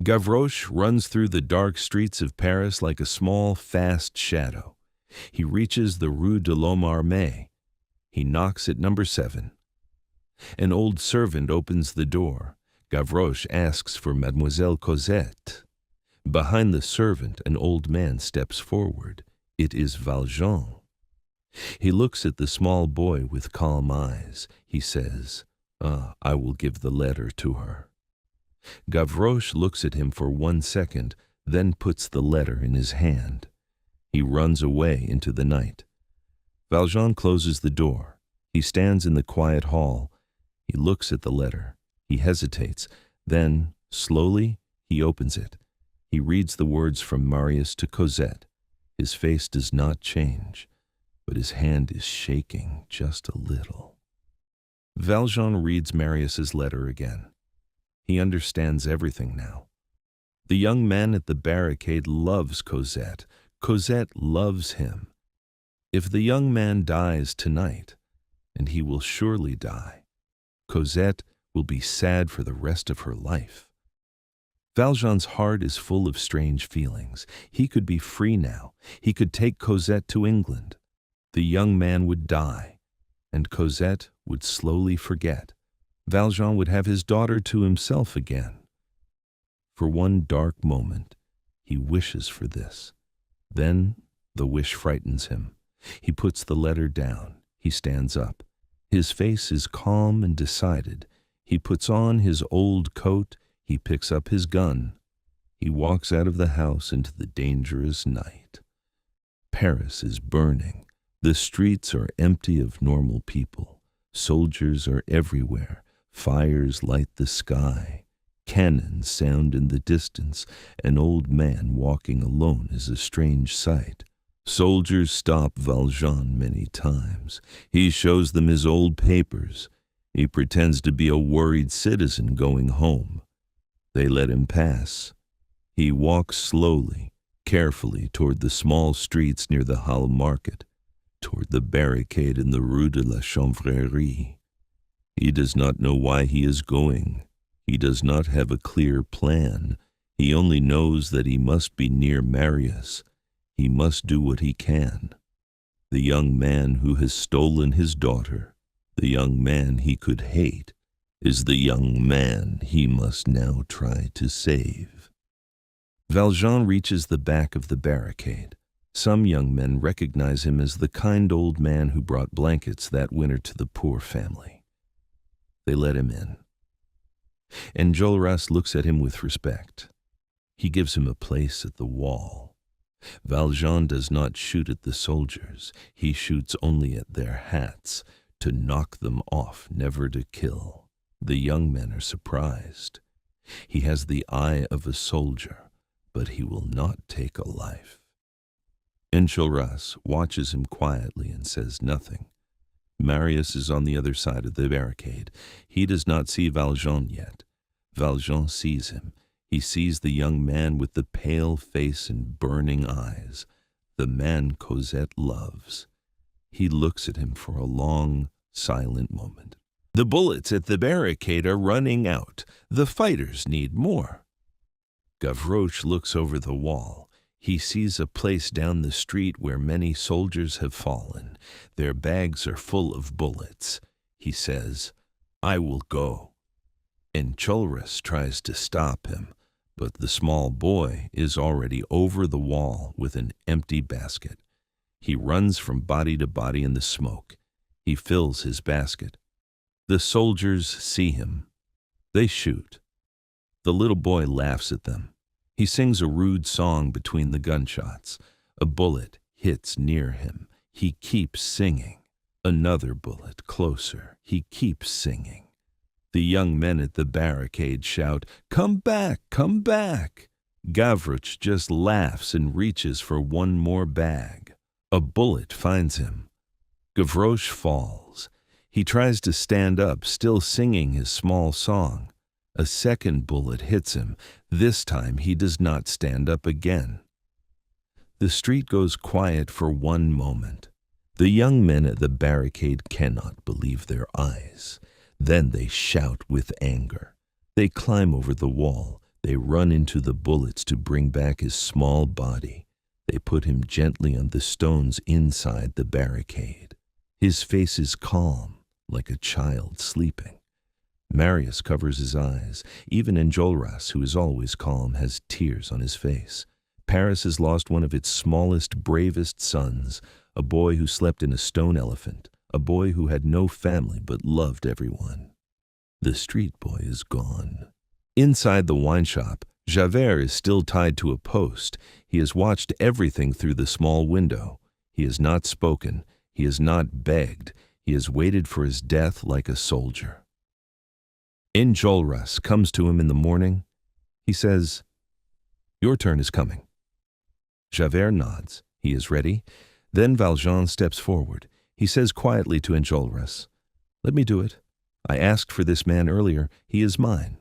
Gavroche runs through the dark streets of Paris like a small, fast shadow. He reaches the Rue de l'Homme Armé. He knocks at number 7. An old servant opens the door. Gavroche asks for Mademoiselle Cosette. Behind the servant, an old man steps forward. It is Valjean. He looks at the small boy with calm eyes. He says, "I will give the letter to her." Gavroche looks at him for 1 second, then puts the letter in his hand. He runs away into the night. Valjean closes the door. He stands in the quiet hall. He looks at the letter. He hesitates. Then, slowly, he opens it. He reads the words from Marius to Cosette. His face does not change, but his hand is shaking just a little. Valjean reads Marius's letter again. He understands everything now. The young man at the barricade loves Cosette. Cosette loves him. If the young man dies tonight, and he will surely die, Cosette will be sad for the rest of her life. Valjean's heart is full of strange feelings. He could be free now. He could take Cosette to England. The young man would die, and Cosette would slowly forget. Valjean would have his daughter to himself again. For one dark moment, he wishes for this. Then the wish frightens him. He puts the letter down. He stands up. His face is calm and decided. He puts on his old coat. He picks up his gun. He walks out of the house into the dangerous night. Paris is burning. The streets are empty of normal people. Soldiers are everywhere. Fires light the sky. Cannons sound in the distance. An old man walking alone is a strange sight. Soldiers stop Valjean many times. He shows them his old papers. He pretends to be a worried citizen going home. They let him pass. He walks slowly, carefully toward the small streets near the Halles market, toward the barricade in the Rue de la Chanvrerie. He does not know why he is going. He does not have a clear plan. He only knows that he must be near Marius. He must do what he can. The young man who has stolen his daughter, the young man he could hate, is the young man he must now try to save. Valjean reaches the back of the barricade. Some young men recognize him as the kind old man who brought blankets that winter to the poor family. They let him in. Enjolras looks at him with respect. He gives him a place at the wall. Valjean does not shoot at the soldiers. He shoots only at their hats, to knock them off, never to kill. The young men are surprised. He has the eye of a soldier, but he will not take a life. Enjolras watches him quietly and says nothing. Marius is on the other side of the barricade. He does not see Valjean yet. Valjean sees him. He sees the young man with the pale face and burning eyes, the man Cosette loves. He looks at him for a long, silent moment. The bullets at the barricade are running out. The fighters need more. Gavroche looks over the wall. He sees a place down the street where many soldiers have fallen. Their bags are full of bullets. He says, "I will go." Enjolras tries to stop him, but the small boy is already over the wall with an empty basket. He runs from body to body in the smoke. He fills his basket. The soldiers see him. They shoot. The little boy laughs at them. He sings a rude song between the gunshots. A bullet hits near him. He keeps singing. Another bullet closer. He keeps singing. The young men at the barricade shout, "Come back, come back!" Gavroche just laughs and reaches for one more bag. A bullet finds him. Gavroche falls. He tries to stand up, still singing his small song. A second bullet hits him. This time he does not stand up again. The street goes quiet for one moment. The young men at the barricade cannot believe their eyes. Then they shout with anger. They climb over the wall. They run into the bullets to bring back his small body. They put him gently on the stones inside the barricade. His face is calm, like a child sleeping. Marius covers his eyes. Even Enjolras, who is always calm, has tears on his face. Paris has lost one of its smallest, bravest sons, a boy who slept in a stone elephant, a boy who had no family but loved everyone. The street boy is gone. Inside the wine shop, Javert is still tied to a post. He has watched everything through the small window. He has not spoken. He has not begged. He has waited for his death like a soldier. Enjolras comes to him in the morning. He says, "Your turn is coming." Javert nods. He is ready. Then Valjean steps forward. He says quietly to Enjolras, "Let me do it. I asked for this man earlier. He is mine."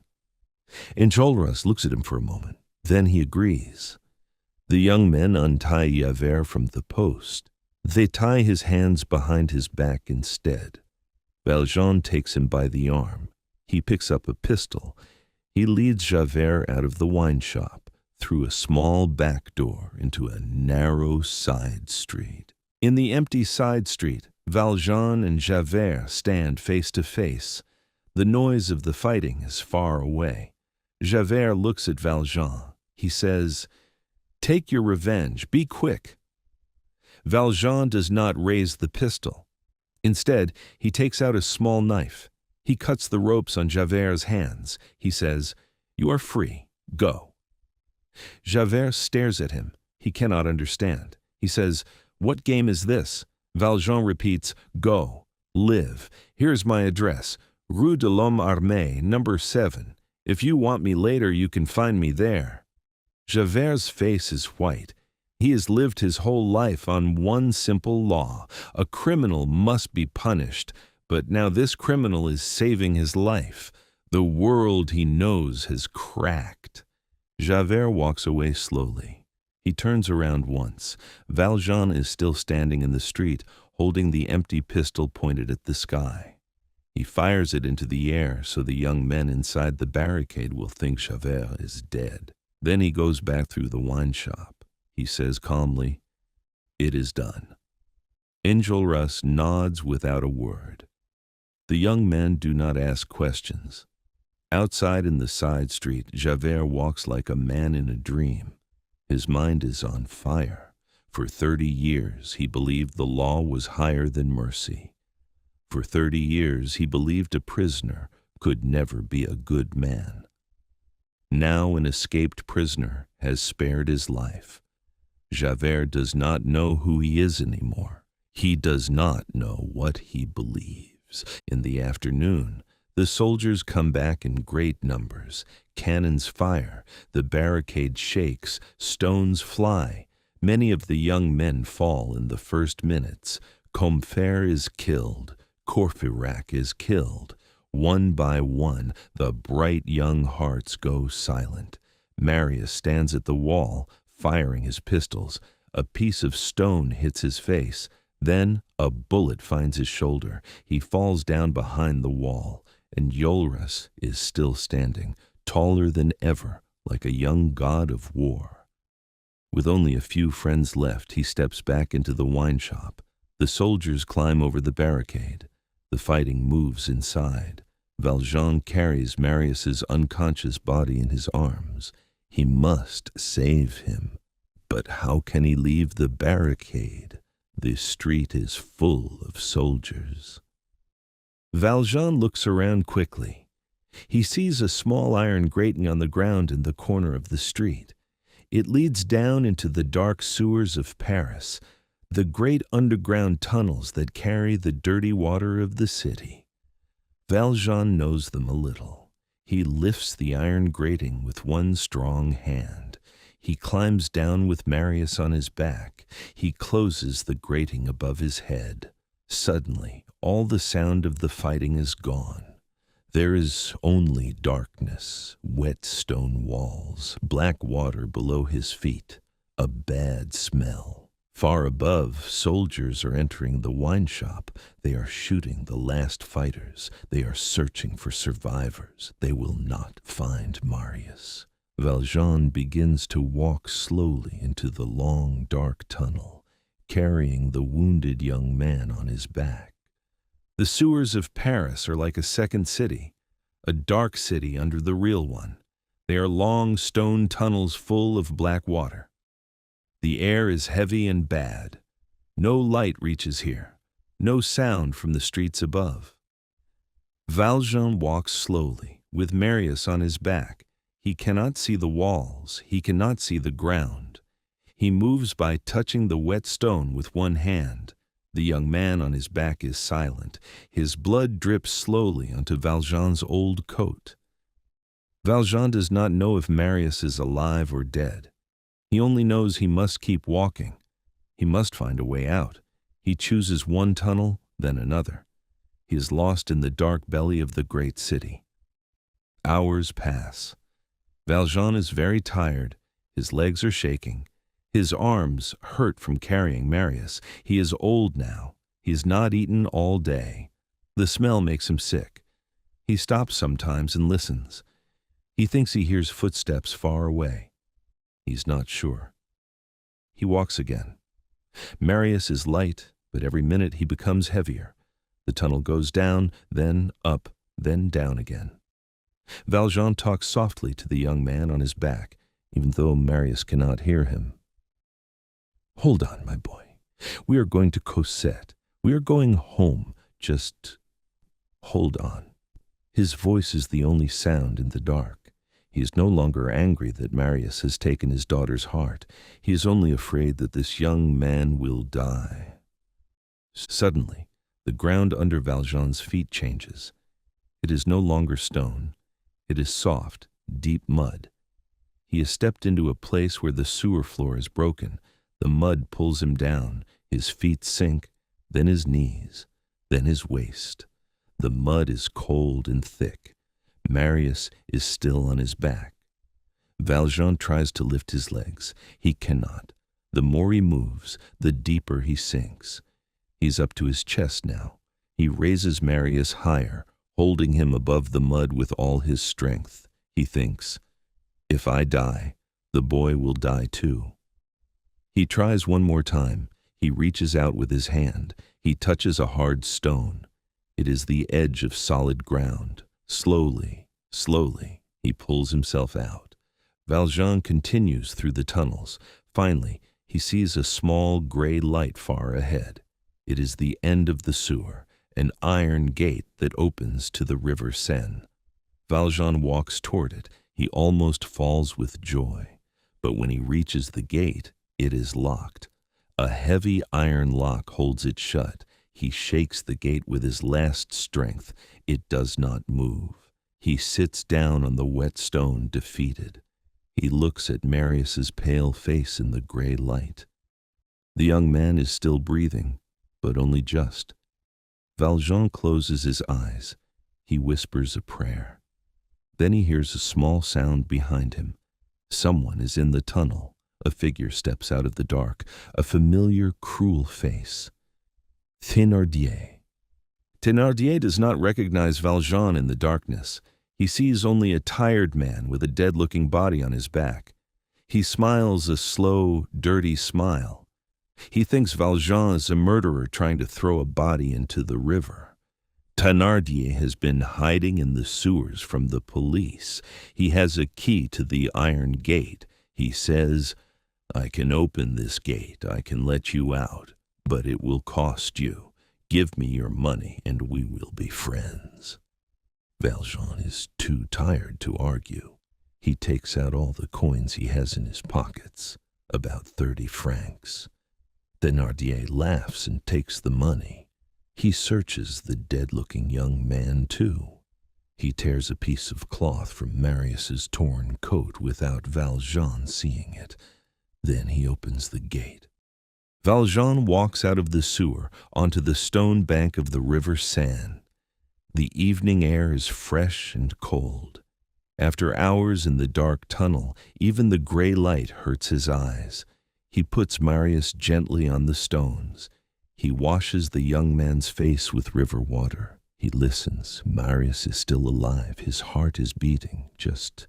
Enjolras looks at him for a moment. Then he agrees. The young men untie Javert from the post. They tie his hands behind his back instead. Valjean takes him by the arm. He picks up a pistol. He leads Javert out of the wine shop, through a small back door into a narrow side street. In the empty side street, Valjean and Javert stand face to face. The noise of the fighting is far away. Javert looks at Valjean. He says, "Take your revenge. Be quick." Valjean does not raise the pistol. Instead, he takes out a small knife. He cuts the ropes on Javert's hands. He says, "You are free. Go." Javert stares at him. He cannot understand. He says, "What game is this?" Valjean repeats, "Go. Live. Here's my address. Rue de l'Homme Armé, number 7. If you want me later, you can find me there." Javert's face is white. He has lived his whole life on one simple law. A criminal must be punished. But now this criminal is saving his life. The world he knows has cracked. Javert walks away slowly. He turns around once. Valjean is still standing in the street, holding the empty pistol pointed at the sky. He fires it into the air so the young men inside the barricade will think Javert is dead. Then he goes back through the wine shop. He says calmly, "It is done." Enjolras nods without a word. The young men do not ask questions. Outside in the side street, Javert walks like a man in a dream. His mind is on fire. For 30 years he believed the law was higher than mercy. For 30 years he believed a prisoner could never be a good man. Now an escaped prisoner has spared his life. Javert does not know who he is anymore. He does not know what he believes. In the afternoon, the soldiers come back in great numbers. Cannons fire, the barricade shakes, stones fly. Many of the young men fall in the first minutes. Combeferre is killed. Courfeyrac is killed. One by one, the bright young hearts go silent. Marius stands at the wall, firing his pistols. A piece of stone hits his face. Then a bullet finds his shoulder. He falls down behind the wall. Enjolras is still standing, taller than ever, like a young god of war. With only a few friends left, he steps back into the wine shop. The soldiers climb over the barricade. The fighting moves inside. Valjean carries Marius's unconscious body in his arms. He must save him. But how can he leave the barricade? The street is full of soldiers. Valjean looks around quickly. He sees a small iron grating on the ground in the corner of the street. It leads down into the dark sewers of Paris, the great underground tunnels that carry the dirty water of the city. Valjean knows them a little. He lifts the iron grating with one strong hand. He climbs down with Marius on his back. He closes the grating above his head. Suddenly, all the sound of the fighting is gone. There is only darkness, wet stone walls, black water below his feet, a bad smell. Far above, soldiers are entering the wine shop. They are shooting the last fighters. They are searching for survivors. They will not find Marius. Valjean begins to walk slowly into the long, dark tunnel, carrying the wounded young man on his back. The sewers of Paris are like a second city, a dark city under the real one. They are long stone tunnels full of black water. The air is heavy and bad. No light reaches here, no sound from the streets above. Valjean walks slowly, with Marius on his back. He cannot see the walls, he cannot see the ground. He moves by touching the wet stone with one hand. The young man on his back is silent. His blood drips slowly onto Valjean's old coat. Valjean does not know if Marius is alive or dead. He only knows he must keep walking. He must find a way out. He chooses one tunnel, then another. He is lost in the dark belly of the great city. Hours pass. Valjean is very tired. His legs are shaking. His arms hurt from carrying Marius. He is old now. He has not eaten all day. The smell makes him sick. He stops sometimes and listens. He thinks he hears footsteps far away. He's not sure. He walks again. Marius is light, but every minute he becomes heavier. The tunnel goes down, then up, then down again. Valjean talks softly to the young man on his back, even though Marius cannot hear him. "Hold on, my boy. We are going to Cosette. We are going home. Just hold on." His voice is the only sound in the dark. He is no longer angry that Marius has taken his daughter's heart. He is only afraid that this young man will die. Suddenly, the ground under Valjean's feet changes. It is no longer stone. It is soft, deep mud. He has stepped into a place where the sewer floor is broken. The mud pulls him down. His feet sink, then his knees, then his waist. The mud is cold and thick. Marius is still on his back. Valjean tries to lift his legs. He cannot. The more he moves, the deeper he sinks. He's up to his chest now. He raises Marius higher, holding him above the mud with all his strength. He thinks, if I die, the boy will die too. He tries one more time. He reaches out with his hand. He touches a hard stone. It is the edge of solid ground. Slowly, slowly, he pulls himself out. Valjean continues through the tunnels. Finally, he sees a small gray light far ahead. It is the end of the sewer, an iron gate that opens to the river Seine. Valjean walks toward it. He almost falls with joy. But when he reaches the gate, it is locked. A heavy iron lock holds it shut. He shakes the gate with his last strength. It does not move. He sits down on the wet stone, defeated. He looks at Marius's pale face in the gray light. The young man is still breathing, but only just. Valjean closes his eyes. He whispers a prayer. Then he hears a small sound behind him. Someone is in the tunnel. A figure steps out of the dark, a familiar, cruel face. Thénardier. Thénardier does not recognize Valjean in the darkness. He sees only a tired man with a dead-looking body on his back. He smiles a slow, dirty smile. He thinks Valjean is a murderer trying to throw a body into the river. Thénardier has been hiding in the sewers from the police. He has a key to the iron gate. He says, I can open this gate, I can let you out, but it will cost you. Give me your money and we will be friends. Valjean is too tired to argue. He takes out all the coins he has in his pockets, about 30 francs. Thénardier laughs and takes the money. He searches the dead-looking young man, too. He tears a piece of cloth from Marius's torn coat without Valjean seeing it. Then he opens the gate. Valjean walks out of the sewer onto the stone bank of the river Seine. The evening air is fresh and cold. After hours in the dark tunnel, even the gray light hurts his eyes. He puts Marius gently on the stones. He washes the young man's face with river water. He listens. Marius is still alive. His heart is beating, just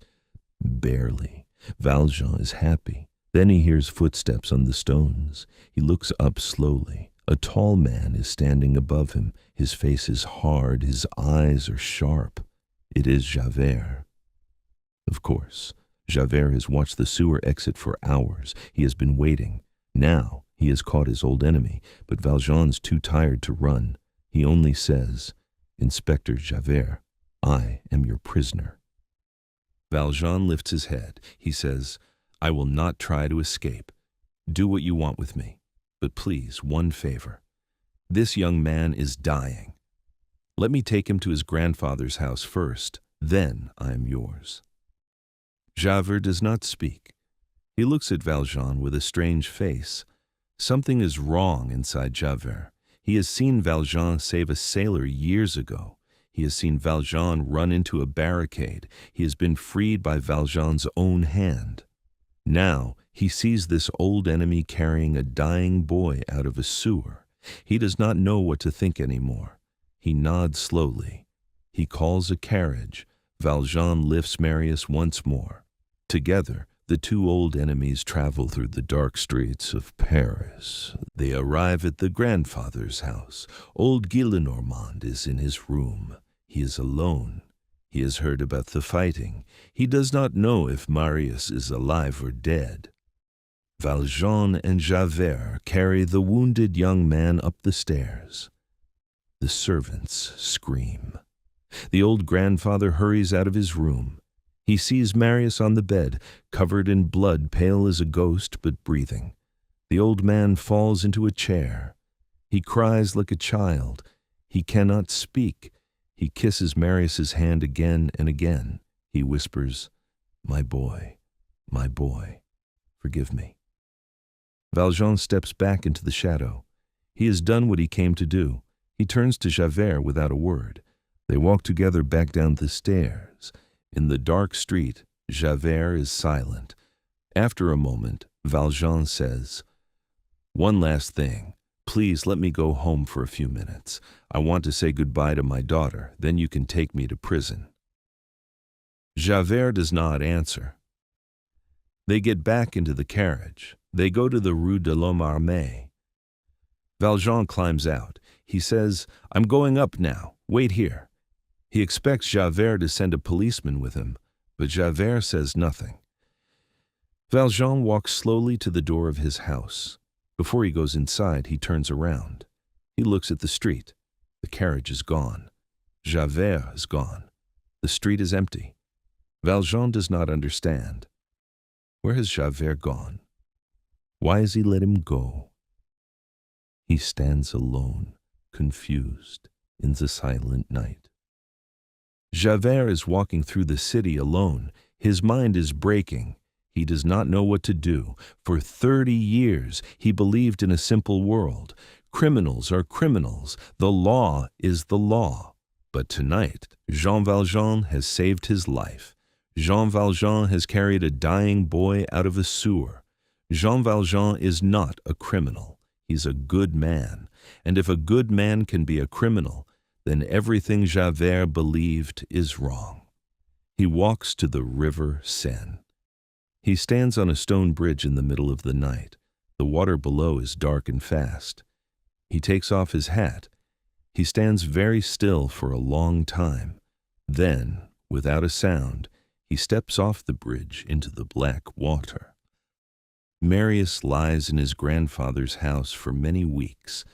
barely. Valjean is happy. Then he hears footsteps on the stones. He looks up slowly. A tall man is standing above him. His face is hard. His eyes are sharp. It is Javert. Of course, Javert has watched the sewer exit for hours. He has been waiting. Now he has caught his old enemy, but Valjean's too tired to run. He only says, Inspector Javert, I am your prisoner. Valjean lifts his head. He says, I will not try to escape. Do what you want with me. But please, one favor. This young man is dying. Let me take him to his grandfather's house first. Then I am yours. Javert does not speak. He looks at Valjean with a strange face. Something is wrong inside Javert. He has seen Valjean save a sailor years ago. He has seen Valjean run into a barricade. He has been freed by Valjean's own hand. Now he sees this old enemy carrying a dying boy out of a sewer. He does not know what to think anymore. He nods slowly. He calls a carriage. Valjean lifts Marius once more. Together, the two old enemies travel through the dark streets of Paris. They arrive at the grandfather's house. Old Gillenormand is in his room. He is alone. He has heard about the fighting. He does not know if Marius is alive or dead. Valjean and Javert carry the wounded young man up the stairs. The servants scream. The old grandfather hurries out of his room. He sees Marius on the bed, covered in blood, pale as a ghost, but breathing. The old man falls into a chair. He cries like a child. He cannot speak. He kisses Marius's hand again and again. He whispers, my boy, forgive me. Valjean steps back into the shadow. He has done what he came to do. He turns to Javert without a word. They walk together back down the stairs. In the dark street, Javert is silent. After a moment, Valjean says, "One last thing. Please let me go home for a few minutes. I want to say goodbye to my daughter, then you can take me to prison." Javert does not answer. They get back into the carriage. They go to the Rue de l'Homme Armé. Valjean climbs out. He says, "I'm going up now. Wait here." He expects Javert to send a policeman with him, but Javert says nothing. Valjean walks slowly to the door of his house. Before he goes inside, he turns around. He looks at the street. The carriage is gone. Javert is gone. The street is empty. Valjean does not understand. Where has Javert gone? Why has he let him go? He stands alone, confused, in the silent night. Javert is walking through the city alone. His mind is breaking. He does not know what to do. For 30 years, he believed in a simple world. Criminals are criminals. The law is the law. But tonight, Jean Valjean has saved his life. Jean Valjean has carried a dying boy out of a sewer. Jean Valjean is not a criminal. He's a good man. And if a good man can be a criminal, then everything Javert believed is wrong. He walks to the river Seine. He stands on a stone bridge in the middle of the night. The water below is dark and fast. He takes off his hat. He stands very still for a long time. Then, without a sound, he steps off the bridge into the black water. Marius lies in his grandfather's house for many weeks.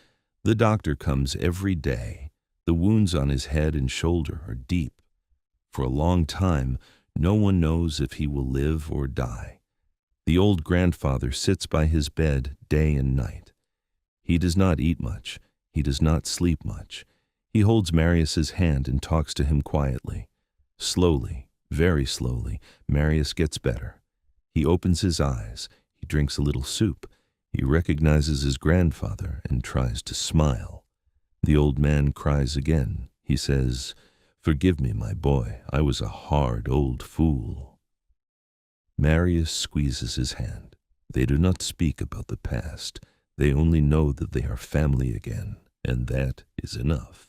The doctor comes every day. The wounds on his head and shoulder are deep. For a long time, no one knows if he will live or die. The old grandfather sits by his bed day and night. He does not eat much. He does not sleep much. He holds Marius's hand and talks to him quietly. Slowly, very slowly, Marius gets better. He opens his eyes. He drinks a little soup. He recognizes his grandfather and tries to smile. The old man cries again. He says, "Forgive me, my boy. I was a hard old fool." Marius squeezes his hand. They do not speak about the past. They only know that they are family again, and that is enough.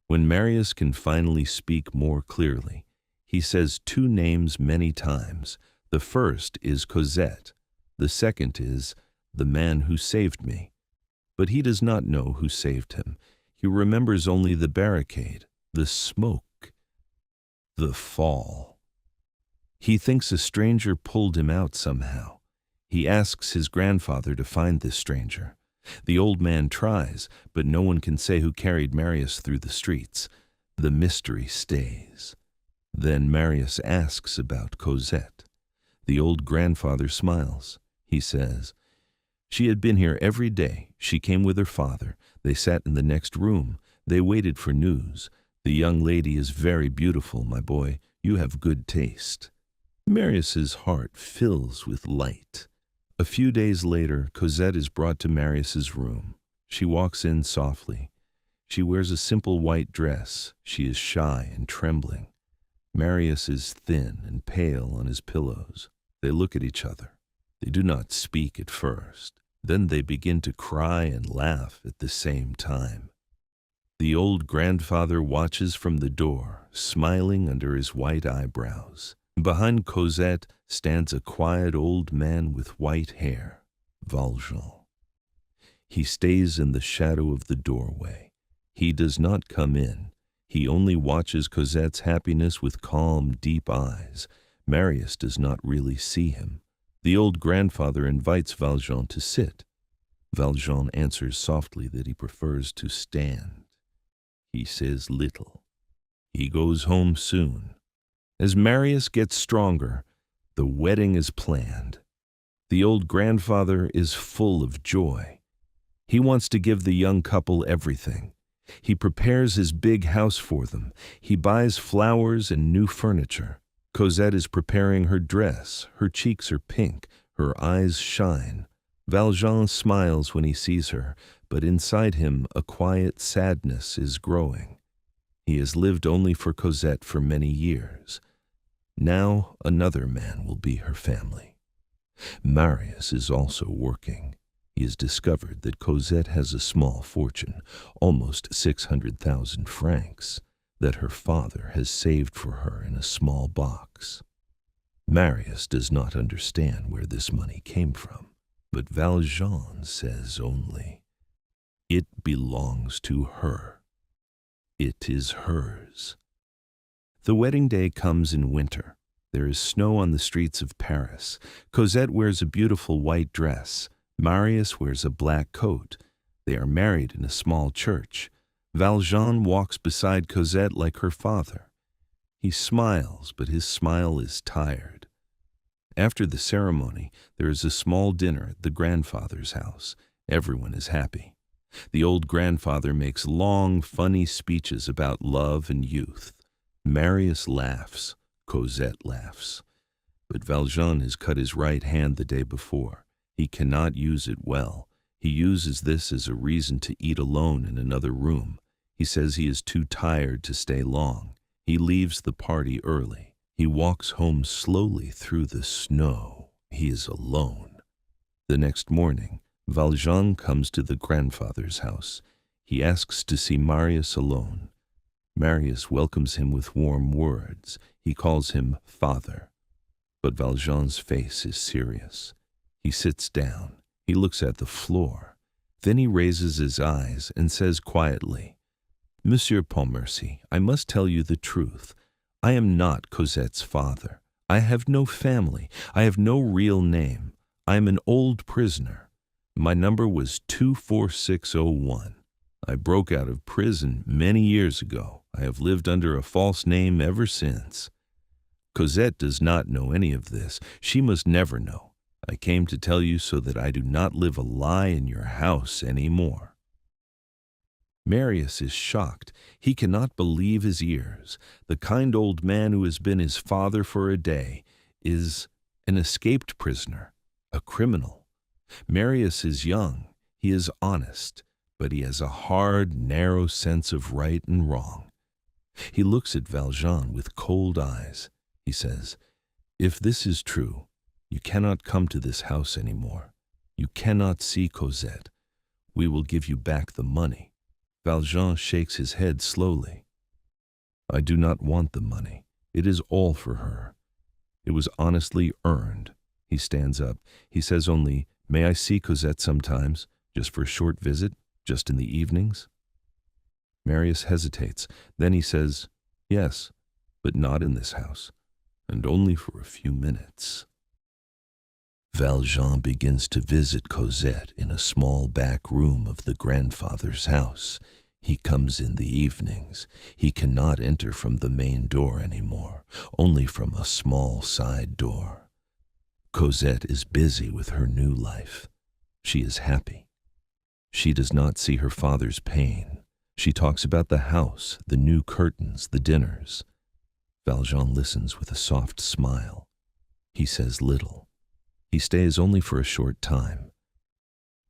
When Marius can finally speak more clearly, he says two names many times. The first is Cosette. The second is the man who saved me. But he does not know who saved him. He remembers only the barricade, the smoke, the fall. He thinks a stranger pulled him out somehow. He asks his grandfather to find this stranger. The old man tries, but no one can say who carried Marius through the streets. The mystery stays. Then Marius asks about Cosette. The old grandfather smiles. He says, "She had been here every day. She came with her father. They sat in the next room. They waited for news. The young lady is very beautiful, my boy. You have good taste." Marius's heart fills with light. A few days later, Cosette is brought to Marius's room. She walks in softly. She wears a simple white dress. She is shy and trembling. Marius is thin and pale on his pillows. They look at each other. They do not speak at first. Then they begin to cry and laugh at the same time. The old grandfather watches from the door, smiling under his white eyebrows. Behind Cosette stands a quiet old man with white hair, Valjean. He stays in the shadow of the doorway. He does not come in. He only watches Cosette's happiness with calm, deep eyes. Marius does not really see him. The old grandfather invites Valjean to sit. Valjean answers softly that he prefers to stand. He says little. He goes home soon. As Marius gets stronger, the wedding is planned. The old grandfather is full of joy. He wants to give the young couple everything. He prepares his big house for them. He buys flowers and new furniture. Cosette is preparing her dress. Her cheeks are pink. Her eyes shine. Valjean smiles when he sees her, but inside him a quiet sadness is growing. He has lived only for Cosette for many years. Now another man will be her family. Marius is also working. He has discovered that Cosette has a small fortune, almost 600,000 francs, that her father has saved for her in a small box. Marius does not understand where this money came from, but Valjean says only, "It belongs to her. It is hers." The wedding day comes in winter. There is snow on the streets of Paris. Cosette wears a beautiful white dress. Marius wears a black coat. They are married in a small church. Valjean walks beside Cosette like her father. He smiles, but his smile is tired. After the ceremony, there is a small dinner at the grandfather's house. Everyone is happy. The old grandfather makes long, funny speeches about love and youth. Marius laughs. Cosette laughs. But Valjean has cut his right hand the day before. He cannot use it well. He uses this as a reason to eat alone in another room. He says he is too tired to stay long. He leaves the party early. He walks home slowly through the snow. He is alone. The next morning, Valjean comes to the grandfather's house. He asks to see Marius alone. Marius welcomes him with warm words. He calls him father. But Valjean's face is serious. He sits down. He looks at the floor. Then he raises his eyes and says quietly, "Monsieur Pontmercy, I must tell you the truth. I am not Cosette's father. I have no family. I have no real name. I am an old prisoner. My number was 24601. I broke out of prison many years ago. I have lived under a false name ever since. Cosette does not know any of this. She must never know. I came to tell you so that I do not live a lie in your house any more." Marius is shocked. He cannot believe his ears. The kind old man who has been his father for a day is an escaped prisoner, a criminal. Marius is young. He is honest, but he has a hard, narrow sense of right and wrong. He looks at Valjean with cold eyes. He says, "If this is true, you cannot come to this house any more. You cannot see Cosette. We will give you back the money." Valjean shakes his head slowly. "I do not want the money. It is all for her. It was honestly earned." He stands up. He says only, "May I see Cosette sometimes, just for a short visit, just in the evenings?" Marius hesitates. Then he says, "Yes, but not in this house, and only for a few minutes." Valjean begins to visit Cosette in a small back room of the grandfather's house. He comes in the evenings. He cannot enter from the main door anymore, only from a small side door. Cosette is busy with her new life. She is happy. She does not see her father's pain. She talks about the house, the new curtains, the dinners. Valjean listens with a soft smile. He says little. He stays only for a short time.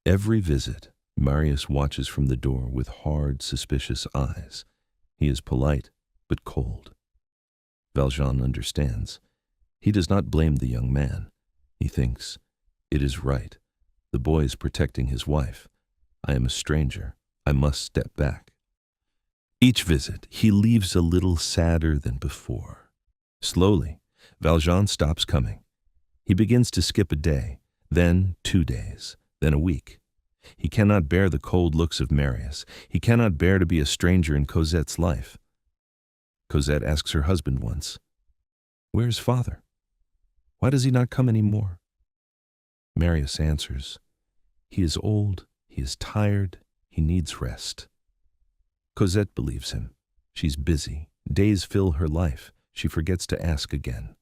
Every visit, Marius watches from the door with hard, suspicious eyes. He is polite, but cold. Valjean understands. He does not blame the young man. He thinks, "It is right. The boy is protecting his wife. I am a stranger. I must step back." Each visit, he leaves a little sadder than before. Slowly, Valjean stops coming. He begins to skip a day, then 2 days, then a week. He cannot bear the cold looks of Marius. He cannot bear to be a stranger in Cosette's life. Cosette asks her husband once, "Where is father? Why does he not come any more?" Marius answers, "He is old, he is tired, he needs rest." Cosette believes him. She's busy. Days fill her life. She forgets to ask again.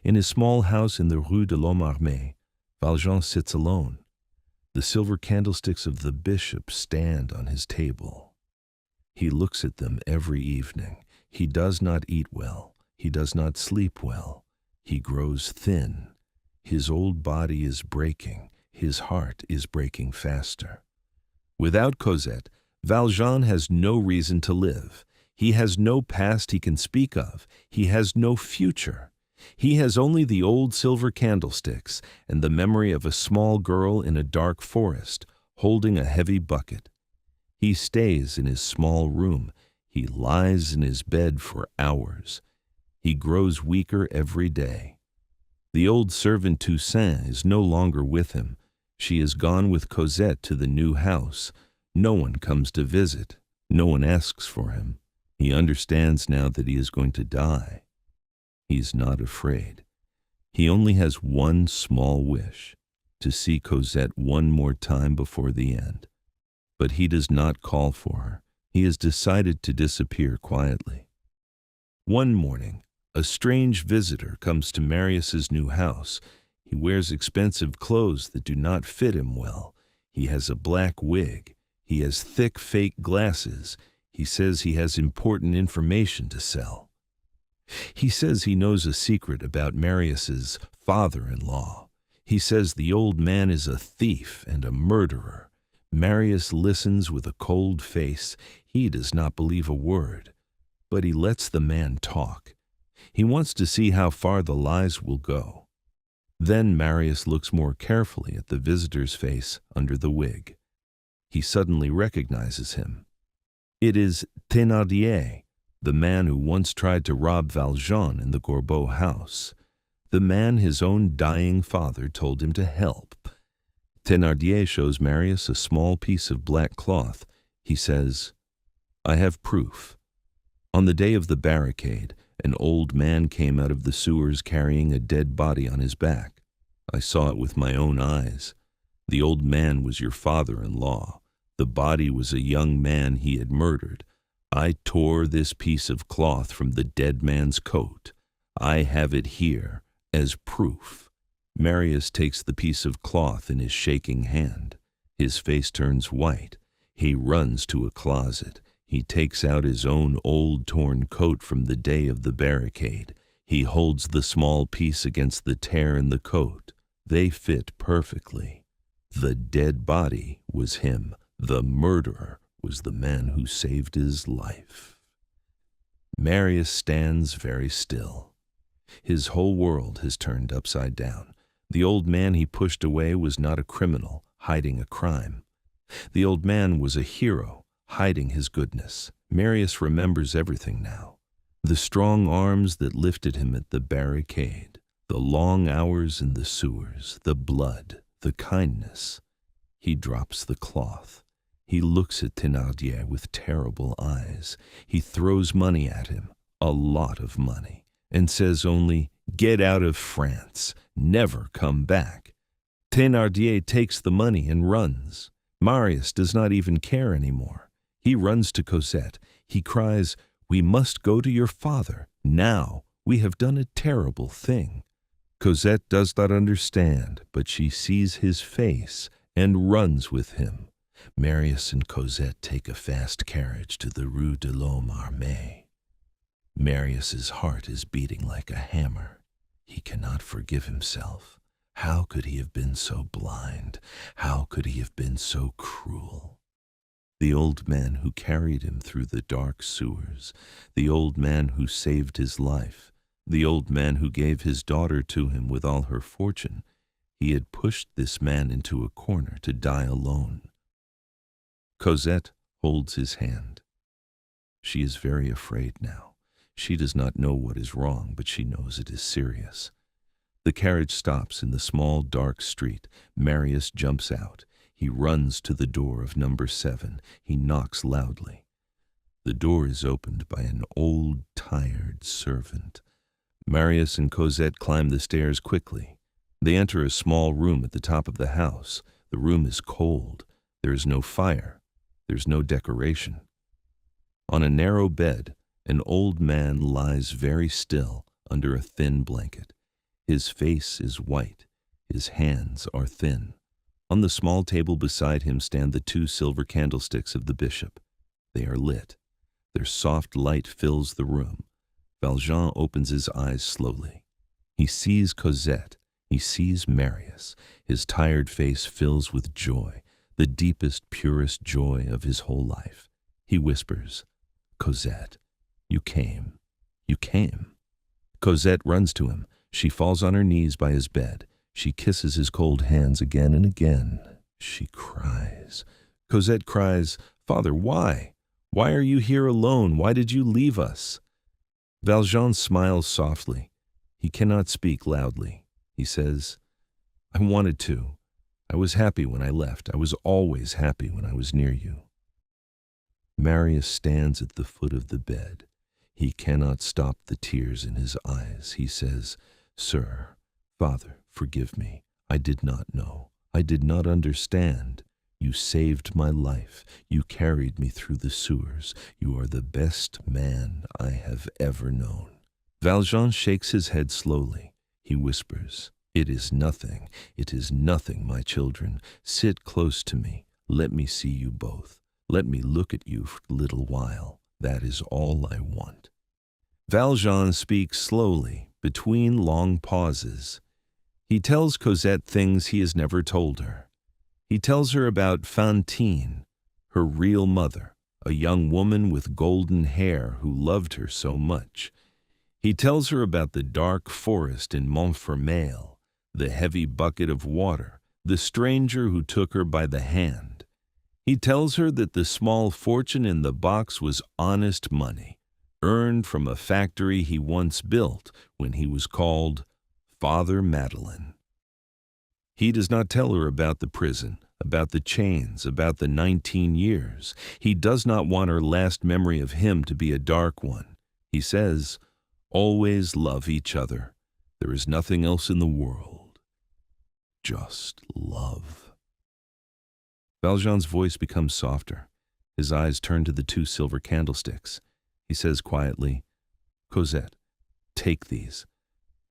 In his small house in the Rue de l'Homme Armé, Valjean sits alone. The silver candlesticks of the bishop stand on his table. He looks at them every evening. He does not eat well. He does not sleep well. He grows thin. His old body is breaking. His heart is breaking faster. Without Cosette, Valjean has no reason to live. He has no past he can speak of. He has no future. He has only the old silver candlesticks and the memory of a small girl in a dark forest, holding a heavy bucket. He stays in his small room. He lies in his bed for hours. He grows weaker every day. The old servant Toussaint is no longer with him. She is gone with Cosette to the new house. No one comes to visit. No one asks for him. He understands now that he is going to die. He's not afraid. He only has one small wish, to see Cosette one more time before the end. But he does not call for her. He has decided to disappear quietly. One morning, a strange visitor comes to Marius's new house. He wears expensive clothes that do not fit him well. He has a black wig. He has thick fake glasses. He says he has important information to sell. He says he knows a secret about Marius's father-in-law. He says the old man is a thief and a murderer. Marius listens with a cold face. He does not believe a word, but he lets the man talk. He wants to see how far the lies will go. Then Marius looks more carefully at the visitor's face under the wig. He suddenly recognizes him. It is Thénardier, the man who once tried to rob Valjean in the Gorbeau house, the man his own dying father told him to help. Thénardier shows Marius a small piece of black cloth. He says, "I have proof. On the day of the barricade, an old man came out of the sewers carrying a dead body on his back. I saw it with my own eyes. The old man was your father-in-law. The body was a young man he had murdered. I tore this piece of cloth from the dead man's coat. I have it here as proof." Marius takes the piece of cloth in his shaking hand. His face turns white. He runs to a closet. He takes out his own old torn coat from the day of the barricade. He holds the small piece against the tear in the coat. They fit perfectly. The dead body was him. The murderer was the man who saved his life. Marius stands very still. His whole world has turned upside down. The old man he pushed away was not a criminal, hiding a crime. The old man was a hero, hiding his goodness. Marius remembers everything now. The strong arms that lifted him at the barricade, the long hours in the sewers, the blood, the kindness. He drops the cloth. He looks at Thénardier with terrible eyes. He throws money at him, a lot of money, and says only, "Get out of France. Never come back." Thénardier takes the money and runs. Marius does not even care anymore. He runs to Cosette. He cries, "We must go to your father. Now. We have done a terrible thing." Cosette does not understand, but she sees his face and runs with him. Marius and Cosette take a fast carriage to the Rue de l'Homme Armé. Marius's heart is beating like a hammer. He cannot forgive himself. How could he have been so blind? How could he have been so cruel? The old man who carried him through the dark sewers, the old man who saved his life, the old man who gave his daughter to him with all her fortune, he had pushed this man into a corner to die alone. Cosette holds his hand. She is very afraid now. She does not know what is wrong, but she knows it is serious. The carriage stops in the small, dark street. Marius jumps out. He runs to the door of number 7. He knocks loudly. The door is opened by an old, tired servant. Marius and Cosette climb the stairs quickly. They enter a small room at the top of the house. The room is cold. There is no fire. There's no decoration. On a narrow bed, an old man lies very still under a thin blanket. His face is white. His hands are thin. On the small table beside him stand the 2 silver candlesticks of the bishop. They are lit. Their soft light fills the room. Valjean opens his eyes slowly. He sees Cosette. He sees Marius. His tired face fills with joy, the deepest, purest joy of his whole life. He whispers, "Cosette, You came. You came. Cosette runs to him. She falls on her knees by his bed. She kisses his cold hands again and again. She cries. Cosette cries, "Father, why? Why are you here alone? Why did you leave us?" Valjean smiles softly. He cannot speak loudly. He says, "I wanted to. I was happy when I left. I was always happy when I was near you." Marius stands at the foot of the bed. He cannot stop the tears in his eyes. He says, "Sir, Father, forgive me. I did not know. I did not understand. You saved my life. You carried me through the sewers. You are the best man I have ever known." Valjean shakes his head slowly. He whispers, "It is nothing. It is nothing, my children. Sit close to me. Let me see you both. Let me look at you for a little while. That is all I want." Valjean speaks slowly, between long pauses. He tells Cosette things he has never told her. He tells her about Fantine, her real mother, a young woman with golden hair who loved her so much. He tells her about the dark forest in Montfermeil, the heavy bucket of water, the stranger who took her by the hand. He tells her that the small fortune in the box was honest money, earned from a factory he once built when he was called Father Madeleine. He does not tell her about the prison, about the chains, about the 19 years. He does not want her last memory of him to be a dark one. He says, "Always love each other. There is nothing else in the world. Just love." Valjean's voice becomes softer. His eyes turn to the 2 silver candlesticks. He says quietly, "Cosette, take these.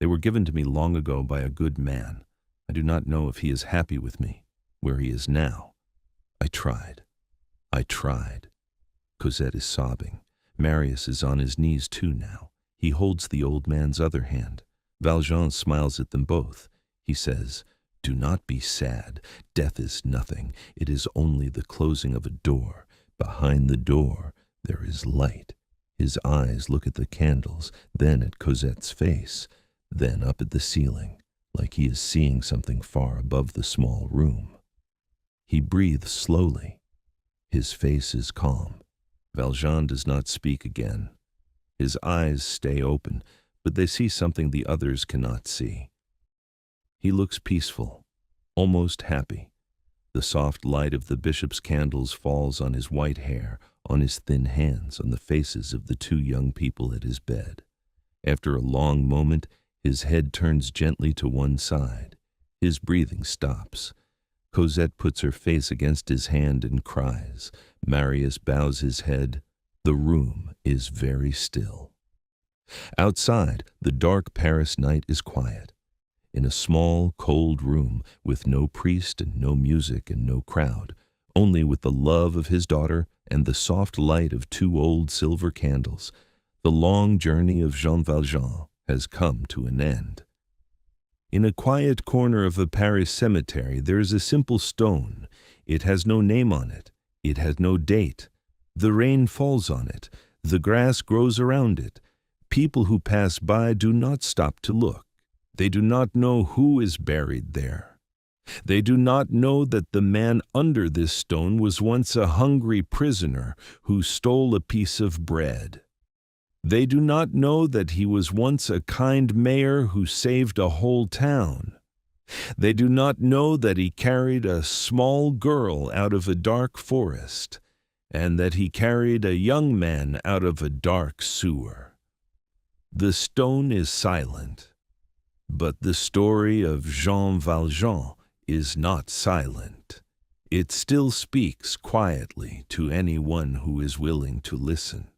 They were given to me long ago by a good man. I do not know if he is happy with me, where he is now. I tried. I tried." Cosette is sobbing. Marius is on his knees too now. He holds the old man's other hand. Valjean smiles at them both. He says, "Do not be sad. Death is nothing. It is only the closing of a door. Behind the door there is light." His eyes look at the candles, then at Cosette's face, then up at the ceiling, like he is seeing something far above the small room. He breathes slowly. His face is calm. Valjean does not speak again. His eyes stay open, but they see something the others cannot see. He looks peaceful, almost happy. The soft light of the bishop's candles falls on his white hair, on his thin hands, on the faces of the 2 young people at his bed. After a long moment, his head turns gently to one side. His breathing stops. Cosette puts her face against his hand and cries. Marius bows his head. The room is very still. Outside, the dark Paris night is quiet. In a small, cold room, with no priest and no music and no crowd, only with the love of his daughter and the soft light of 2 old silver candles, the long journey of Jean Valjean has come to an end. In a quiet corner of a Paris cemetery there is a simple stone. It has no name on it. It has no date. The rain falls on it. The grass grows around it. People who pass by do not stop to look. They do not know who is buried there. They do not know that the man under this stone was once a hungry prisoner who stole a piece of bread. They do not know that he was once a kind mayor who saved a whole town. They do not know that he carried a small girl out of a dark forest, and that he carried a young man out of a dark sewer. The stone is silent, but the story of Jean Valjean is not silent. It still speaks quietly to anyone who is willing to listen.